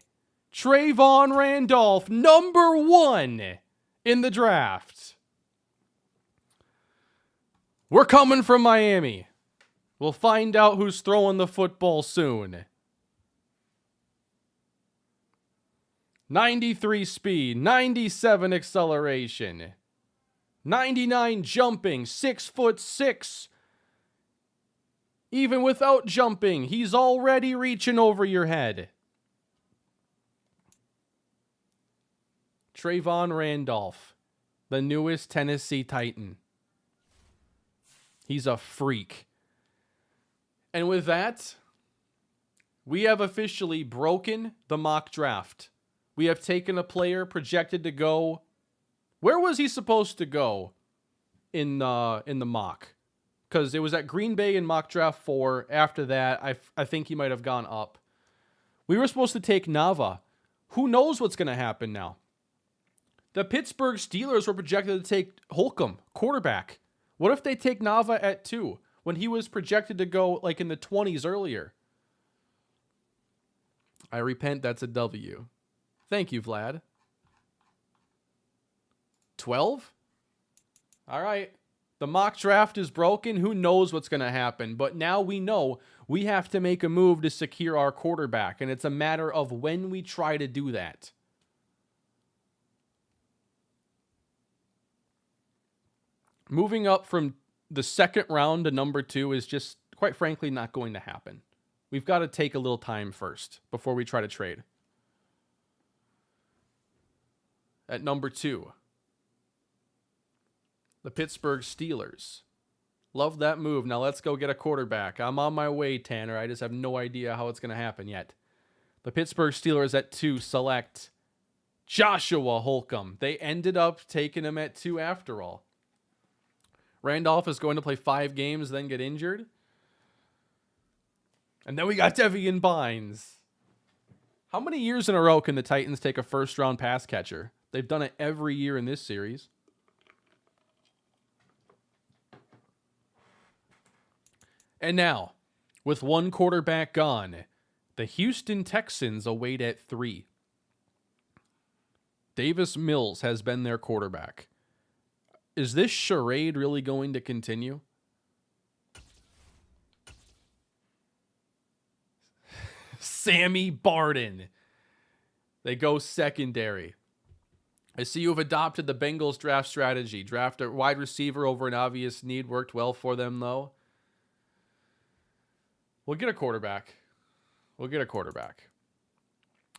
Trayvon Randolph, number 1 in the draft. We're coming from Miami. We'll find out who's throwing the football soon. 93 speed, 97 acceleration, 99 jumping, 6'6". Even without jumping, he's already reaching over your head. Trayvon Randolph, the newest Tennessee Titan. He's a freak. And with that, we have officially broken the mock draft. We have taken a player projected to go. Where was he supposed to go in the mock? Because it was at Green Bay in mock draft 4. After that, I think he might have gone up. We were supposed to take Nava. Who knows what's going to happen now? The Pittsburgh Steelers were projected to take Holcomb, quarterback. What if they take Nava at 2 when he was projected to go like in the 20s earlier? I repent, that's a W. Thank you, Vlad. 12? All right. The mock draft is broken. Who knows what's going to happen? But now we know we have to make a move to secure our quarterback, and it's a matter of when we try to do that. Moving up from the second round to number 2 is just, quite frankly, not going to happen. We've got to take a little time first before we try to trade. At number 2, the Pittsburgh Steelers. Love that move. Now let's go get a quarterback. I'm on my way, Tanner. I just have no idea how it's going to happen yet. The Pittsburgh Steelers at 2 select Joshua Holcomb. They ended up taking him at 2 after all. Randolph is going to play 5 games, then get injured. And then we got Devian Bynes. How many years in a row can the Titans take a first-round pass catcher? They've done it every year in this series. And now, with one quarterback gone, the Houston Texans await at 3. Davis Mills has been their quarterback. Is this charade really going to continue? Sammy Barden. They go secondary. I see you have adopted the Bengals draft strategy. Draft a wide receiver over an obvious need. Worked well for them, though. We'll get a quarterback.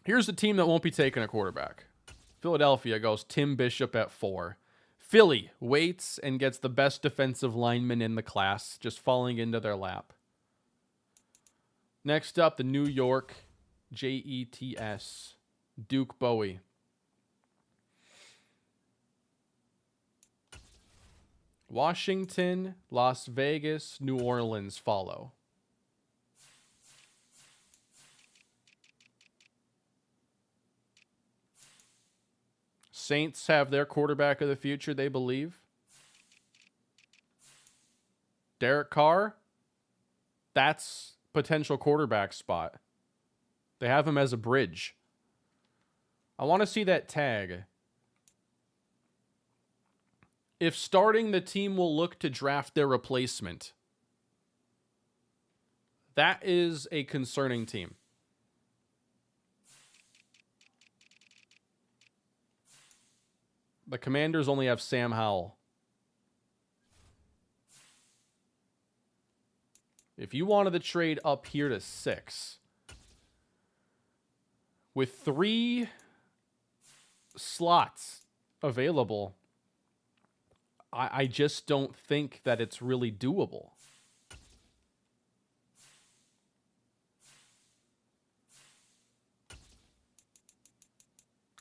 Here's the team that won't be taking a quarterback. Philadelphia goes Tim Bishop at 4. Philly waits and gets the best defensive lineman in the class, just falling into their lap. Next up, the New York Jets, Duke Bowie. Washington, Las Vegas, New Orleans follow. Saints have their quarterback of the future, they believe. Derek Carr, that's potential quarterback spot. They have him as a bridge. I want to see that tag. If starting, the team will look to draft their replacement. That is a concerning team. The Commanders only have Sam Howell. If you wanted to trade up here to 6, with 3 slots available, I just don't think that it's really doable.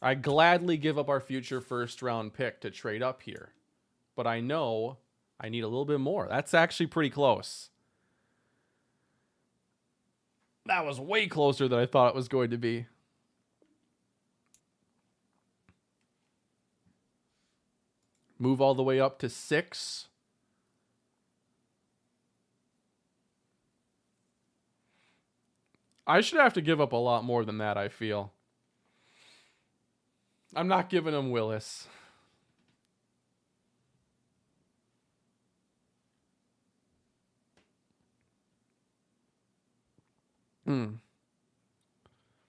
I gladly give up our future first-round pick to trade up here. But I know I need a little bit more. That's actually pretty close. That was way closer than I thought it was going to be. Move all the way up to 6. I should have to give up a lot more than that, I feel. I'm not giving him Willis.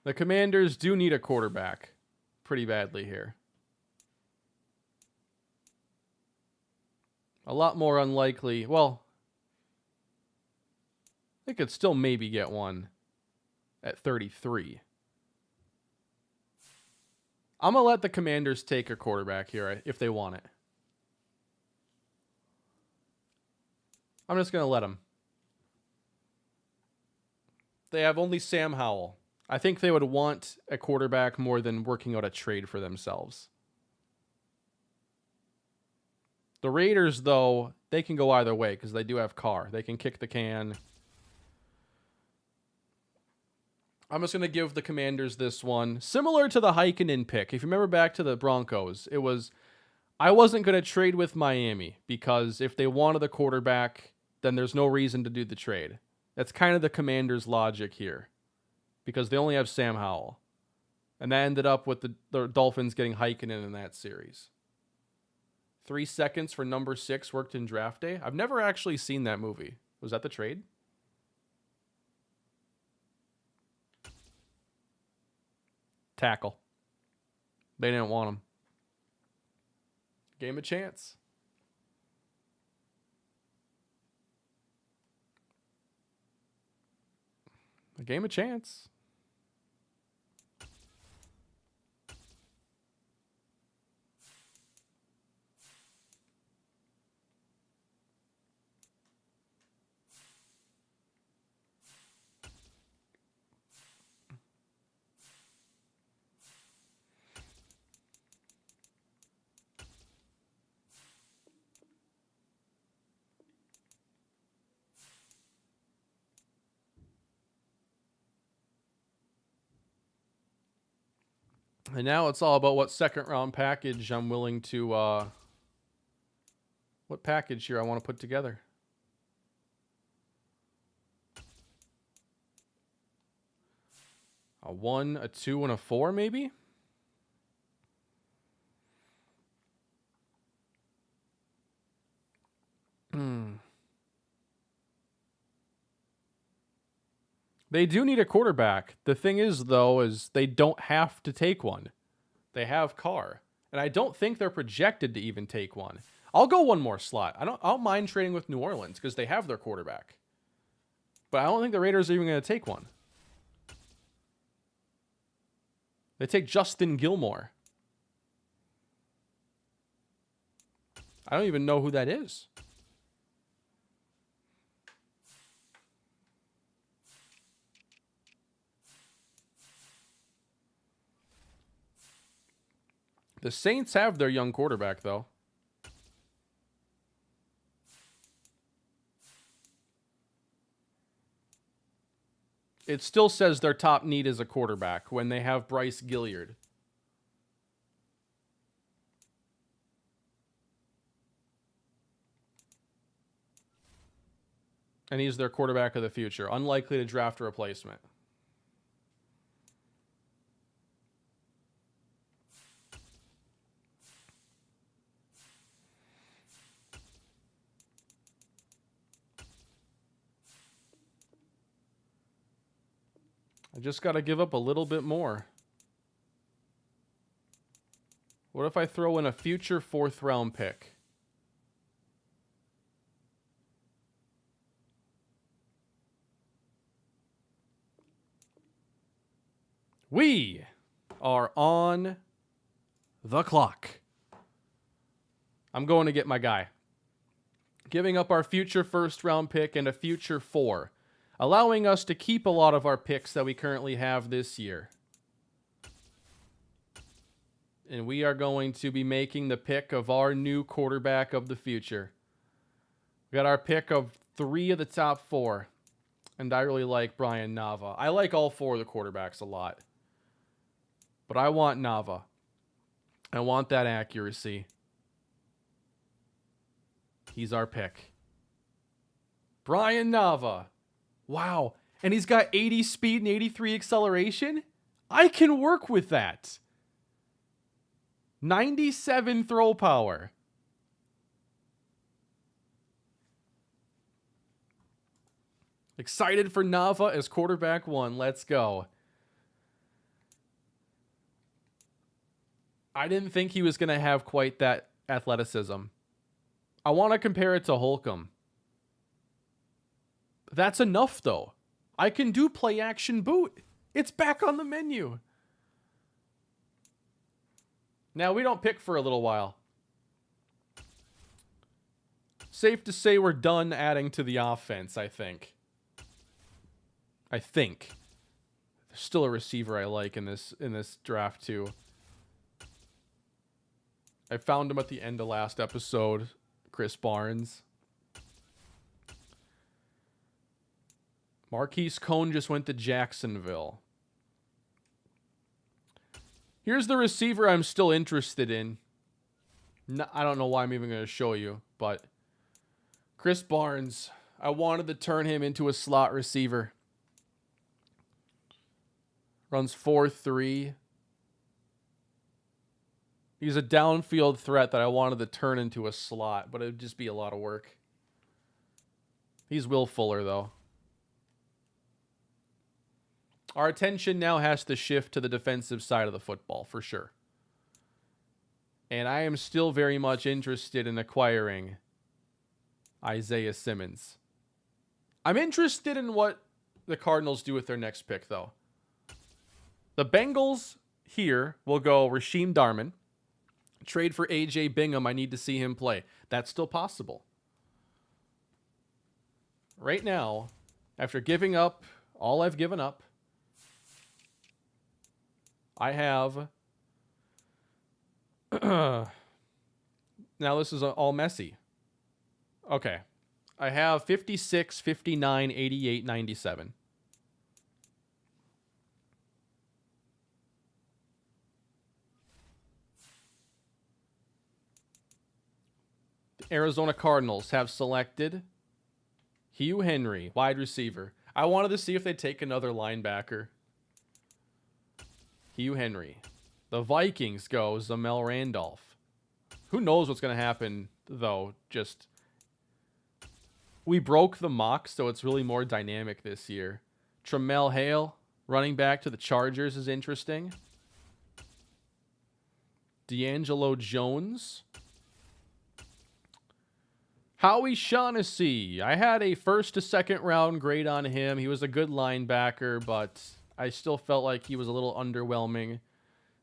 The Commanders do need a quarterback pretty badly here. A lot more unlikely. Well, they could still maybe get one at 33. I'm going to let the Commanders take a quarterback here if they want it. I'm just going to let them. They have only Sam Howell. I think they would want a quarterback more than working out a trade for themselves. The Raiders, though, they can go either way because they do have Carr. They can kick the can. I'm just going to give the Commanders this one. Similar to the Heikkinen pick. If you remember back to the Broncos, it was, I wasn't going to trade with Miami because if they wanted the quarterback, then there's no reason to do the trade. That's kind of the Commanders' logic here because they only have Sam Howell. And that ended up with the Dolphins getting Heikkinen in that series. 3 seconds for number 6 worked in draft day. I've never actually seen that movie. Was that the trade? Tackle. They didn't want him. Gave him a chance. A game of chance. And now it's all about what second round package I'm willing to, what package here I want to put together. A 1, a 2, and a 4, maybe? They do need a quarterback. The thing is, though, is they don't have to take one. They have Carr. And I don't think they're projected to even take one. I'll go one more slot. I don't mind trading with New Orleans because they have their quarterback. But I don't think the Raiders are even going to take one. They take Justin Gilmore. I don't even know who that is. The Saints have their young quarterback, though. It still says their top need is a quarterback when they have Bryce Gilliard. And he's their quarterback of the future. Unlikely to draft a replacement. I just got to give up a little bit more. What if I throw in a future 4th round pick? We are on the clock. I'm going to get my guy. Giving up our future 1st round pick and a future 4. Allowing us to keep a lot of our picks that we currently have this year. And we are going to be making the pick of our new quarterback of the future. We got our pick of 3 of the top 4. And I really like Brian Nava. I like all 4 of the quarterbacks a lot. But I want Nava. I want that accuracy. He's our pick. Brian Nava. Wow. And he's got 80 speed and 83 acceleration? I can work with that. 97 throw power. Excited for Nava as quarterback 1. Let's go. I didn't think he was going to have quite that athleticism. I want to compare it to Holcomb. That's enough, though. I can do play action boot. It's back on the menu. Now, we don't pick for a little while. Safe to say we're done adding to the offense, I think. There's still a receiver I like in this draft, too. I found him at the end of last episode. Chris Barnes. Marquise Cone just went to Jacksonville. Here's the receiver I'm still interested in. No, I don't know why I'm even going to show you, but Chris Barnes. I wanted to turn him into a slot receiver. Runs 4.3. He's a downfield threat that I wanted to turn into a slot, but it would just be a lot of work. He's Will Fuller, though. Our attention now has to shift to the defensive side of the football, for sure. And I am still very much interested in acquiring Isaiah Simmons. I'm interested in what the Cardinals do with their next pick, though. The Bengals here will go Rasheem Darman. Trade for A.J. Bingham. I need to see him play. That's still possible. Right now, after giving up all I've given up, I have... now this is all messy. Okay. I have 56, 59, 88, 97. Arizona Cardinals have selected Hugh Henry, wide receiver. I wanted to see if they'd take another linebacker. Hugh Henry. The Vikings go Zamel Randolph. Who knows what's going to happen, though? Just, we broke the mock, so it's really more dynamic this year. Tramel Hale, running back to the Chargers, is interesting. D'Angelo Jones. Howie Shaughnessy. I had a first to second round grade on him. He was a good linebacker, but I still felt like he was a little underwhelming.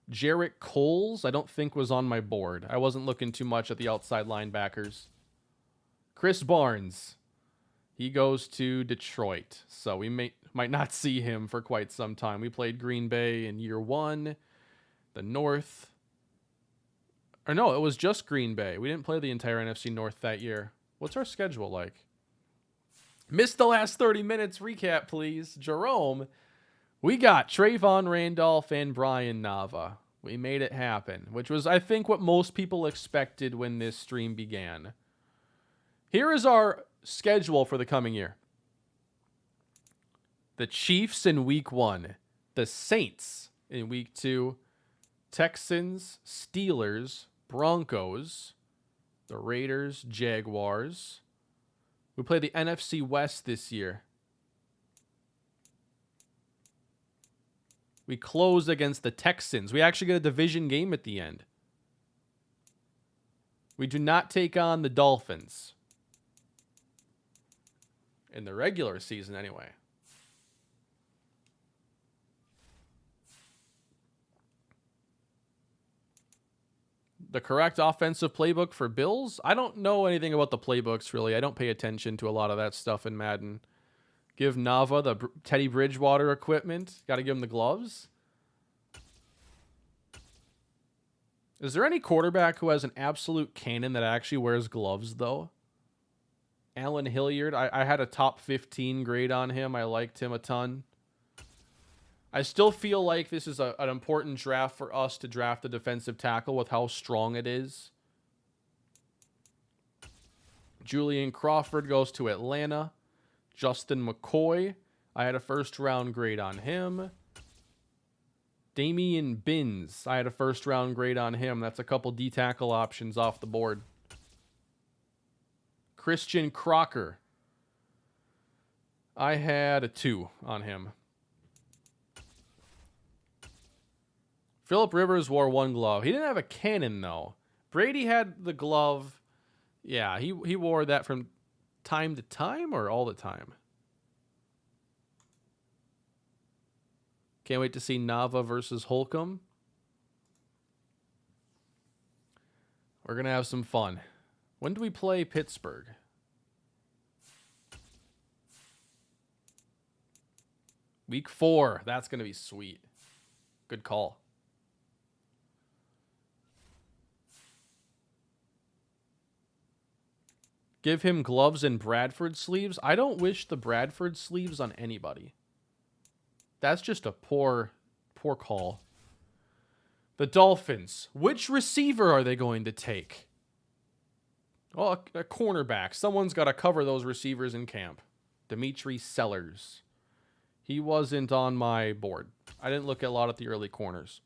Jarrett Coles, I don't think was on my board. I wasn't looking too much at the outside linebackers. Chris Barnes. He goes to Detroit, so we might not see him for quite some time. We played Green Bay in year 1. The North. Or no, it was just Green Bay. We didn't play the entire NFC North that year. What's our schedule like? Missed the last 30 minutes. Recap, please. Jerome. We got Trayvon Randolph and Brian Nava. We made it happen, which was, I think, what most people expected when this stream began. Here is our schedule for the coming year. The Chiefs in week 1. The Saints in week 2. Texans, Steelers, Broncos, the Raiders, Jaguars. We play the NFC West this year. We close against the Texans. We actually get a division game at the end. We do not take on the Dolphins. In the regular season, anyway. The correct offensive playbook for Bills? I don't know anything about the playbooks, really. I don't pay attention to a lot of that stuff in Madden. Give Nava the Teddy Bridgewater equipment. Got to give him the gloves. Is there any quarterback who has an absolute cannon that actually wears gloves, though? Alan Hilliard. I had a top 15 grade on him. I liked him a ton. I still feel like this is an important draft for us to draft a defensive tackle with how strong it is. Julian Crawford goes to Atlanta. Justin McCoy. I had a first round grade on him. Damian Binns. I had a first round grade on him. That's a couple D tackle options off the board. Christian Crocker. I had a 2 on him. Phillip Rivers wore 1 glove. He didn't have a cannon, though. Brady had the glove. Yeah, he wore that from time to time or all the time? Can't wait to see Nava versus Holcomb. We're going to have some fun. When do we play Pittsburgh? Week 4. That's going to be sweet. Good call. Give him gloves and Bradford sleeves. I don't wish the Bradford sleeves on anybody. That's just a poor call. The Dolphins. Which receiver are they going to take? Oh, a cornerback. Someone's got to cover those receivers in camp. Dimitri Sellers. He wasn't on my board. I didn't look a lot at the early corners.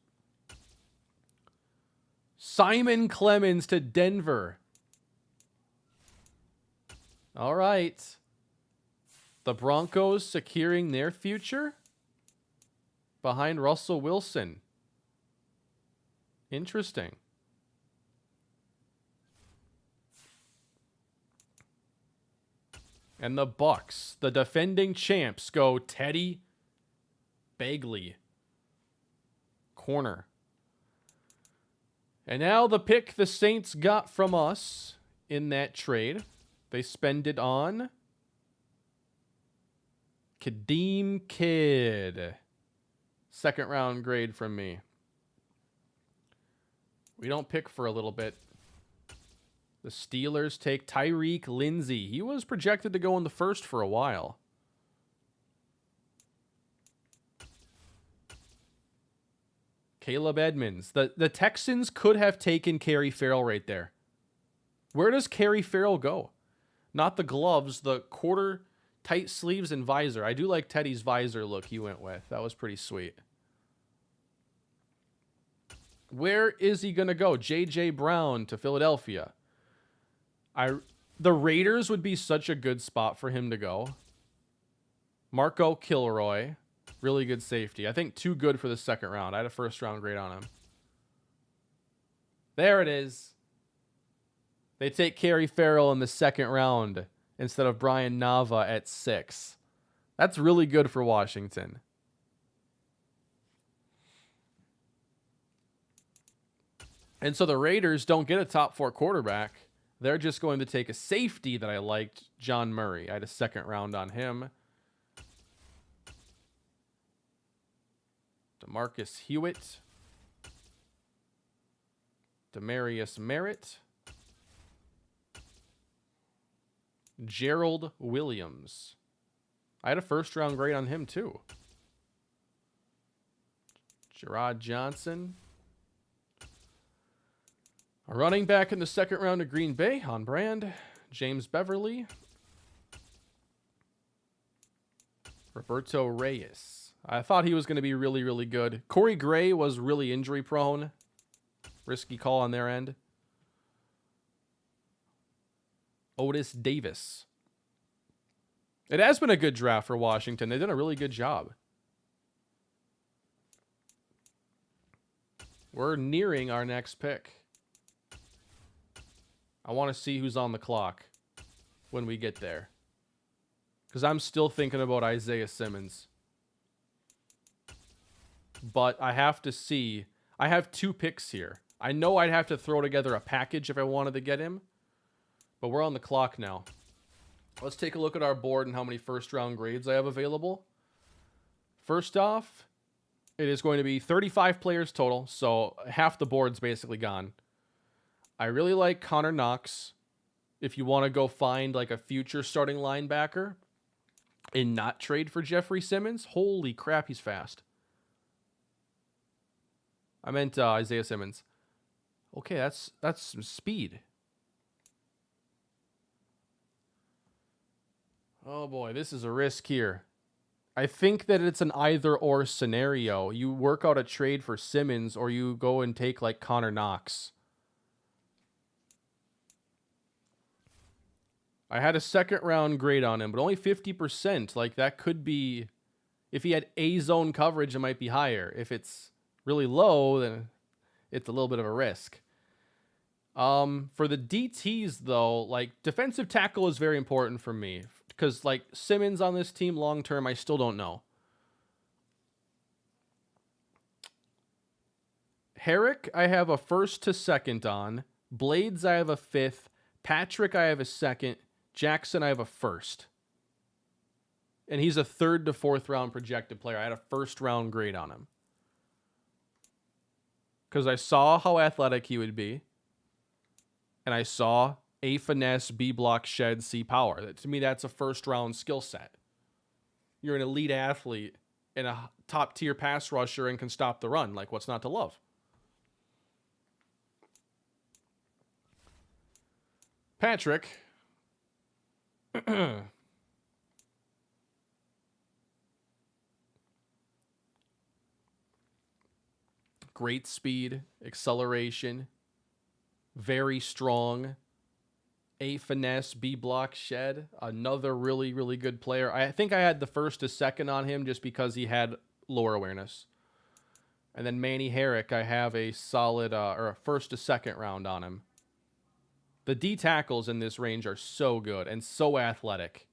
Simon Clemens to Denver. All right. The Broncos securing their future behind Russell Wilson. Interesting. And the Bucks, the defending champs, go Teddy Bagley. Corner. And now the pick the Saints got from us in that trade. They spend it on Kadeem Kidd. Second round grade from me. We don't pick for a little bit. The Steelers take Tyreek Lindsey. He was projected to go in the first for a while. Caleb Edmonds. The Texans could have taken Kerry Farrell right there. Where does Kerry Farrell go? Not the gloves, the quarter tight sleeves and visor. I do like Teddy's visor look he went with. That was pretty sweet. Where is he going to go? J.J. Brown to Philadelphia. The Raiders would be such a good spot for him to go. Marco Kilroy. Really good safety. I think too good for the second round. I had a first round grade on him. There it is. They take Kerry Farrell in the second round instead of Brian Nava at 6. That's really good for Washington. And so the Raiders don't get a top 4 quarterback. They're just going to take a safety that I liked, John Murray. I had a second round on him. DeMarcus Hewitt. Demarius Merritt. Gerald Williams. I had a first round grade on him too. Gerard Johnson. A running back in the second round of Green Bay, on brand. James Beverly. Roberto Reyes. I thought he was going to be really, really good. Corey Gray was really injury prone. Risky call on their end. Otis Davis. It has been a good draft for Washington. They've done a really good job. We're nearing our next pick. I want to see who's on the clock when we get there. Because I'm still thinking about Isaiah Simmons. But I have to see. I have 2 picks here. I know I'd have to throw together a package if I wanted to get him. But we're on the clock now. Let's take a look at our board and how many first round grades I have available. First off, it is going to be 35 players total. So half the board's basically gone. I really like Connor Knox. If you want to go find like a future starting linebacker and not trade for Jeffrey Simmons, holy crap, he's fast. I meant Isaiah Simmons. Okay, that's some speed. Oh boy, this is a risk here. I think that it's an either-or scenario. You work out a trade for Simmons or you go and take like Connor Knox. I had a second round grade on him, but only 50%. Like that could be, if he had A-zone coverage, it might be higher. If it's really low, then it's a little bit of a risk. For the DTs though, like defensive tackle is very important for me because like Simmons on this team long-term, I still don't know. Herrick, I have a first to second on. Blades, I have a 5th. Patrick, I have a 2nd. Jackson, I have a 1st. And he's a 3rd to 4th round projected player. I had a first round grade on him. Because I saw how athletic he would be. And I saw A finesse, B block, shed, C power. To me, that's a first round skill set. You're an elite athlete and a top tier pass rusher and can stop the run. Like, what's not to love? Patrick. Great speed, acceleration, very strong, A finesse, B block, shed. Another really, really good player. I think I had the first to second on him just because he had lower awareness. And then Manny Herrick, I have a solid or a first to second round on him. The D tackles in this range are so good and so athletic.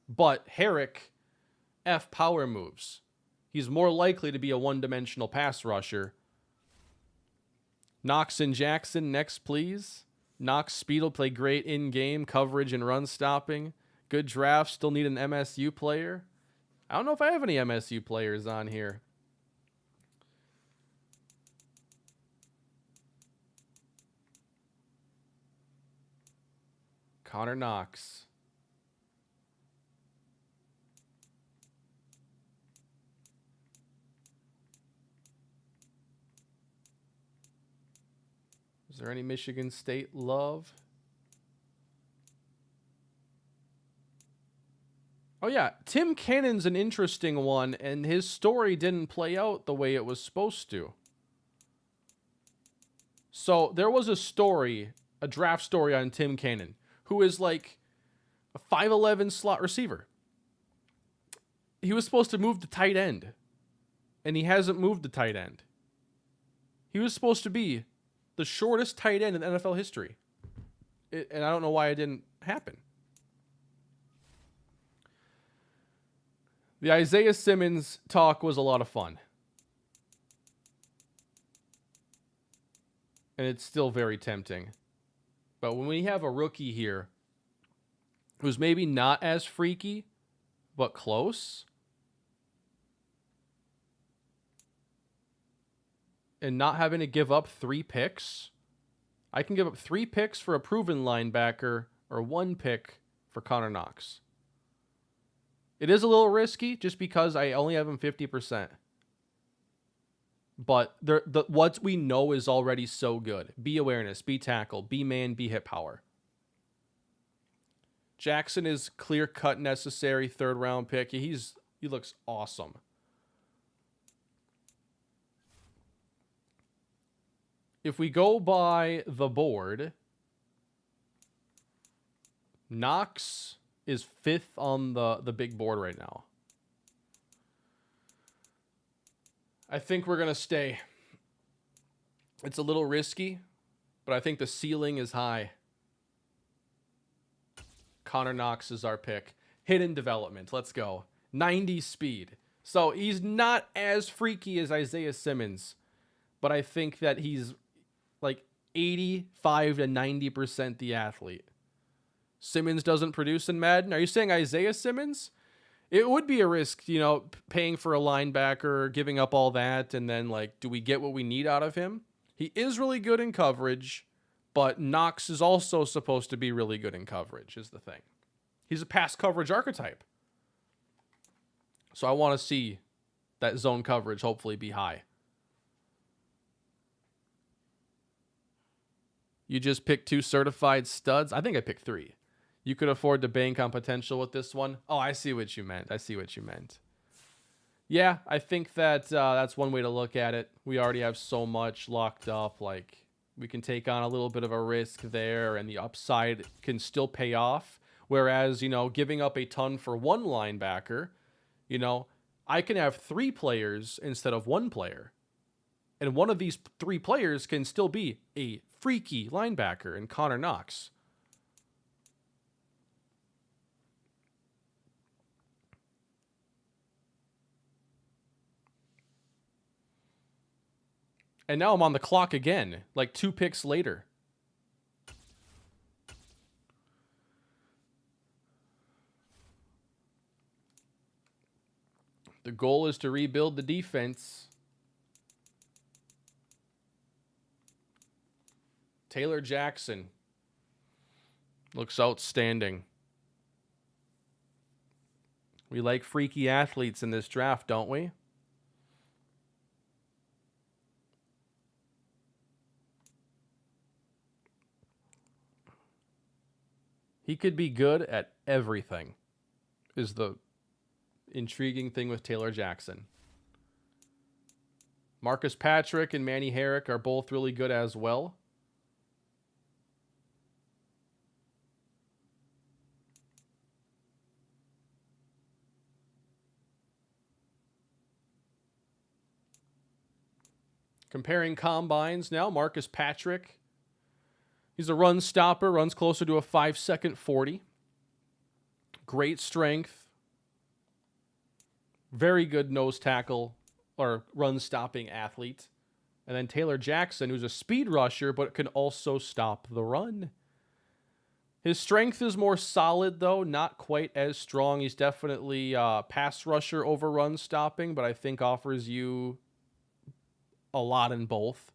But Herrick, F power moves. He's more likely to be a one-dimensional pass rusher. Knox and Jackson next, please. Knox speed will play great in-game coverage and run stopping. Good draft. Still need an MSU player. I don't know if I have any MSU players on here. Connor Knox. Is there any Michigan State love? Oh, yeah. Tim Cannon's an interesting one, and his story didn't play out the way it was supposed to. So there was a story, a draft story on Tim Cannon, who is like a 5'11 slot receiver. He was supposed to move to tight end, and he hasn't moved to tight end. He was supposed to be the shortest tight end in NFL history. And I don't know why it didn't happen. The Isaiah Simmons talk was a lot of fun. And it's still very tempting. But when we have a rookie here who's maybe not as freaky, but close, and not having to give up 3 picks, I can give up 3 picks for a proven linebacker or 1 pick for Connor Knox. It is a little risky just because I only have him 50%. But what we know is already so good. B awareness, B tackle, B man, B hit power. Jackson is clear-cut necessary 3rd round pick. He looks awesome. If we go by the board, Knox is 5th on the big board right now. I think we're going to stay. It's a little risky, but I think the ceiling is high. Connor Knox is our pick. Hidden development. Let's go. 90 speed. So he's not as freaky as Isaiah Simmons, but I think that he's like 85 to 90% the athlete. Simmons doesn't produce in Madden. Are you saying Isaiah Simmons? It would be a risk, paying for a linebacker, giving up all that, and then, do we get what we need out of him? He is really good in coverage, but Knox is also supposed to be really good in coverage, is the thing. He's a pass coverage archetype. So I want to see that zone coverage hopefully be high. You just picked 2 certified studs? I think I picked 3. You could afford to bank on potential with this one. Oh, I see what you meant. Yeah, I think that that's one way to look at it. We already have so much locked up. We can take on a little bit of a risk there, and the upside can still pay off. Whereas, giving up a ton for 1 linebacker, I can have 3 players instead of 1 player. And one of these 3 players can still be a freaky linebacker in Connor Knox. And now I'm on the clock again, 2 picks later. The goal is to rebuild the defense. Taylor Jackson looks outstanding. We like freaky athletes in this draft, don't we? He could be good at everything, is the intriguing thing with Taylor Jackson. Marcus Patrick and Manny Herrick are both really good as well. Comparing combines now, Marcus Patrick, he's a run stopper, runs closer to a 5-second 40. Great strength. Very good nose tackle or run stopping athlete. And then Taylor Jackson, who's a speed rusher, but can also stop the run. His strength is more solid, though, not quite as strong. He's definitely pass rusher over run stopping, but I think offers you a lot in both.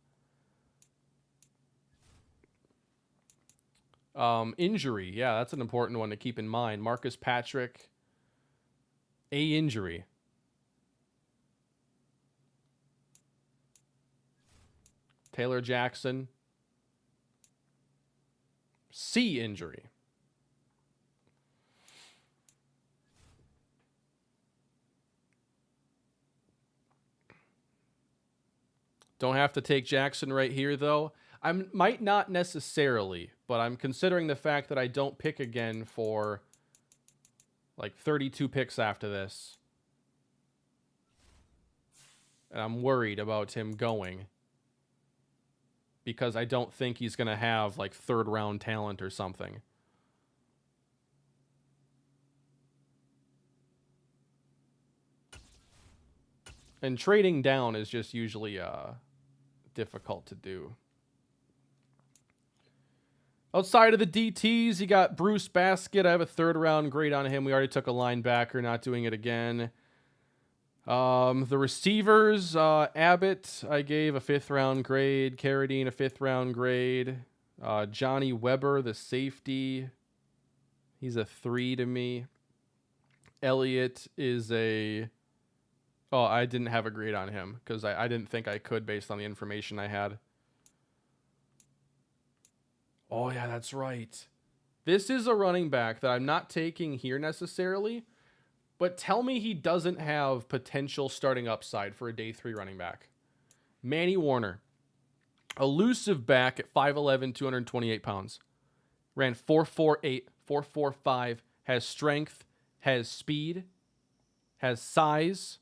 Injury. Yeah, that's an important one to keep in mind. Marcus Patrick, a injury. Taylor Jackson, C injury. Don't have to take Jackson right here, though. I might not necessarily, but I'm considering the fact that I don't pick again for like 32 picks after this. And I'm worried about him going because I don't think he's going to have like third round talent or something. And trading down is just usually difficult to do. Outside of the DTs, you got Bruce Baskett. I have a third round grade on him. We already took a linebacker, not doing it again. The receivers, Abbott, I gave a 5th round grade. Carradine, a 5th round grade. Johnny Weber, the safety, he's a 3 to me. Elliott is a... Oh, I didn't have a grade on him because I didn't think I could based on the information I had. Oh, yeah, that's right. This is a running back that I'm not taking here necessarily, but tell me he doesn't have potential starting upside for a day 3 running back. Manny Warner. Elusive back at 5'11", 228 pounds. Ran 4.48, 4.45, has strength, has speed, has size.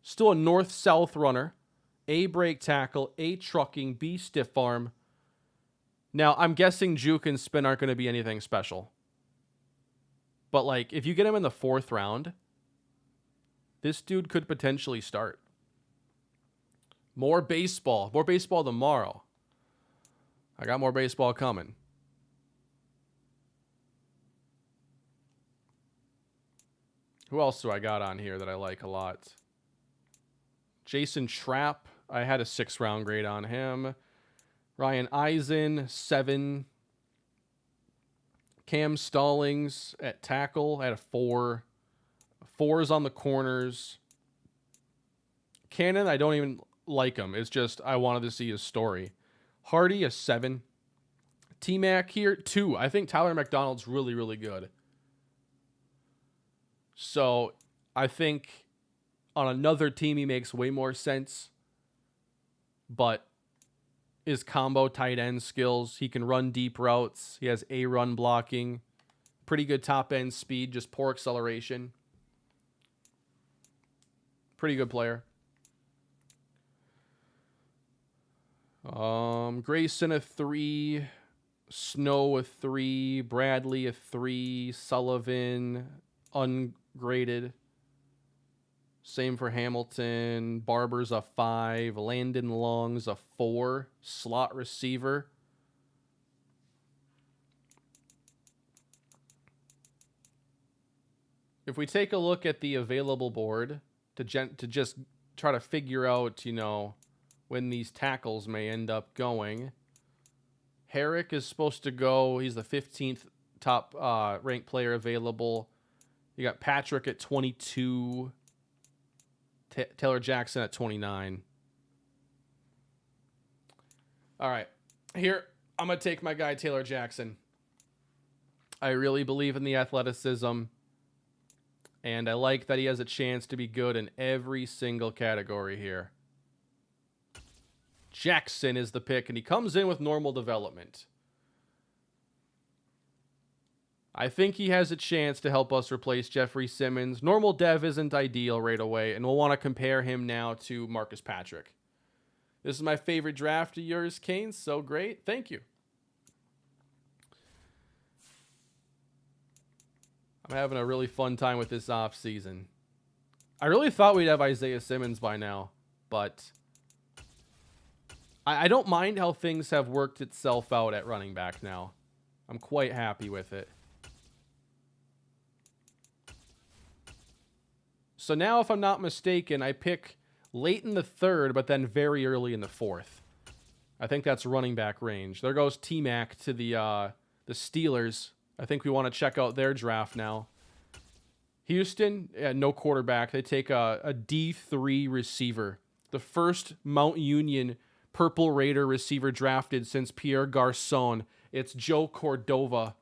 Still a north-south runner. A break tackle, A trucking, B stiff arm. Now, I'm guessing juke and spin aren't going to be anything special. But, like, if you get him in the 4th round, this dude could potentially start. More baseball. More baseball tomorrow. I got more baseball coming. Who else do I got on here that I like a lot? Jason Trapp. I had a 6th round grade on him. Ryan Eisen, 7. Cam Stallings at tackle. I had a 4. 4s on the corners. Cannon, I don't even like him. It's just I wanted to see his story. Hardy, a 7. T-Mac here, 2. I think Tyler McDonald's really, really good. So I think on another team he makes way more sense. But his combo tight end skills, he can run deep routes. He has A run blocking. Pretty good top end speed, just poor acceleration. Pretty good player. Grayson a 3, Snow a 3, Bradley a 3, Sullivan ungraded. Same for Hamilton. Barber's a 5, Landon Long's a 4, slot receiver. If we take a look at the available board to just try to figure out, you know, when these tackles may end up going. Herrick is supposed to go. He's the 15th top ranked player available. You got Patrick at 22. Taylor Jackson at 29. All right. Here, I'm going to take my guy Taylor Jackson. I really believe in the athleticism. And I like that he has a chance to be good in every single category here. Jackson is the pick, and he comes in with normal development. I think he has a chance to help us replace Jeffrey Simmons. Normal dev isn't ideal right away, and we'll want to compare him now to Marcus Patrick. This is my favorite draft of yours, Kane. So great. Thank you. I'm having a really fun time with this offseason. I really thought we'd have Isaiah Simmons by now, but I don't mind how things have worked itself out at running back now. I'm quite happy with it. So now, if I'm not mistaken, I pick late in the 3rd, but then very early in the 4th. I think that's running back range. There goes T-Mac to the Steelers. I think we want to check out their draft now. Houston, no quarterback. They take a D3 receiver. The first Mount Union Purple Raider receiver drafted since Pierre Garçon It's Joe Cordova.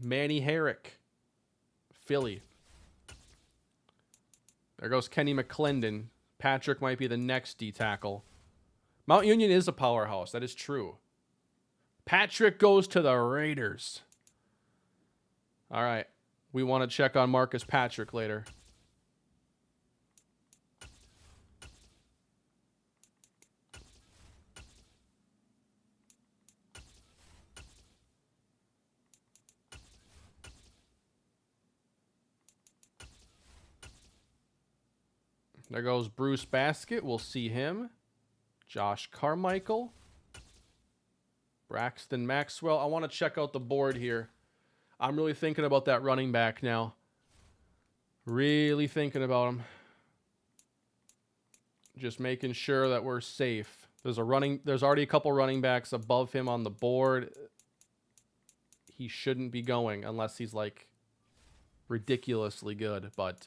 Manny Herrick, Philly. There goes Kenny McClendon. Patrick might be the next D-tackle. Mount Union is a powerhouse. That is true. Patrick goes to the Raiders. All right. We want to check on Marcus Patrick later. There goes Bruce Baskett. We'll see him. Josh Carmichael. Braxton Maxwell. I want to check out the board here. I'm really thinking about that running back now. Really thinking about him. Just making sure that we're safe. There's already a couple running backs above him on the board. He shouldn't be going unless he's like ridiculously good, but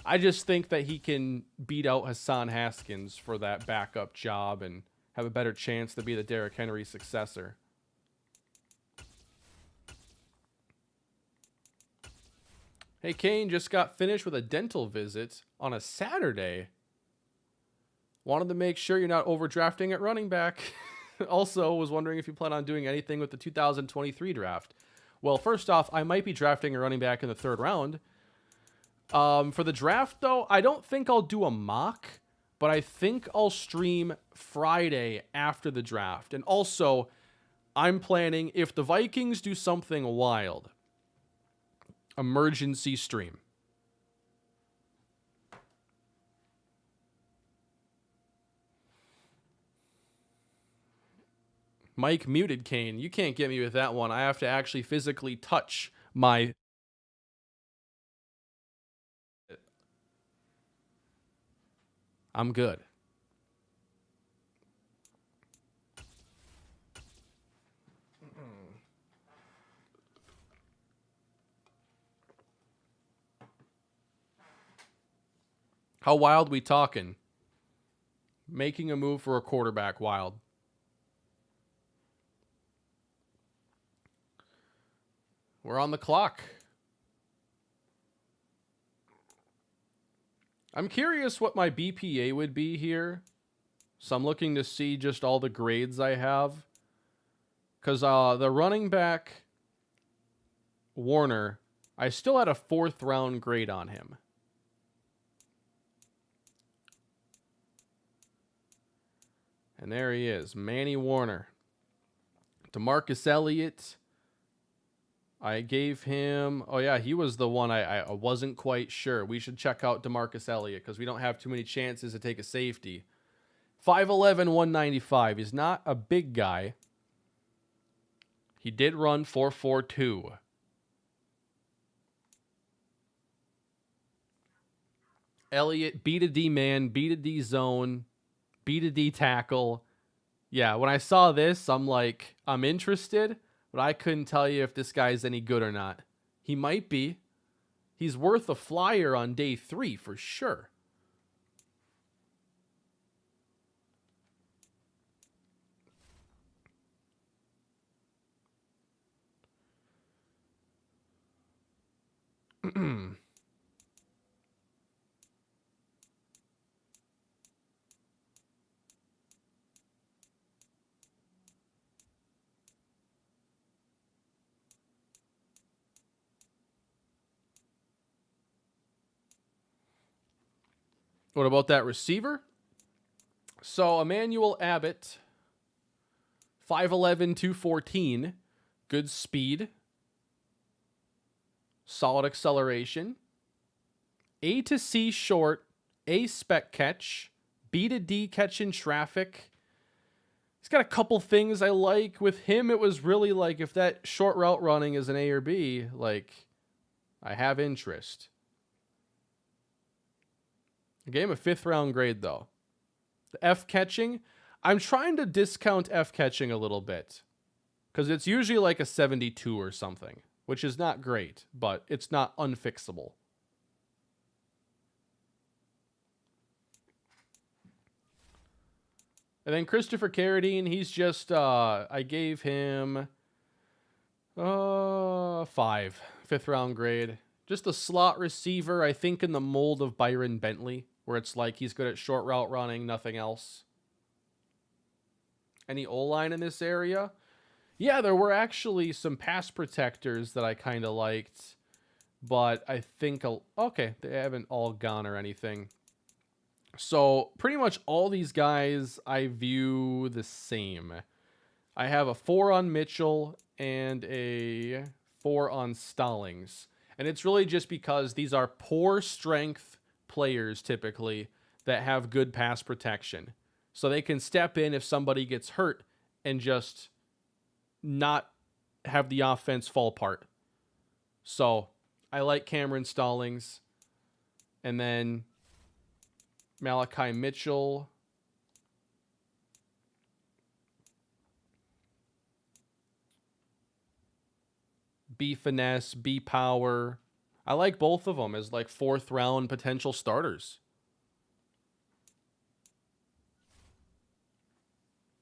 I just think that he can beat out Hassan Haskins for that backup job and have a better chance to be the Derrick Henry successor. Hey, Kane just got finished with a dental visit on a Saturday. Wanted to make sure you're not overdrafting at running back. Also, was wondering if you plan on doing anything with the 2023 draft. Well, first off, I might be drafting a running back in the 3rd round. For the draft, though, I don't think I'll do a mock, but I think I'll stream Friday after the draft. And also, I'm planning, if the Vikings do something wild, emergency stream. Mike muted Kane. You can't get me with that one. I have to actually physically touch my... I'm good. How wild we talking? Making a move for a quarterback wild. We're on the clock. I'm curious what my BPA would be here. So I'm looking to see just all the grades I have. Because the running back, Warner, I still had a 4th round grade on him. And there he is, Manny Warner. DeMarcus Elliott. I gave him... Oh, yeah, he was the one I wasn't quite sure. We should check out DeMarcus Elliott because we don't have too many chances to take a safety. 5'11", 195. He's not a big guy. He did run 4.42. Elliott, beat a D man, beat a D zone, beat a D tackle. Yeah, when I saw this, I'm like, I'm interested, but I couldn't tell you if this guy's any good or not. He might be. He's worth a flyer on day 3 for sure. What about that receiver? So Emmanuel Abbott, 5'11", 214, good speed, solid acceleration, A to C short, A spec catch, B to D catch in traffic. He's got a couple things I like. With him, it was really like if that short route running is an A or B, like I have interest. I gave him a 5th round grade though. The F catching, I'm trying to discount F catching a little bit because it's usually like a 72 or something, which is not great, but it's not unfixable. And then Christopher Carradine, he's just, I gave him 5, 5th round grade. Just a slot receiver, I think in the mold of Byron Bentley, where it's like he's good at short route running, nothing else. Any O-line in this area? Yeah, there were actually some pass protectors that I kind of liked, but I think, okay, they haven't all gone or anything. So pretty much all these guys I view the same. I have a 4 on Mitchell and a 4 on Stallings. And it's really just because these are poor strength players typically that have good pass protection. So they can step in if somebody gets hurt and just not have the offense fall apart. So I like Cameron Stallings. And then Malachi Mitchell. B finesse, B power. I like both of them as like 4th round potential starters.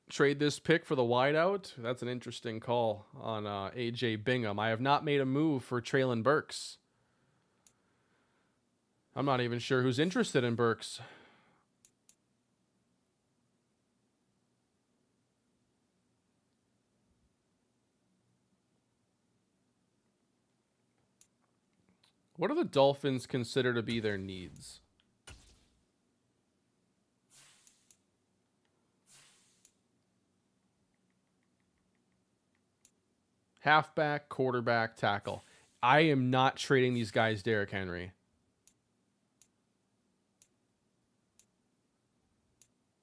Trade this pick for the wideout. That's an interesting call on AJ Bingham. I have not made a move for Traylon Burks. I'm not even sure who's interested in Burks. What do the Dolphins consider to be their needs? Halfback, quarterback, tackle. I am not trading these guys Derrick Henry.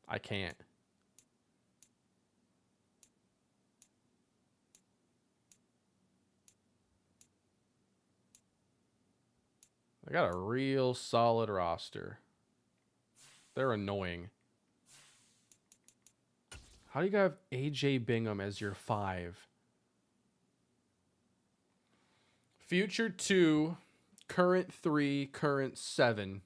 I can't. I got a real solid roster. They're annoying. How do you have AJ Bingham as your 5? Future 2, current 3, current 7.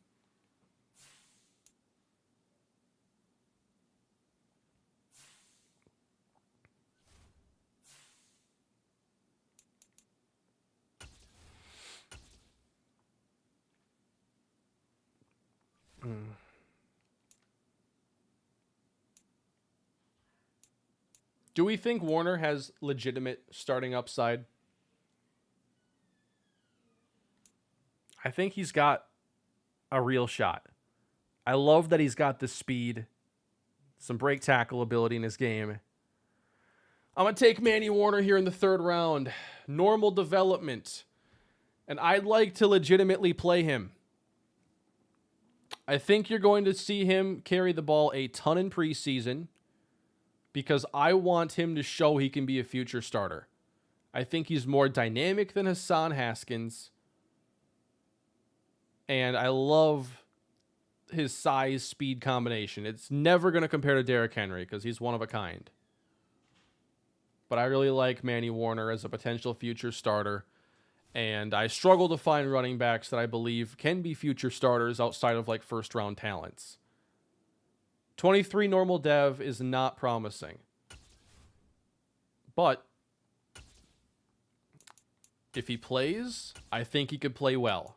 Do we think Warner has legitimate starting upside? I think he's got a real shot. I love that he's got the speed, some break tackle ability in his game. I'm going to take Manny Warner here in the 3rd round. Normal development. And I'd like to legitimately play him. I think you're going to see him carry the ball a ton in preseason because I want him to show he can be a future starter. I think he's more dynamic than Hassan Haskins. And I love his size-speed combination. It's never going to compare to Derrick Henry because he's one of a kind. But I really like Manny Warner as a potential future starter. And I struggle to find running backs that I believe can be future starters outside of like 1st-round talents. 23 normal dev is not promising. But if he plays, I think he could play well.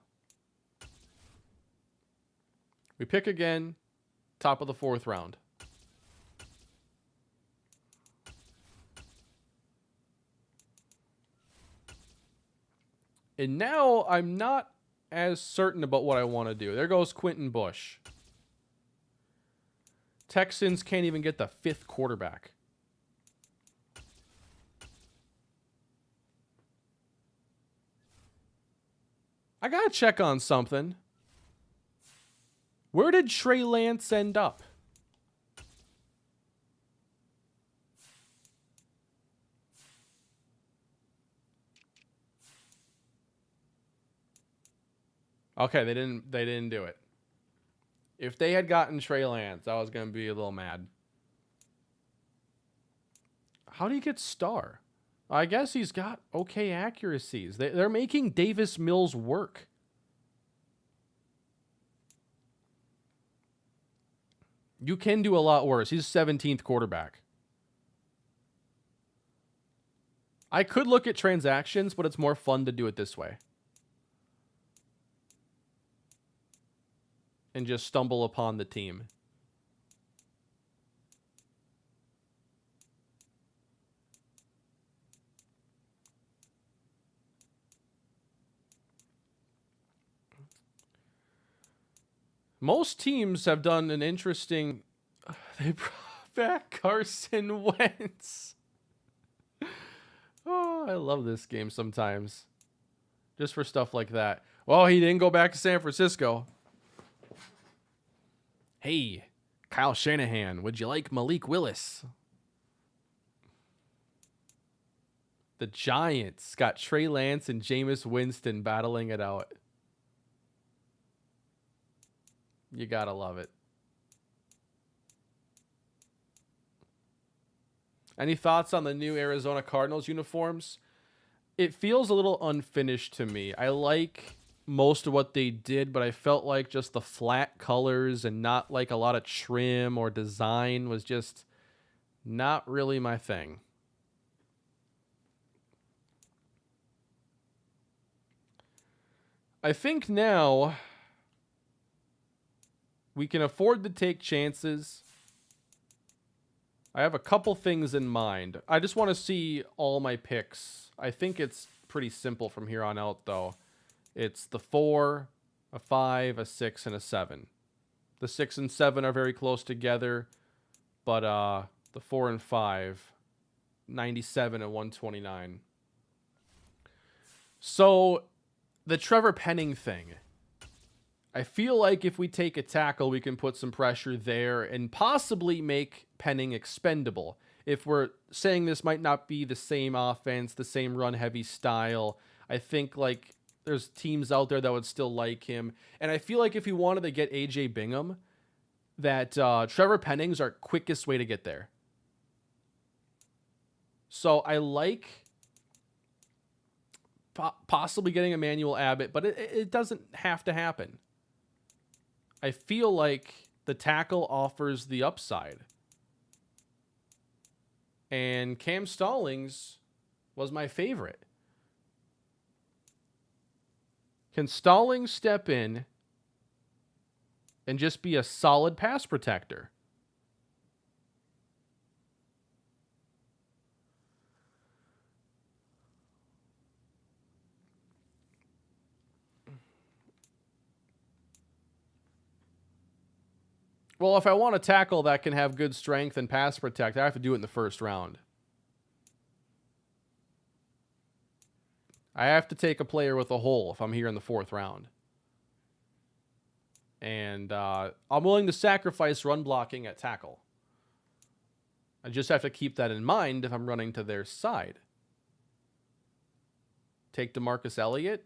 We pick again, top of the 4th round. And now I'm not as certain about what I want to do. There goes Quentin Bush. Texans can't even get the 5th quarterback. I got to check on something. Where did Trey Lance end up? Okay, they didn't do it. If they had gotten Trey Lance, I was going to be a little mad. How do you get star? I guess he's got okay accuracies. They're making Davis Mills work. You can do a lot worse. He's 17th quarterback. I could look at transactions, but it's more fun to do it this way. And just stumble upon the team. Most teams have done an interesting... They brought back Carson Wentz. Oh, I love this game sometimes. Just for stuff like that. Well, he didn't go back to San Francisco. Hey, Kyle Shanahan, would you like Malik Willis? The Giants got Trey Lance and Jameis Winston battling it out. You gotta love it. Any thoughts on the new Arizona Cardinals uniforms? It feels a little unfinished to me. I like most of what they did, but I felt like just the flat colors and not like a lot of trim or design was just not really my thing. I think now we can afford to take chances. I have a couple things in mind. I just want to see all my picks. I think it's pretty simple from here on out, though. It's the 4, a 5, a 6, and a 7. The 6 and 7 are very close together, but the 4 and 5, 97 and 129. So the Trevor Penning thing. I feel like if we take a tackle, we can put some pressure there and possibly make Penning expendable. If we're saying this might not be the same offense, the same run-heavy style, I think like there's teams out there that would still like him. And I feel like if we wanted to get A.J. Bingham, that Trevor Penning's our quickest way to get there. So I like possibly getting Emmanuel Abbott, but it doesn't have to happen. I feel like the tackle offers the upside. And Cam Stallings was my favorite. Can Stallings step in and just be a solid pass protector? Well, if I want a tackle that can have good strength and pass protect, I have to do it in the first round. I have to take a player with a hole if I'm here in the 4th round. And I'm willing to sacrifice run blocking at tackle. I just have to keep that in mind if I'm running to their side. Take DeMarcus Elliott.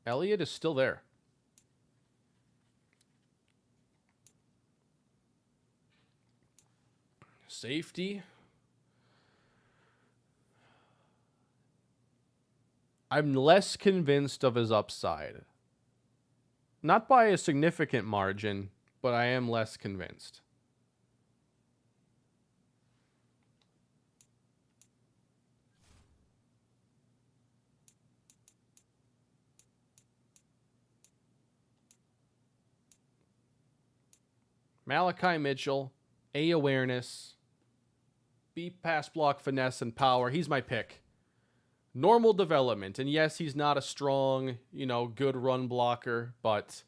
Elliott is still there. Safety. I'm less convinced of his upside. Not by a significant margin, but I am less convinced. Malachi Mitchell, A, awareness, B, pass block, finesse, and power. He's my pick. Normal development. And yes, he's not a strong, good run blocker, but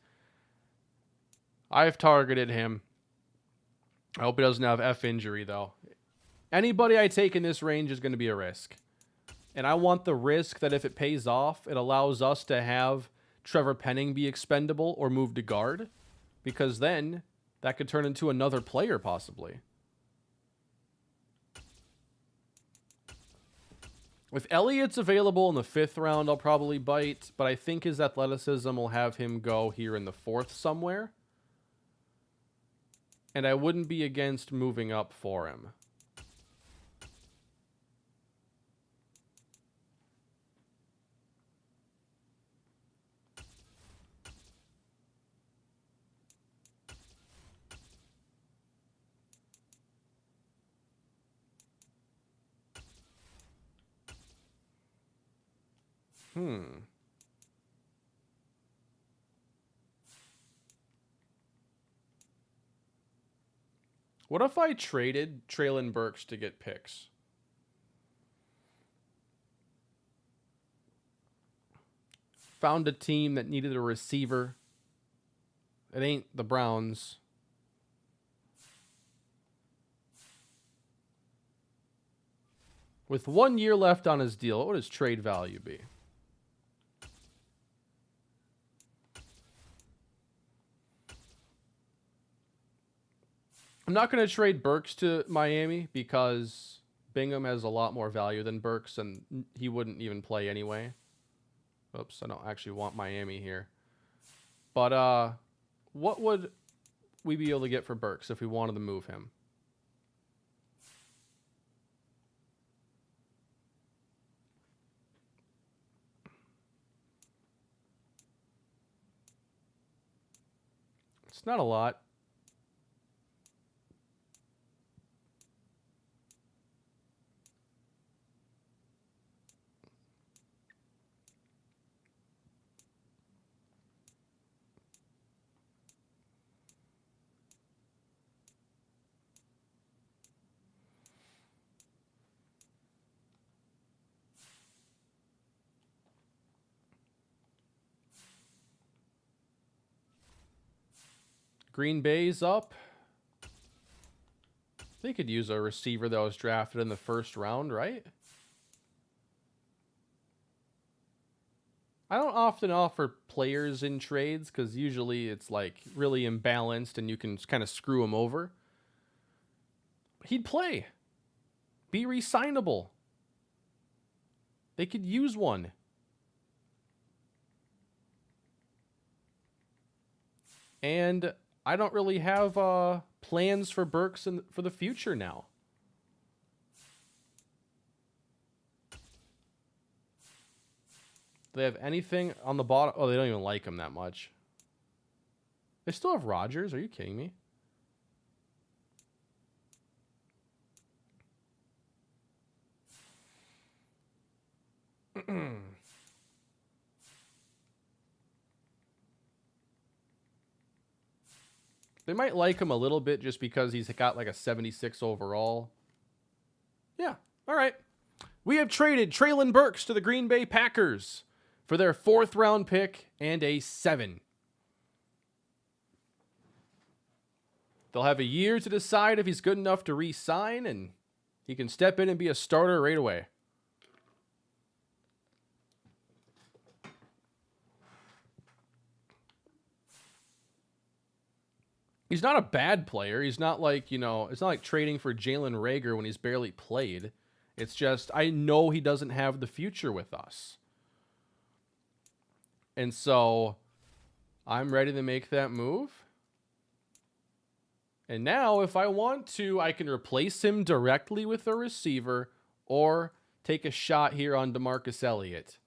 I've targeted him. I hope he doesn't have F injury, though. Anybody I take in this range is going to be a risk. And I want the risk that if it pays off, it allows us to have Trevor Penning be expendable or move to guard, because then that could turn into another player, possibly. If Elliott's available in the 5th round, I'll probably bite, but I think his athleticism will have him go here in the 4th somewhere. And I wouldn't be against moving up for him. What if I traded Treylon Burks to get picks? Found a team that needed a receiver. It ain't the Browns. With 1 year left on his deal, what would his trade value be? I'm not going to trade Burks to Miami because Bingham has a lot more value than Burks, and he wouldn't even play anyway. Oops, I don't actually want Miami here. But what would we be able to get for Burks if we wanted to move him? It's not a lot. Green Bay's up. They could use a receiver that was drafted in the first round, right? I don't often offer players in trades because usually it's like really imbalanced and you can kind of screw him over. He'd play. Be re-signable. They could use one. And I don't really have plans for Burks for the future now. Do they have anything on the bottom? Oh, they don't even like him that much. They still have Rodgers. Are you kidding me? They might like him a little bit just because he's got like a 76 overall. Yeah, all right. We have traded Treylon Burks to the Green Bay Packers for their 4th round pick and a 7. They'll have a year to decide if he's good enough to re-sign, and he can step in and be a starter right away. He's not a bad player. He's not like, it's not like trading for Jalen Reagor when he's barely played. It's just, I know he doesn't have the future with us. And so, I'm ready to make that move. And now, if I want to, I can replace him directly with a receiver or take a shot here on DeMarcus Elliott.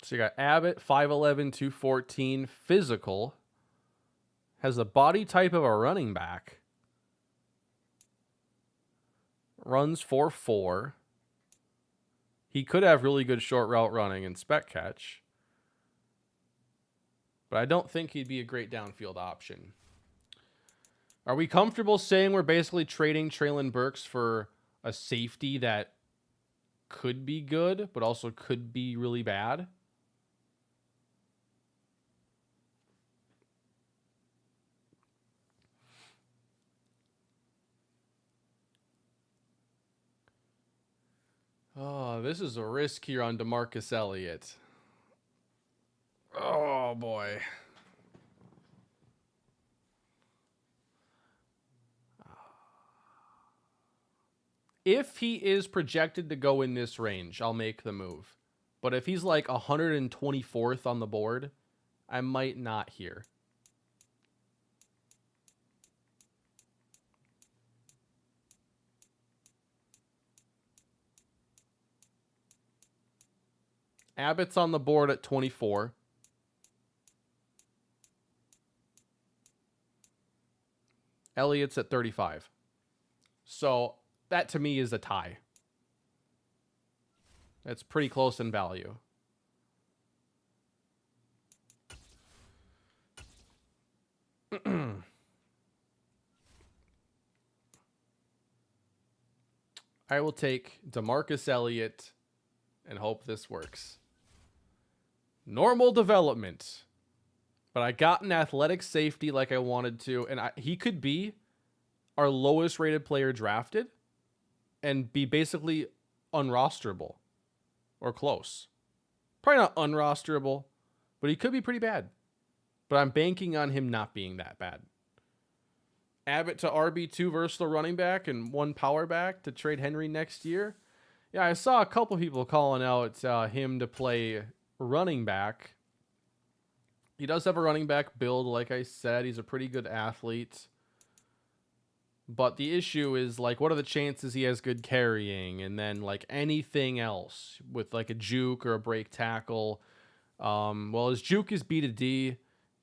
So you got Abbott, 5'11", 214, physical. Has the body type of a running back. Runs 4.4. He could have really good short route running and spec catch. But I don't think he'd be a great downfield option. Are we comfortable saying we're basically trading Treylon Burks for a safety that could be good, but also could be really bad? Oh, this is a risk here on DeMarcus Elliott. Oh, boy. If he is projected to go in this range, I'll make the move. But if he's like 124th on the board, I might not here. Abbott's on the board at 24. Elliott's at 35. So that to me is a tie. That's pretty close in value. I will take DeMarcus Elliott and hope this works. Normal development. But I got an athletic safety like I wanted to. And he could be our lowest rated player drafted and be basically unrosterable or close. Probably not unrosterable, but he could be pretty bad. But I'm banking on him not being that bad. Abbott to RB2 versatile running back and one power back to trade Henry next year. Yeah, I saw a couple people calling out him to play running back. He does have a running back build, like I said. He's a pretty good athlete. But the issue is, like, what are the chances he has good carrying? And then, like, anything else with, like, a juke or a break tackle. Well, his juke is B to D.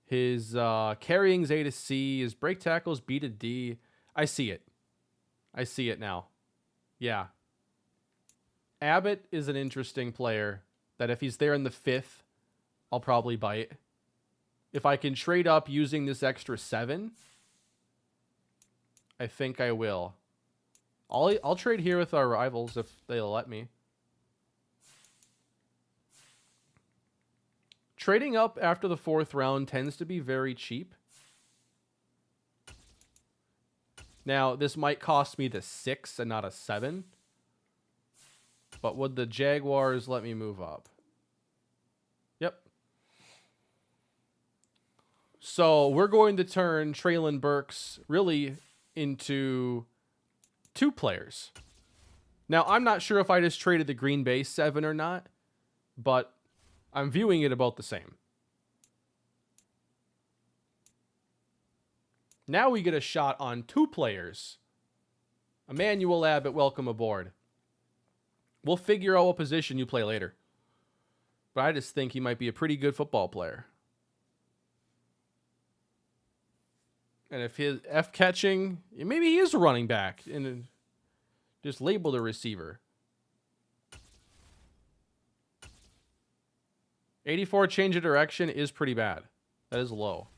His carrying's A to C. His break tackle's B to D. I see it. I see it now. Yeah. Abbott is an interesting player that if he's there in the 5th, I'll probably bite. If I can trade up using this extra 7, I think I will. I'll trade here with our rivals if they'll let me. Trading up after the 4th round tends to be very cheap. Now, this might cost me the 6 and not a 7. But would the Jaguars let me move up? Yep. So we're going to turn Treylon Burks really into 2 players. Now, I'm not sure if I just traded the Green Bay 7 or not, but I'm viewing it about the same. Now we get a shot on 2 players. Emmanuel Abbott, welcome aboard. We'll figure out what position you play later. But I just think he might be a pretty good football player. And if his F catching, maybe he is a running back and just labeled a receiver. 84 change of direction is pretty bad. That is low.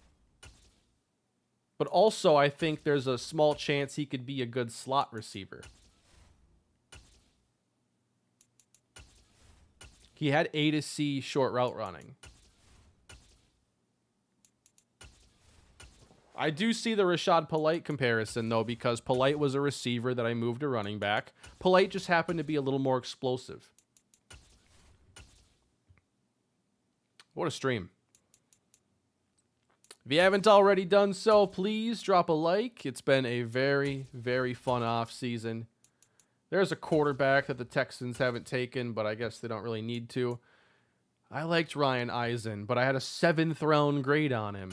But also, I think there's a small chance he could be a good slot receiver. He had A to C short route running. I do see the Rashad Polite comparison, though, because Polite was a receiver that I moved to running back. Polite just happened to be a little more explosive. What a stream. If you haven't already done so, please drop a like. It's been a very, very fun offseason. There's a quarterback that the Texans haven't taken, but I guess they don't really need to. I liked Ryan Eisen, but I had a 7th round grade on him.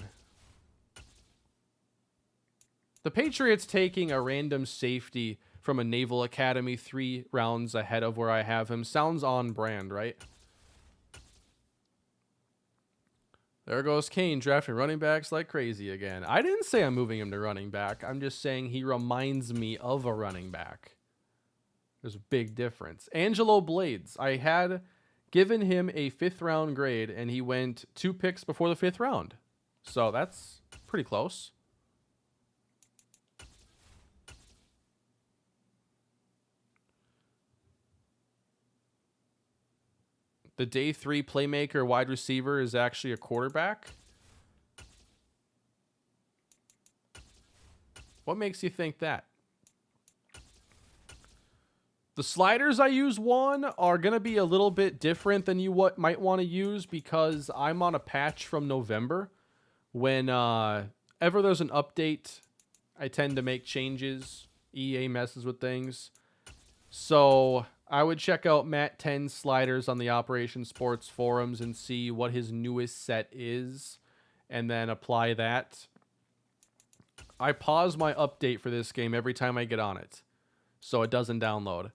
The Patriots taking a random safety from a Naval Academy 3 rounds ahead of where I have him sounds on brand, right? There goes Kane drafting running backs like crazy again. I didn't say I'm moving him to running back. I'm just saying he reminds me of a running back. There's a big difference. Angelo Blades. I had given him a 5th round grade, and he went 2 picks before the 5th round. So that's pretty close. The day 3 playmaker wide receiver is actually a quarterback. What makes you think that? The sliders I use are going to be a little bit different than you might want to use because I'm on a patch from November. Whenever there's an update, I tend to make changes. EA messes with things. So I would check out Matt 10's sliders on the Operation Sports forums and see what his newest set is and then apply that. I pause my update for this game every time I get on it so it doesn't download.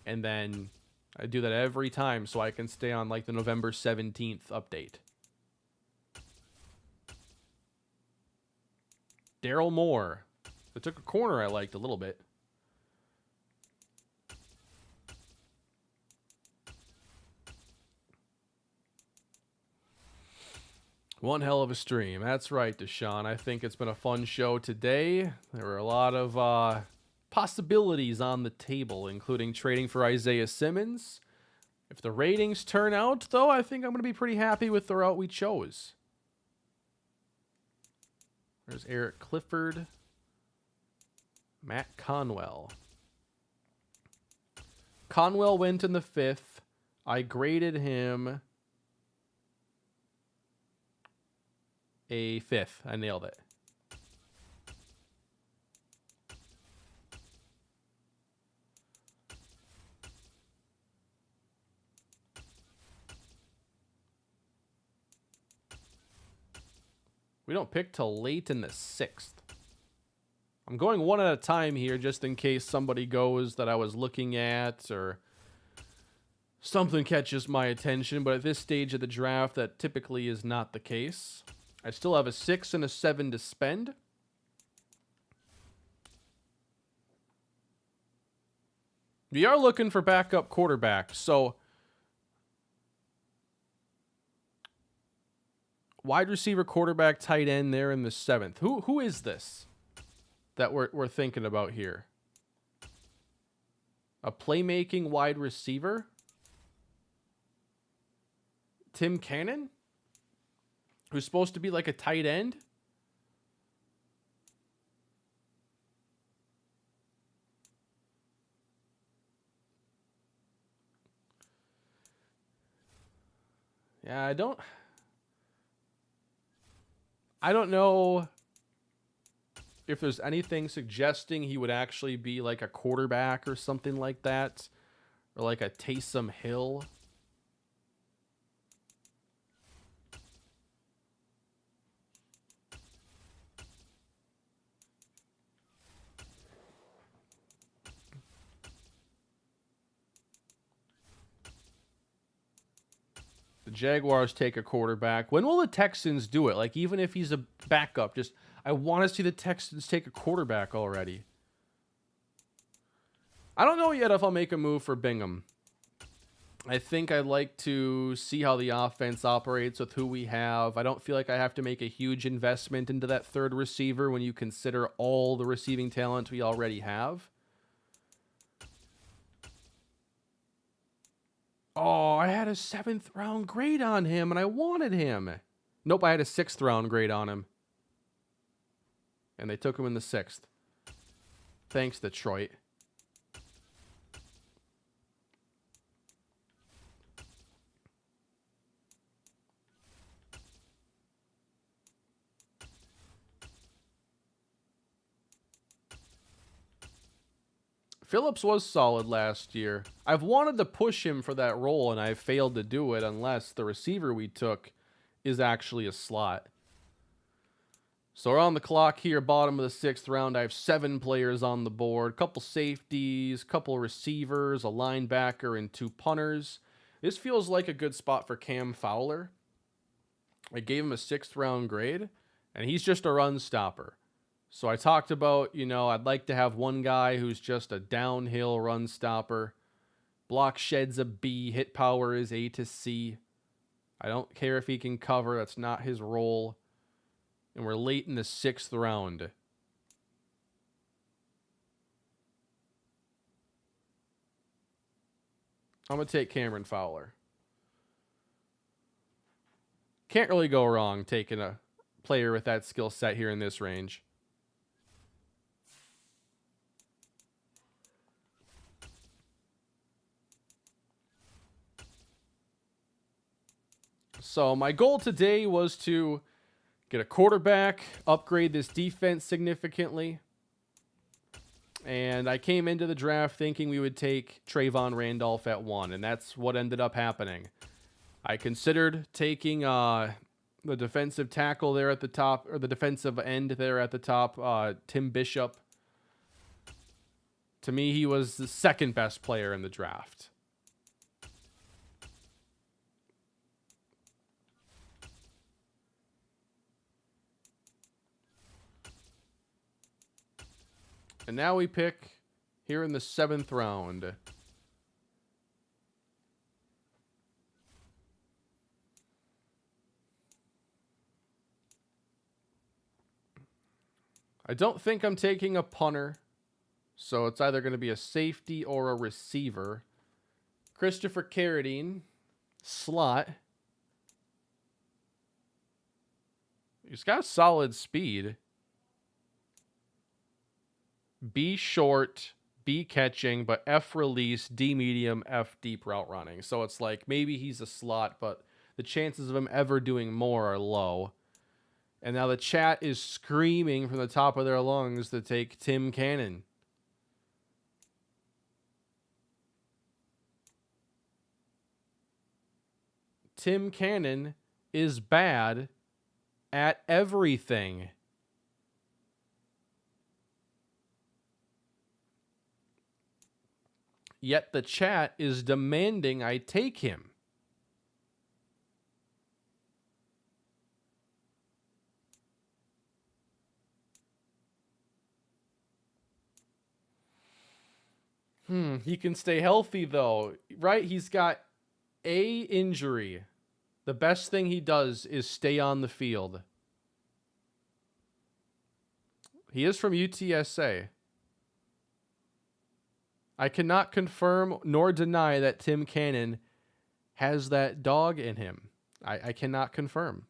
And then I do that every time so I can stay on like the November 17th update. Daryl Moore. It took a corner I liked a little bit. One hell of a stream. That's right, Deshaun. I think it's been a fun show today. There were a lot of possibilities on the table, including trading for Isaiah Simmons. If the ratings turn out, though, I think I'm going to be pretty happy with the route we chose. There's Eric Clifford. Matt Conwell. Conwell went in the 5th. I graded him a 5th. I nailed it. We don't pick till late in the 6th. I'm going one at a time here just in case somebody goes that I was looking at or something catches my attention. But at this stage of the draft, that typically is not the case. I still have a 6 and a 7 to spend. We are looking for backup quarterbacks, so wide receiver, quarterback, tight end there in the 7th. Who is this that we're thinking about here? A playmaking wide receiver? Tim Cannon? Who's supposed to be like a tight end? Yeah, I don't know if there's anything suggesting he would actually be like a quarterback or something like that. Or like a Taysom Hill. The Jaguars take a quarterback. When will the Texans do it? Like, even if he's a backup, I want to see the Texans take a quarterback already. I don't know yet if I'll make a move for Bingham. I think I'd like to see how the offense operates with who we have. I don't feel like I have to make a huge investment into that third receiver when you consider all the receiving talent we already have. Oh, I had a 7th round grade on him, and I wanted him. Nope, I had a 6th round grade on him. And they took him in the 6th. Thanks, Detroit. Phillips was solid last year. I've wanted to push him for that role, and I've failed to do it unless the receiver we took is actually a slot. So we're on the clock here, bottom of the 6th round. I have 7 players on the board. Couple safeties, couple receivers, a linebacker, and 2 punters. This feels like a good spot for Cam Fowler. I gave him a 6th round grade, and he's just a run stopper. So I talked about, I'd like to have one guy who's just a downhill run stopper. Block shed's a B. Hit power is A to C. I don't care if he can cover. That's not his role. And we're late in the 6th round. I'm going to take Cameron Fowler. Can't really go wrong taking a player with that skill set here in this range. So my goal today was to get a quarterback, upgrade this defense significantly. And I came into the draft thinking we would take Trayvon Randolph at 1, and that's what ended up happening. I considered taking the defensive tackle there at the top, or the defensive end there at the top, Tim Bishop. To me, he was the second best player in the draft. And now we pick here in the 7th round. I don't think I'm taking a punter, so it's either going to be a safety or a receiver. Christopher Carradine, slot. He's got solid speed. B short, B catching, but F release, D medium, F deep route running. So it's like maybe he's a slot, but the chances of him ever doing more are low. And now the chat is screaming from the top of their lungs to take Tim Cannon. Tim Cannon is bad at everything. Yet the chat is demanding I take him. He can stay healthy though, right? He's got a injury. The best thing he does is stay on the field. He is from UTSA. I cannot confirm nor deny that Tim Cannon has that dog in him. I cannot confirm.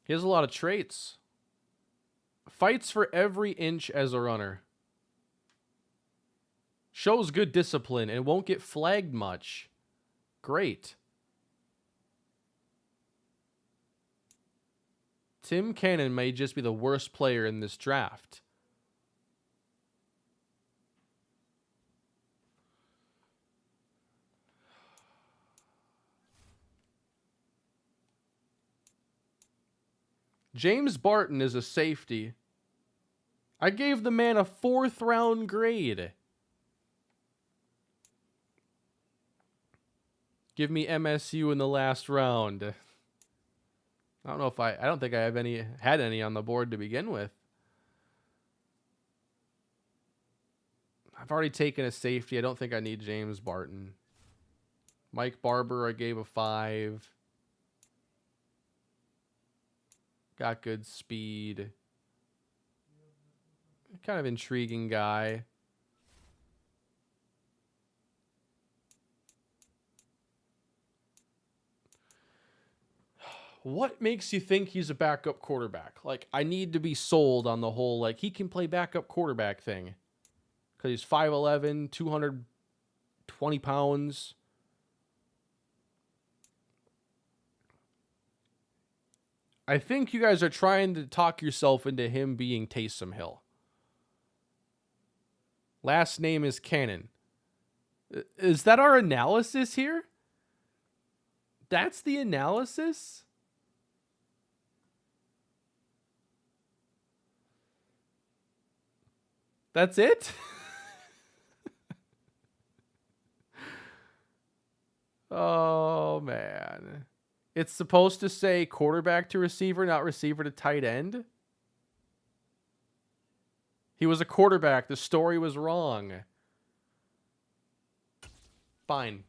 He has a lot of traits. Fights for every inch as a runner. Shows good discipline and won't get flagged much. Great. Tim Cannon may just be the worst player in this draft. James Barton is a safety. I gave the man a 4th round grade. Give me MSU in the last round. I don't know if I don't think I had any on the board to begin with. I've already taken a safety. I don't think I need James Barton. Mike Barber, I gave a 5. Got good speed. Kind of intriguing guy. What makes you think he's a backup quarterback? Like, I need to be sold on the whole, like, he can play backup quarterback thing. Because he's 5'11", 220 pounds. I think you guys are trying to talk yourself into him being Taysom Hill. Last name is Cannon. Is that our analysis here? That's the analysis? That's it? Oh, man. It's supposed to say quarterback to receiver, not receiver to tight end? He was a quarterback. The story was wrong. Fine.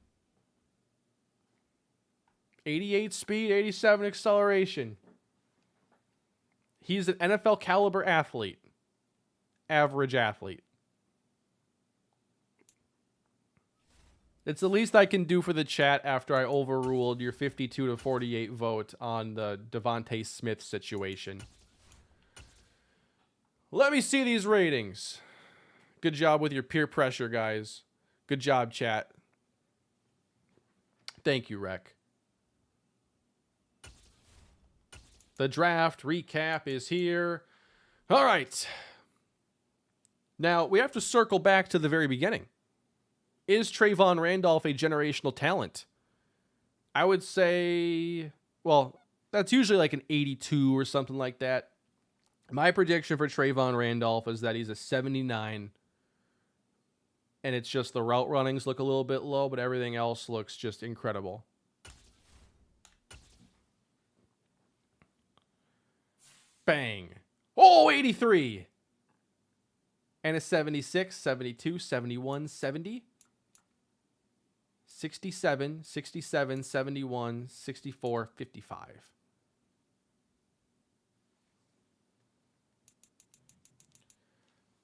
88 speed, 87 acceleration. He's an NFL caliber athlete. Average athlete. It's the least I can do for the chat after I overruled your 52-48 vote on the Devontae Smith situation. Let me see these ratings. Good job with your peer pressure, guys. Good job, chat. Thank you, Rec. The draft recap is here. All right. Now, we have to circle back to the very beginning. Is Trayvon Randolph a generational talent? I would say, well, that's usually like an 82 or something like that. My prediction for Trayvon Randolph is that he's a 79. And it's just the route runnings look a little bit low, but everything else looks just incredible. Bang. Oh, 83. And a 76, 72, 71, 70. 67, 67, 71, 64, 55.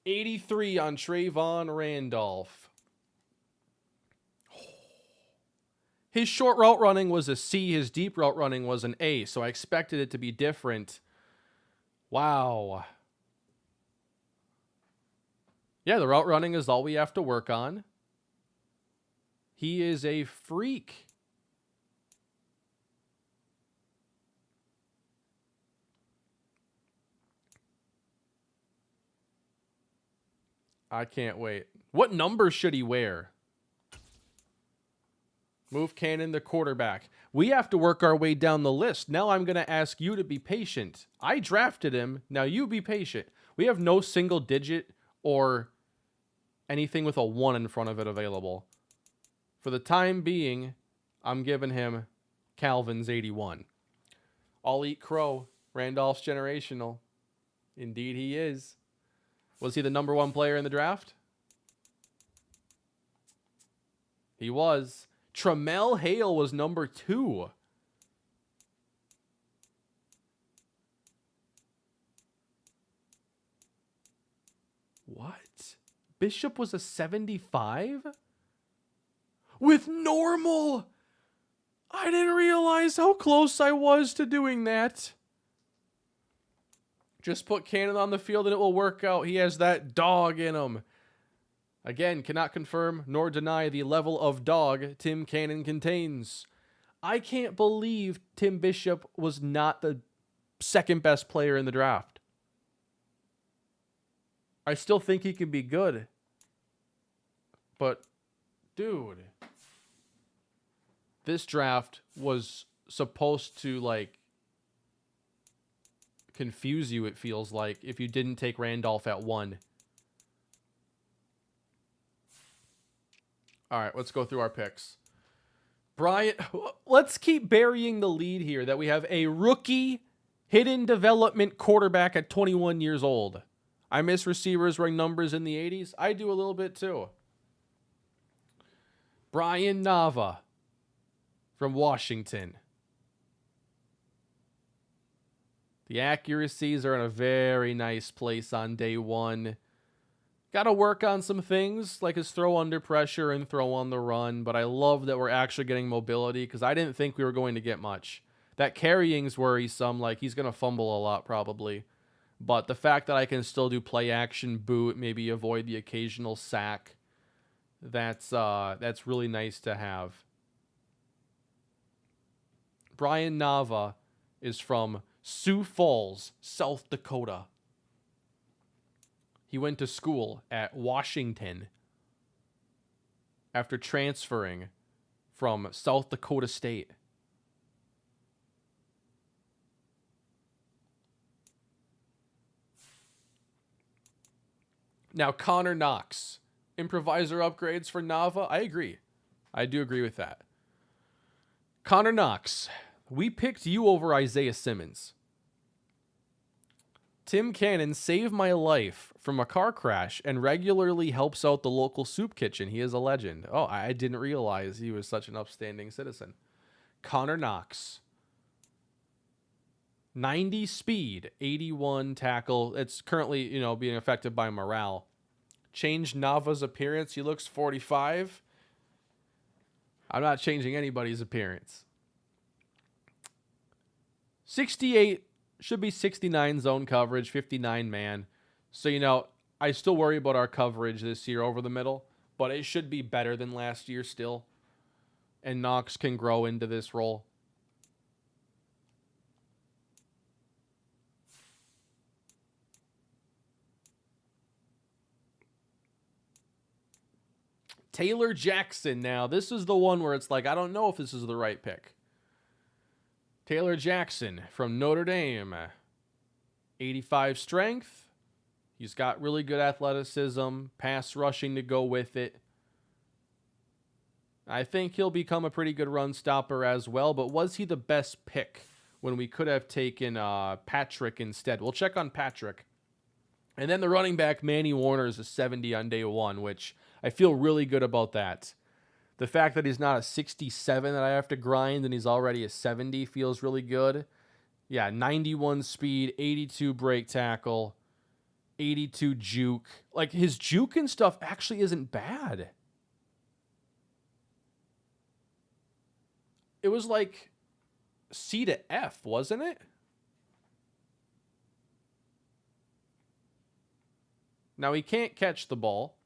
$83 on Trayvon Randolph. His short route running was a C. His deep route running was an A. So I expected it to be different. Wow. Yeah, the route running is all we have to work on. He is a freak. I can't wait. What number should he wear? Move Cannon, the quarterback. We have to work our way down the list. Now I'm going to ask you to be patient. I drafted him. Now you be patient. We have no single digit or anything with a 1 in front of it available. For the time being, I'm giving him Calvin's 81. I'll eat crow. Randolph's generational. Indeed he is. Was he the number 1 player in the draft? He was. Tramel Hale was number 2. What? Bishop was a 75? With normal? I didn't realize how close I was to doing that. Just put Cannon on the field and it will work out. He has that dog in him. Again, cannot confirm nor deny the level of dog Tim Cannon contains. I can't believe Tim Bishop was not the second best player in the draft. I still think he can be good. But, dude, this draft was supposed to, like, confuse you, it feels like, if you didn't take Randolph at 1. All right, let's go through our picks. Brian, let's keep burying the lead here that we have a rookie hidden development quarterback at 21 years old. I miss receivers running numbers in the 80s. I do a little bit too. Brian Nava from Washington. The accuracies are in a very nice place on day 1. Got to work on some things like his throw under pressure and throw on the run, but I love that we're actually getting mobility because I didn't think we were going to get much. That carrying's worrisome, like he's going to fumble a lot probably. But the fact that I can still do play action, boot, maybe avoid the occasional sack, that's really nice to have. Brian Nava is from Sioux Falls, South Dakota. He went to school at Washington after transferring from South Dakota State. Now, Connor Knox. Improviser upgrades for Nava. I agree. I do agree with that. Connor Knox. We picked you over Isaiah Simmons. Tim Cannon saved my life from a car crash and regularly helps out the local soup kitchen. He is a legend. Oh, I didn't realize he was such an upstanding citizen. Connor Knox. 90 speed, 81 tackle. It's currently, being affected by morale. Changed Nava's appearance. He looks 45. I'm not changing anybody's appearance. 68. Should be 69 zone coverage, 59 man. So, I still worry about our coverage this year over the middle, but it should be better than last year still. And Knox can grow into this role. Taylor Jackson now. This is the one where it's like, I don't know if this is the right pick. Taylor Jackson from Notre Dame. 85 strength. He's got really good athleticism, pass rushing to go with it. I think he'll become a pretty good run stopper as well, but was he the best pick when we could have taken Patrick instead. We'll check on Patrick. And then the running back, Manny Warner, is a 70 on day one, which I feel really good about that. The fact that he's not a 67 that I have to grind and he's already a 70 feels really good. Yeah, 91 speed, 82 break tackle, 82 juke. Like, his juke and stuff actually isn't bad. It was like C to F, wasn't it? Now, he can't catch the ball.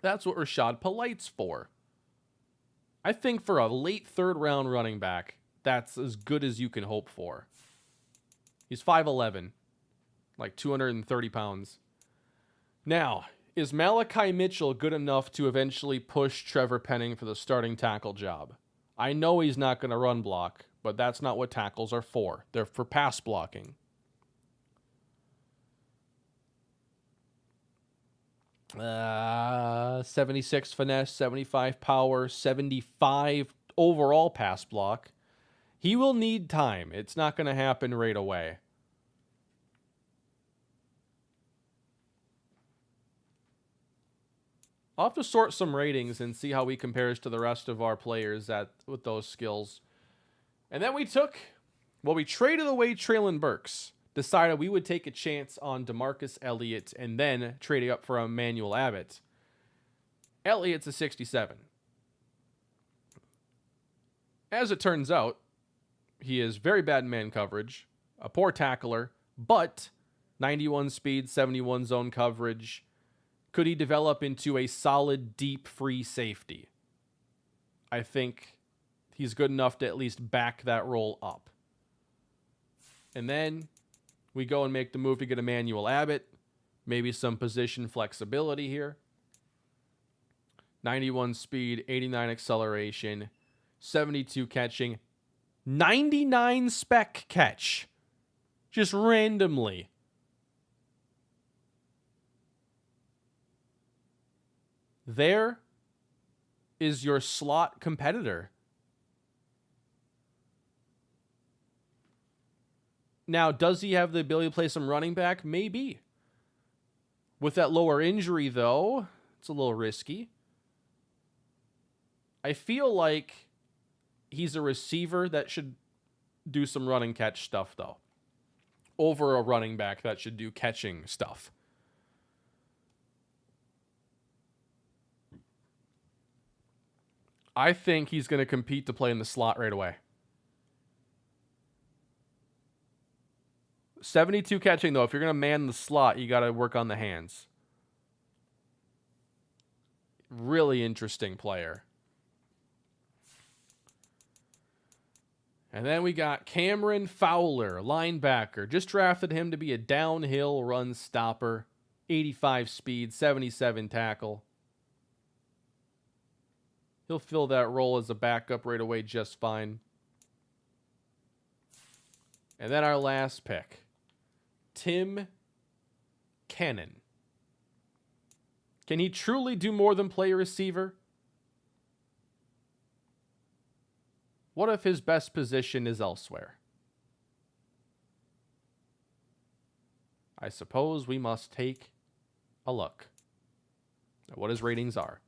That's what Rashad Polite's for. I think for a late third-round running back, that's as good as you can hope for. He's 5'11", like 230 pounds. Now, is Malachi Mitchell good enough to eventually push Trevor Penning for the starting tackle job? I know he's not going to run block, but that's not what tackles are for. They're for pass blocking. Uh, 76 finesse, 75 power, 75 overall pass block. He will need time. It's not going to happen right away. I'll have to sort some ratings and see how he compares to the rest of our players with those skills. And then we traded away Traylon Burks. Decided we would take a chance on DeMarcus Elliott and then trading up for Emmanuel Abbott. Elliott's a 67. As it turns out, he is very bad in man coverage, a poor tackler, but 91 speed, 71 zone coverage. Could he develop into a solid, deep, free safety? I think he's good enough to at least back that role up. And then we go and make the move to get Emmanuel Abbott. Maybe some position flexibility here. 91 speed, 89 acceleration, 72 catching, 99 spec catch. Just randomly. There is your slot competitor. Now, does he have the ability to play some running back? Maybe. With that lower injury, though, it's a little risky. I feel like he's a receiver that should do some run and catch stuff, though, over a running back that should do catching stuff. I think he's going to compete to play in the slot right away. 72 catching, though. If you're going to man the slot, you got to work on the hands. Really interesting player. And then we got Cameron Fowler, linebacker. Just drafted him to be a downhill run stopper. 85 speed, 77 tackle. He'll fill that role as a backup right away just fine. And then our last pick, Tim Cannon. Can he truly do more than play receiver? What if his best position is elsewhere? I suppose we must take a look at what his ratings are.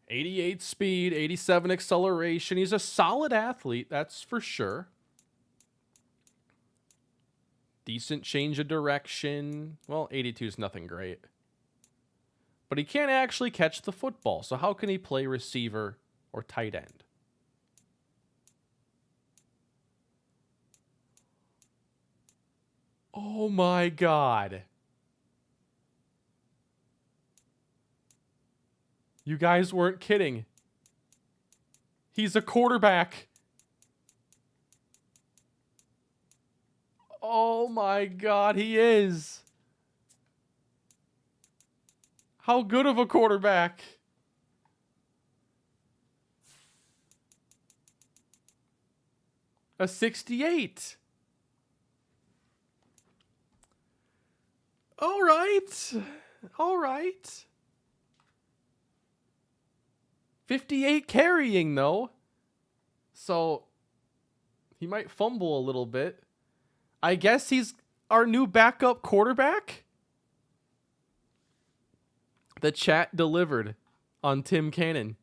'88 speed, 87 acceleration. He's a solid athlete, that's for sure. Decent change of direction. Well, 82 is nothing great. But he can't actually catch the football, so how can he play receiver or tight end? Oh my God. You guys weren't kidding. He's a quarterback. Oh my God, he is. How good of a quarterback. A 68. All right. All right. 58 carrying, though. So he might fumble a little bit. I guess he's our new backup quarterback. The chat delivered on Tim Cannon.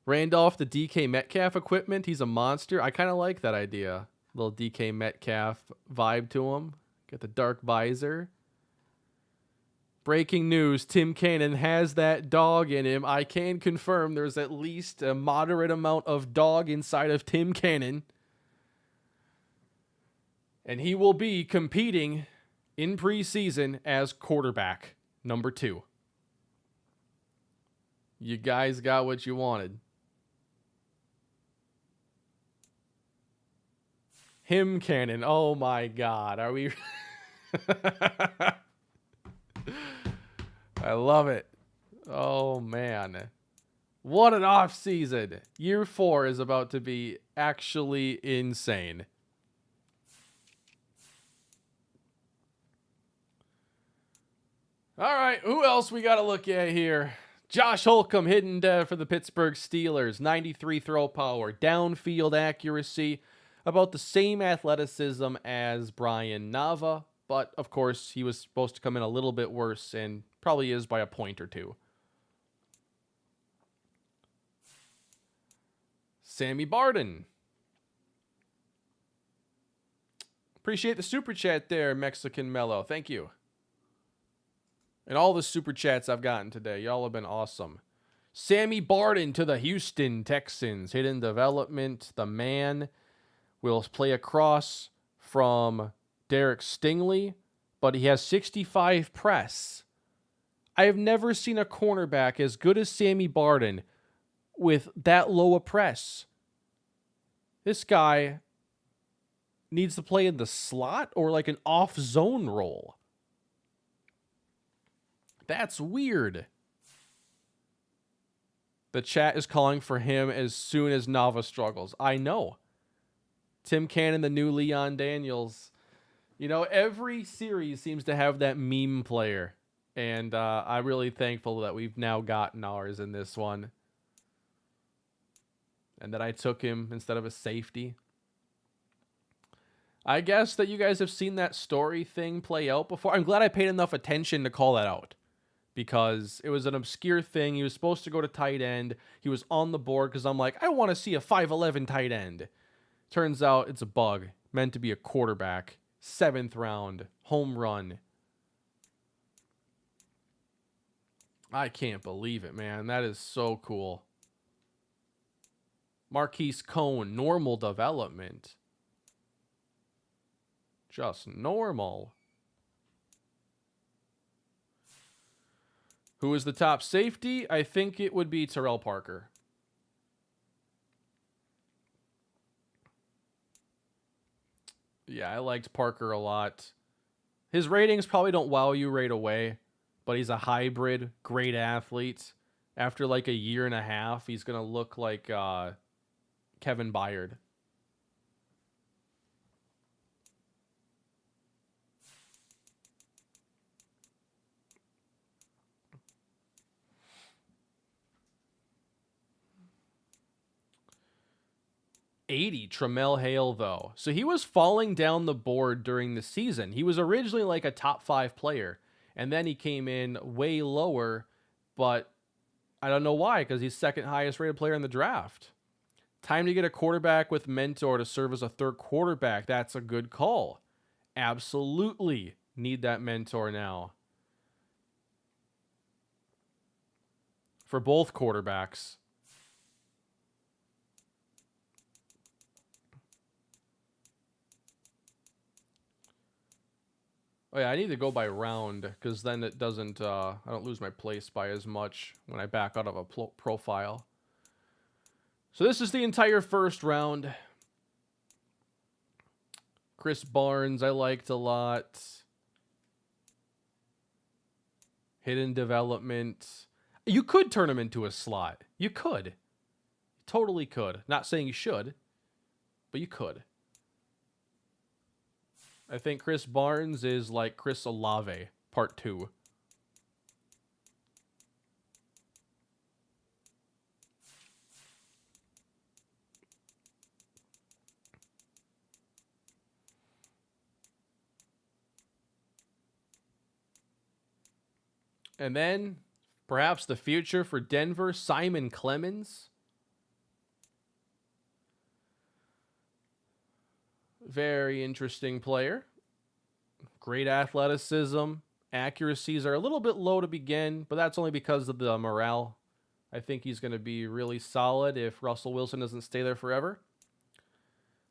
Randolph, the DK Metcalf equipment. He's a monster. I kind of like that idea. Little DK Metcalf vibe to him. Get the dark visor. Breaking news, Tim Cannon has that dog in him. I can confirm there's at least a moderate amount of dog inside of Tim Cannon. And he will be competing in preseason as quarterback number 2. You guys got what you wanted. Him Cannon. Oh my God. Are we... I love it. Oh, man. What an offseason. Year 4 is about to be actually insane. All right, who else we got to look at here? Josh Holcomb hitting for the Pittsburgh Steelers. 93 throw power. Downfield accuracy. About the same athleticism as Brian Nava. But, of course, he was supposed to come in a little bit worse and probably is by a point or two. Sammy Barden. Appreciate the super chat there, Mexican Mellow. Thank you. And all the super chats I've gotten today. Y'all have been awesome. Sammy Barden to the Houston Texans. Hidden development. The man will play across from Derek Stingley, but he has 65 press. I have never seen a cornerback as good as Sammy Barden with that low a press. This guy needs to play in the slot or like an off-zone role. That's weird. The chat is calling for him as soon as Nava struggles. I know. Tim Cannon, the new Leon Daniels. You know, every series seems to have that meme player. And I'm really thankful that we've now gotten ours in this one. And that I took him instead of a safety. I guess that you guys have seen that story thing play out before. I'm glad I paid enough attention to call that out. Because it was an obscure thing. He was supposed to go to tight end. He was on the board because I'm like, I want to see a 5'11 tight end. Turns out it's a bug. Meant to be a quarterback. 7th round. Home run. I can't believe it, man. That is so cool. Marquise Cone. Normal development. Just normal. Who is the top safety? I think it would be Terrell Parker. Yeah, I liked Parker a lot. His ratings probably don't wow you right away, but he's a hybrid, great athlete. After like a year and a half, he's going to look like Kevin Byard. $80 Tramel Hale, though. So he was falling down the board during the season. He was originally like a top 5 player, and then he came in way lower, but I don't know why, because he's 2nd highest rated player in the draft. Time to get a quarterback with mentor to serve as a 3rd quarterback. That's a good call. Absolutely need that mentor now. For both quarterbacks. Oh yeah, I need to go by round, because then it doesn't, I don't lose my place by as much when I back out of a profile. So this is the entire 1st round. Chris Barnes, I liked a lot. Hidden development. You could turn him into a slot. You could. You totally could. Not saying you should, but you could. I think Chris Barnes is like Chris Olave, part 2. And then, perhaps the future for Denver, Simon Clemens. Very interesting player. Great athleticism. Accuracies are a little bit low to begin, but that's only because of the morale. I think he's going to be really solid if Russell Wilson doesn't stay there forever.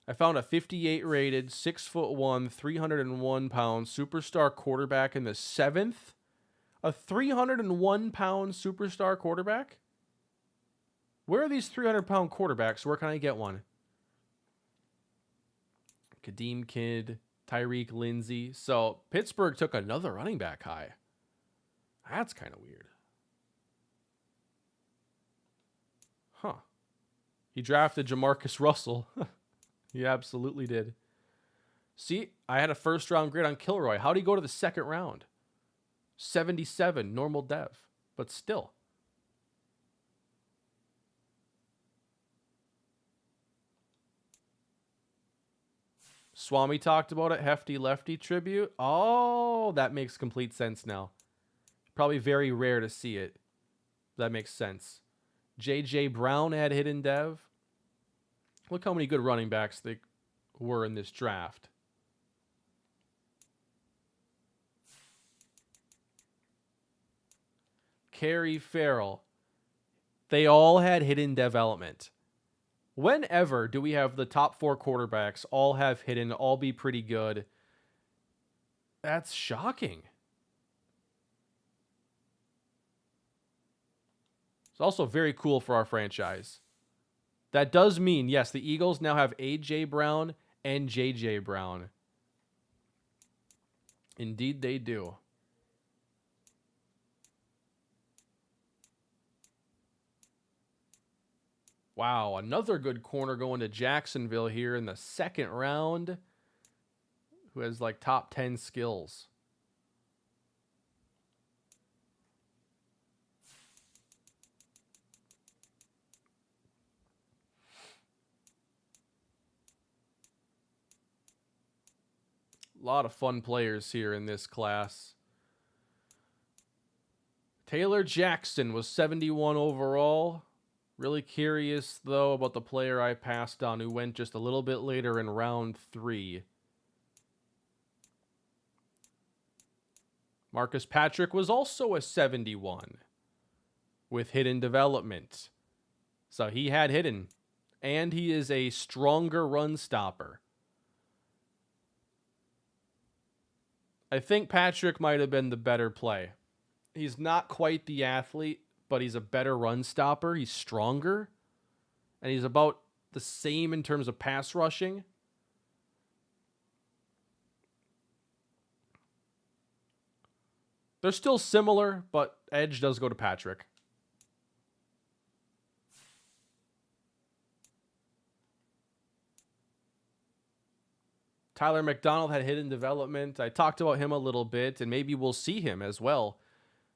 I found a 58 rated, 6'1", 301-pound superstar quarterback in the 7th. A 301-pound superstar quarterback? Where are these 300-pound quarterbacks? Where can I get one? Kadeem Kidd, Tyreek Lindsey. So Pittsburgh took another running back high. That's kind of weird. Huh. He drafted Jamarcus Russell. He absolutely did. See, I had a first-round grade on Kilroy. How'd he go to the second round? 77, normal dev. But still. Swami talked about it. Hefty Lefty tribute. Oh, that makes complete sense now. Probably very rare to see it. That makes sense. J.J. Brown had hidden dev. Look how many good running backs there were in this draft. Kerry Farrell. They all had hidden development. Whenever do we have the top 4 quarterbacks all have hidden, all be pretty good? That's shocking. It's also very cool for our franchise. That does mean, yes, the Eagles now have A.J. Brown and J.J. Brown. Indeed they do. Wow, another good corner going to Jacksonville here in the 2nd round, who has like top 10 skills. A lot of fun players here in this class. Taylor Jackson was 71 overall. Really curious, though, about the player I passed on who went just a little bit later in round 3. Marcus Patrick was also a 71 with hidden development. So he had hidden. And he is a stronger run stopper. I think Patrick might have been the better play. He's not quite the athlete, but he's a better run stopper. He's stronger. And he's about the same in terms of pass rushing. They're still similar, but edge does go to Patrick. Tyler McDonald had hidden development. I talked about him a little bit, and maybe we'll see him as well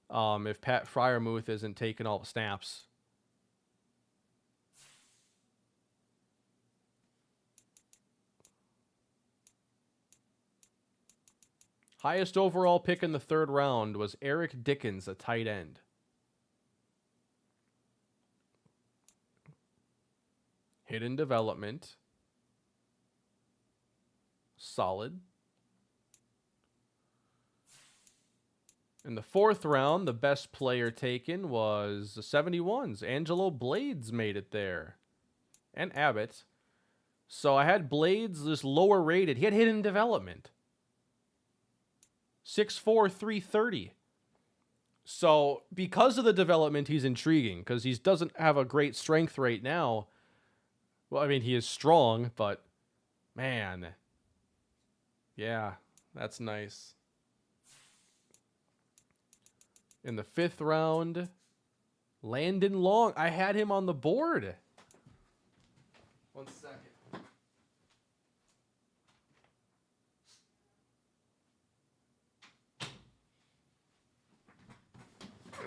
if Pat Freiermuth isn't taking all the snaps. Highest overall pick in the 3rd round was Eric Dickens, a tight end. Hidden development. Solid. In the 4th round, the best player taken was the 71s. Angelo Blades made it there. And Abbott. So I had Blades just lower rated. He had hidden development. 6'4", 330. So because of the development, he's intriguing. Because he doesn't have a great strength right now. Well, I mean, he is strong, but man. Yeah, that's nice. In the 5th round, Landon Long. I had him on the board. One second.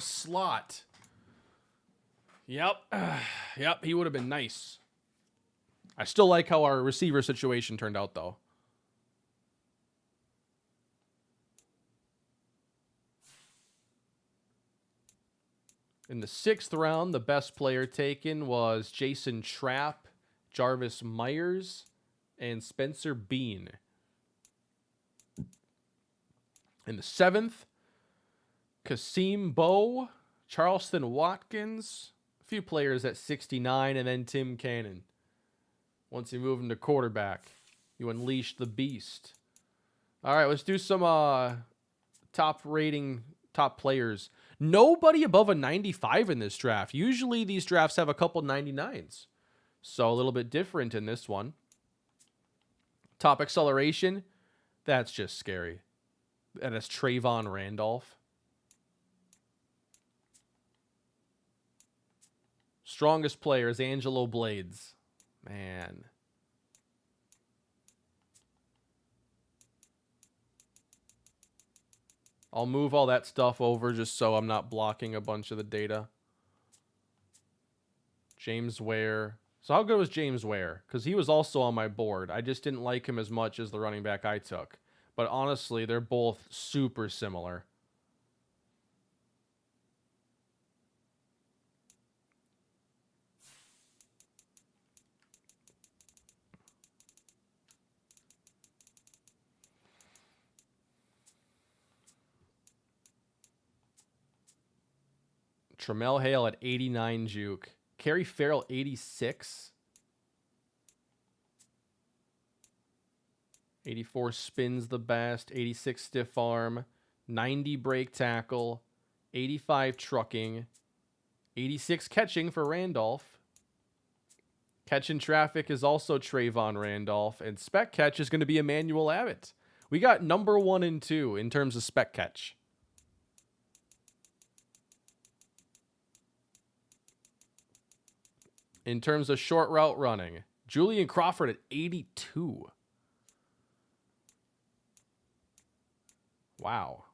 Slot. Yep. Yep, he would have been nice. I still like how our receiver situation turned out, though. In the 6th round, the best player taken was Jason Trapp, Jarvis Myers, and Spencer Bean. In the 7th, Kasim Bowe, Charleston Watkins, a few players at 69, and then Tim Cannon. Once you move him to quarterback, you unleash the beast. All right, let's do some top players. Nobody above a 95 in this draft. Usually these drafts have a couple 99s. So a little bit different in this one. Top acceleration. That's just scary. And it's Trayvon Randolph. Strongest player is Angelo Blades. Man. I'll move all that stuff over just so I'm not blocking a bunch of the data. James Ware. So how good was James Ware? Because he was also on my board. I just didn't like him as much as the running back I took. But honestly, they're both super similar. Tramel Hale at 89 juke. Kerry Farrell 86. 84 spins the best. 86 stiff arm. 90 break tackle. 85 trucking. 86 catching for Randolph. Catch in traffic is also Trayvon Randolph. And spec catch is going to be Emmanuel Abbott. We got number 1 and 2 in terms of spec catch. In terms of short route running, Julian Crawford at 82. Wow.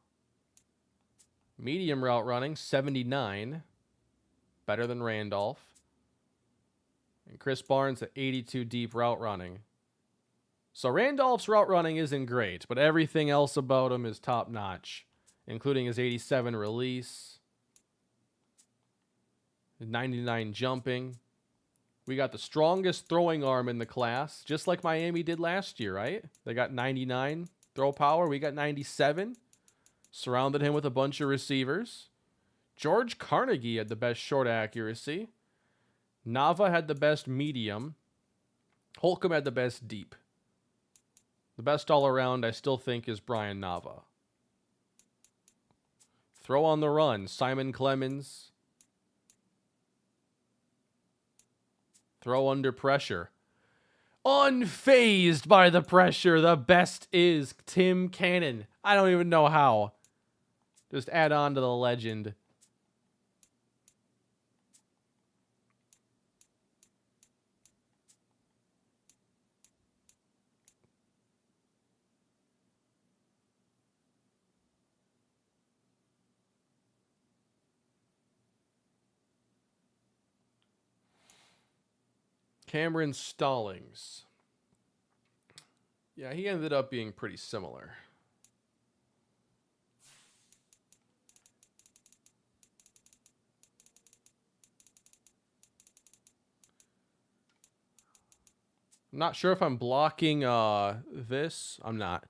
Medium route running, 79. Better than Randolph. And Chris Barnes at 82 deep route running. So Randolph's route running isn't great, but everything else about him is top notch, including his 87 release, 99 jumping. We got the strongest throwing arm in the class, just like Miami did last year, right? They got 99 throw power. We got 97. Surrounded him with a bunch of receivers. George Carnegie had the best short accuracy. Nava had the best medium. Holcomb had the best deep. The best all around, I still think, is Brian Nava. Throw on the run, Simon Clemens. Throw under pressure. Unfazed by the pressure, the best is Tim Cannon. I don't even know how. Just add on to the legend. Cameron Stallings. Yeah, he ended up being pretty similar. I'm not sure if I'm blocking this. I'm not.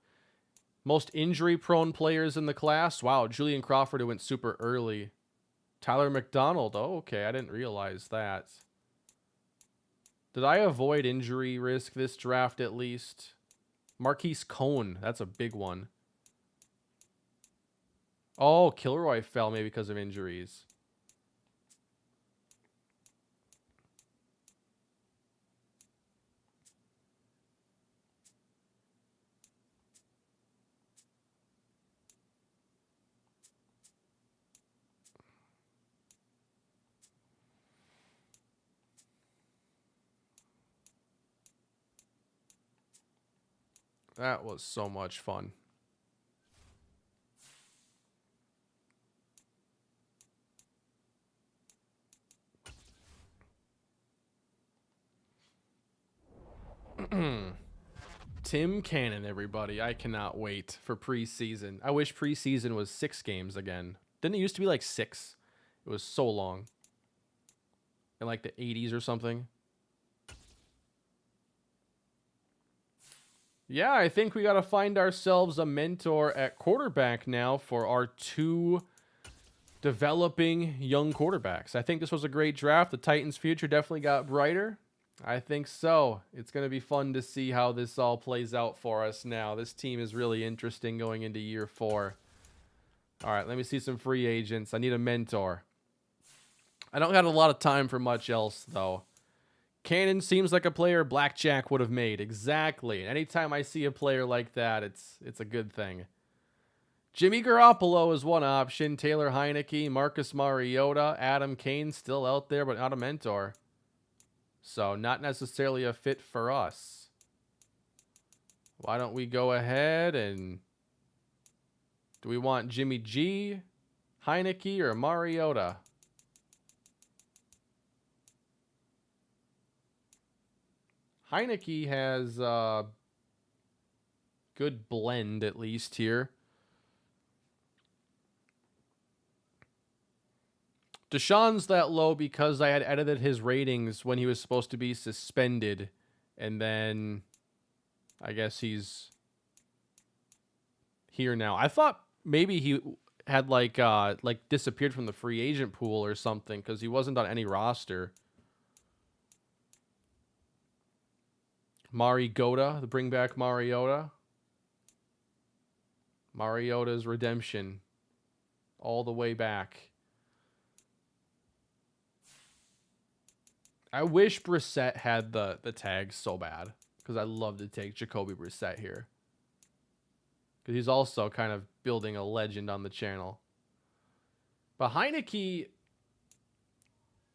Most injury-prone players in the class. Wow, Julian Crawford, who went super early. Tyler McDonald. Oh, okay, I didn't realize that. Did I avoid injury risk this draft at least? Marquise Cohn. That's a big one. Oh, Kilroy fell maybe because of injuries. That was so much fun. Tim Cannon, everybody. I cannot wait for preseason. I wish preseason was 6 games again. Didn't it used to be like 6? It was so long. In like the 80s or something. Yeah, I think we got to find ourselves a mentor at quarterback now for our 2 developing young quarterbacks. I think this was a great draft. The Titans' future definitely got brighter. I think so. It's going to be fun to see how this all plays out for us now. This team is really interesting going into year 4. All right, let me see some free agents. I need a mentor. I don't got a lot of time for much else, though. Cannon seems like a player Blackjack would have made. Exactly. Anytime I see a player like that, it's a good thing. Jimmy Garoppolo is one option. Taylor Heineke, Marcus Mariota, Adam Kane still out there, but not a mentor. So not necessarily a fit for us. Why don't we go ahead and... Do we want Jimmy G, Heineke, or Mariota? Heineke has a good blend, at least, here. Deshaun's that low because I had edited his ratings when he was supposed to be suspended. And then I guess he's here now. I thought maybe he had like disappeared from the free agent pool or something because he wasn't on any roster. Mariota, the bring back Mariota. Mariota's redemption. All the way back. I wish Brissett had the tag so bad. Because I'd love to take Jacoby Brissett here. Because he's also kind of building a legend on the channel. But Heineke,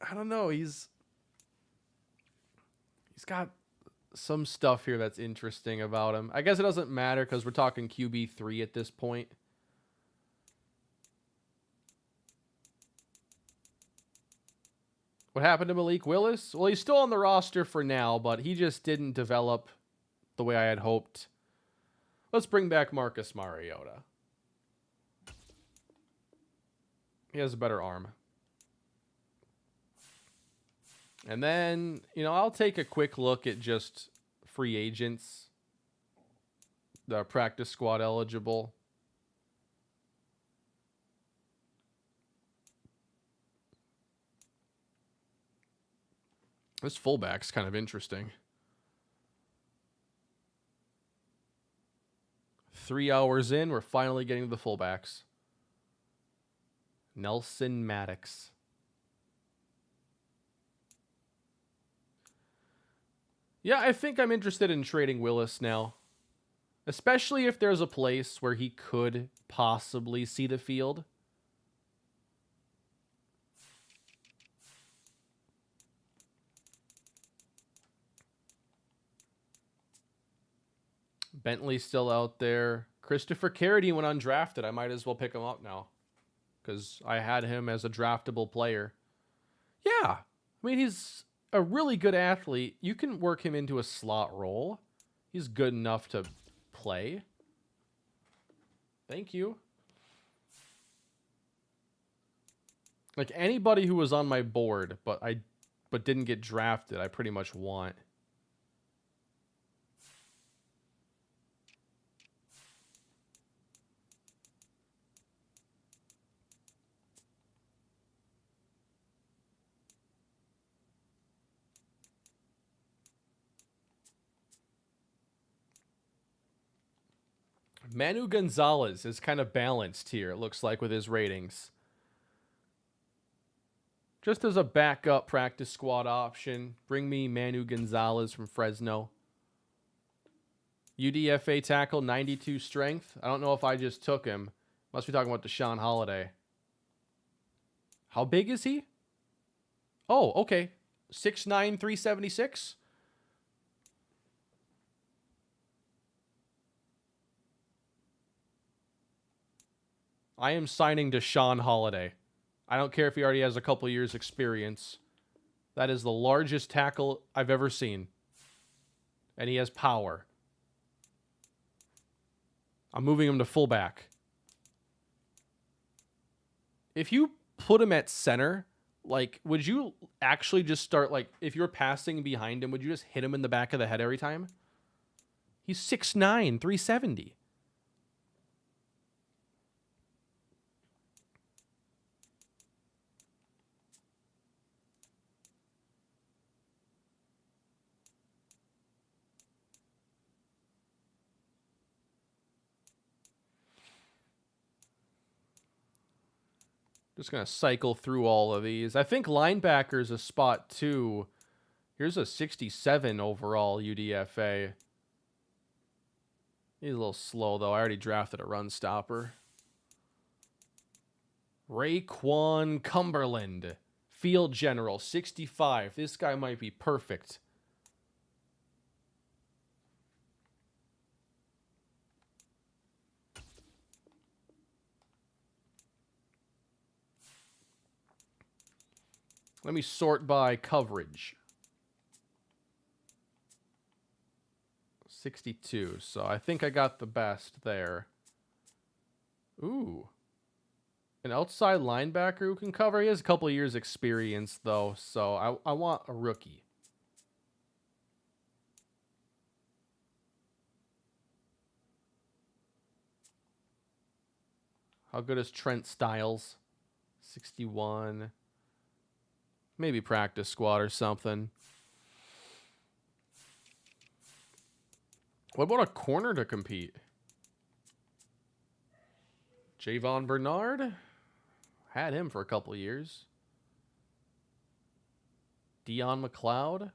I don't know. He's got some stuff here that's interesting about him. I guess it doesn't matter because we're talking QB3 at this point. What happened to Malik Willis? Well, he's still on the roster for now, but he just didn't develop the way I had hoped. Let's bring back Marcus Mariota. He has a better arm. And then, I'll take a quick look at just free agents. The practice squad eligible. This fullback's kind of interesting. 3 hours in, we're finally getting to the fullbacks. Nelson Maddox. Yeah, I think I'm interested in trading Willis now. Especially if there's a place where he could possibly see the field. Bentley's still out there. Christopher Carradine went undrafted. I might as well pick him up now. Because I had him as a draftable player. Yeah. I mean, he's a really good athlete. You can work him into a slot role. He's good enough to play. Thank you. Like anybody who was on my board, but didn't get drafted, I pretty much want. Manu Gonzalez is kind of balanced here, it looks like, with his ratings. Just as a backup practice squad option, bring me Manu Gonzalez from Fresno. UDFA tackle, 92 strength. I don't know if I just took him. Must be talking about Deshaun Holiday. How big is he? Oh, okay. 6'9", 376. I am signing Deshaun Holiday. I don't care if he already has a couple years experience. That is the largest tackle I've ever seen. And he has power. I'm moving him to fullback. If you put him at center, like, would you actually just start, like, if you're passing behind him, would you just hit him in the back of the head every time? He's 6'9", 370. Just going to cycle through all of these. I think linebacker's a spot too. Here's a 67 overall UDFA. He's a little slow, though. I already drafted a run stopper. Raekwon Cumberland, field general, 65. This guy might be perfect. Let me sort by coverage. 62. So I think I got the best there. Ooh. An outside linebacker who can cover. He has a couple of years experience, though. So I want a rookie. How good is Trent Styles? 61. Maybe practice squad or something. What about a corner to compete? Javon Bernard? Had him for a couple of years. Dion McLeod?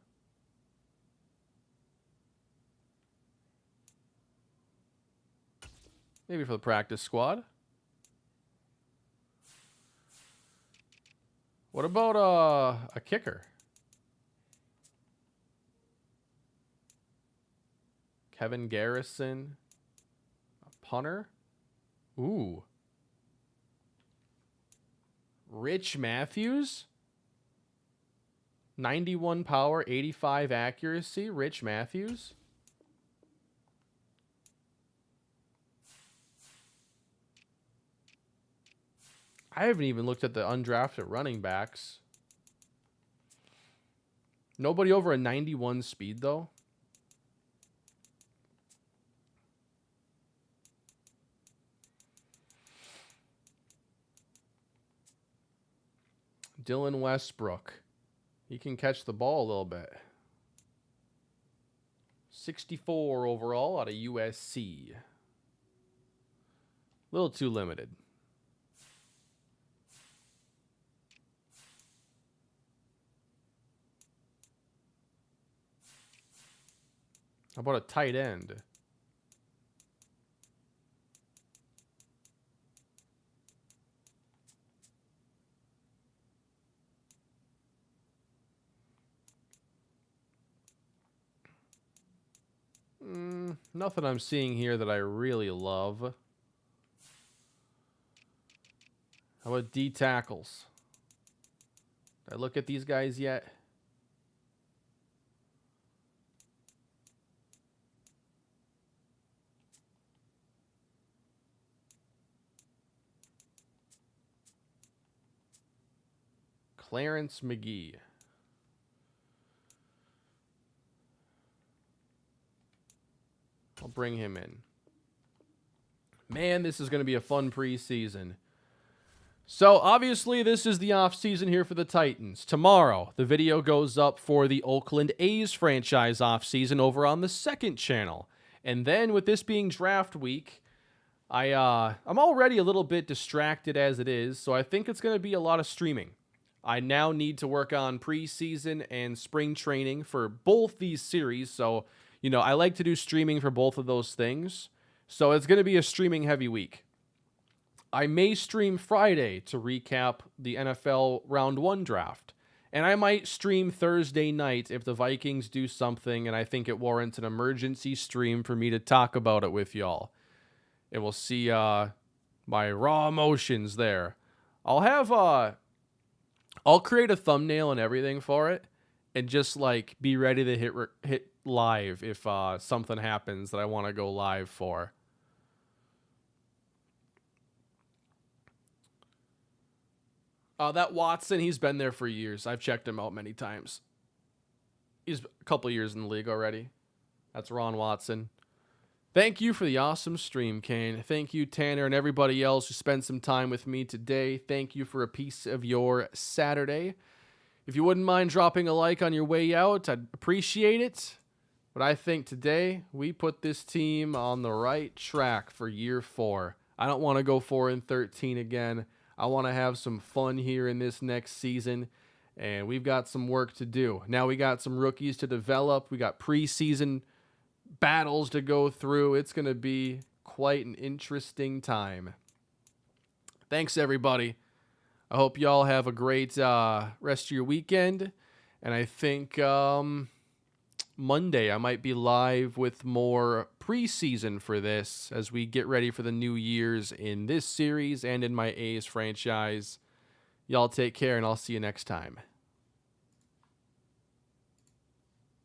Maybe for the practice squad. What about a kicker? Kevin Garrison. A punter. Ooh. Rich Matthews. 91 power, 85 accuracy. Rich Matthews. I haven't even looked at the undrafted running backs. Nobody over a 91 speed, though. Dylan Westbrook. He can catch the ball a little bit. 64 overall out of USC. A little too limited. How about a tight end? Nothing I'm seeing here that I really love. How about D tackles? Did I look at these guys yet? Clarence McGee. I'll bring him in. Man, this is going to be a fun preseason. So, obviously, this is the offseason here for the Titans. Tomorrow, the video goes up for the Oakland A's franchise offseason over on the second channel. And then, with this being draft week, I'm already a little bit distracted as it is, so I think it's going to be a lot of streaming. I now need to work on preseason and spring training for both these series, so, you know, I like to do streaming for both of those things. So it's going to be a streaming heavy week. I may stream Friday to recap the NFL Round 1 draft. And I might stream Thursday night if the Vikings do something and I think it warrants an emergency stream for me to talk about it with y'all. And we'll see my raw emotions there. I'll create a thumbnail and everything for it and just like be ready to hit live if something happens that I want to go live for. That Watson, he's been there for years. I've checked him out many times. He's a couple years in the league already. That's Ron Watson. Thank you for the awesome stream, Kane. Thank you, Tanner, and everybody else who spent some time with me today. Thank you for a piece of your Saturday. If you wouldn't mind dropping a like on your way out, I'd appreciate it. But I think today we put this team on the right track for year 4. I don't want to go 4-13 again. I want to have some fun here in this next season, and we've got some work to do. Now we got some rookies to develop. We got preseason battles to go through. It's going to be quite an interesting time. Thanks, everybody. I hope y'all have a great rest of your weekend. And I think Monday I might be live with more preseason for this as we get ready for the new years in this series and in my A's franchise. Y'all take care, and I'll see you next time.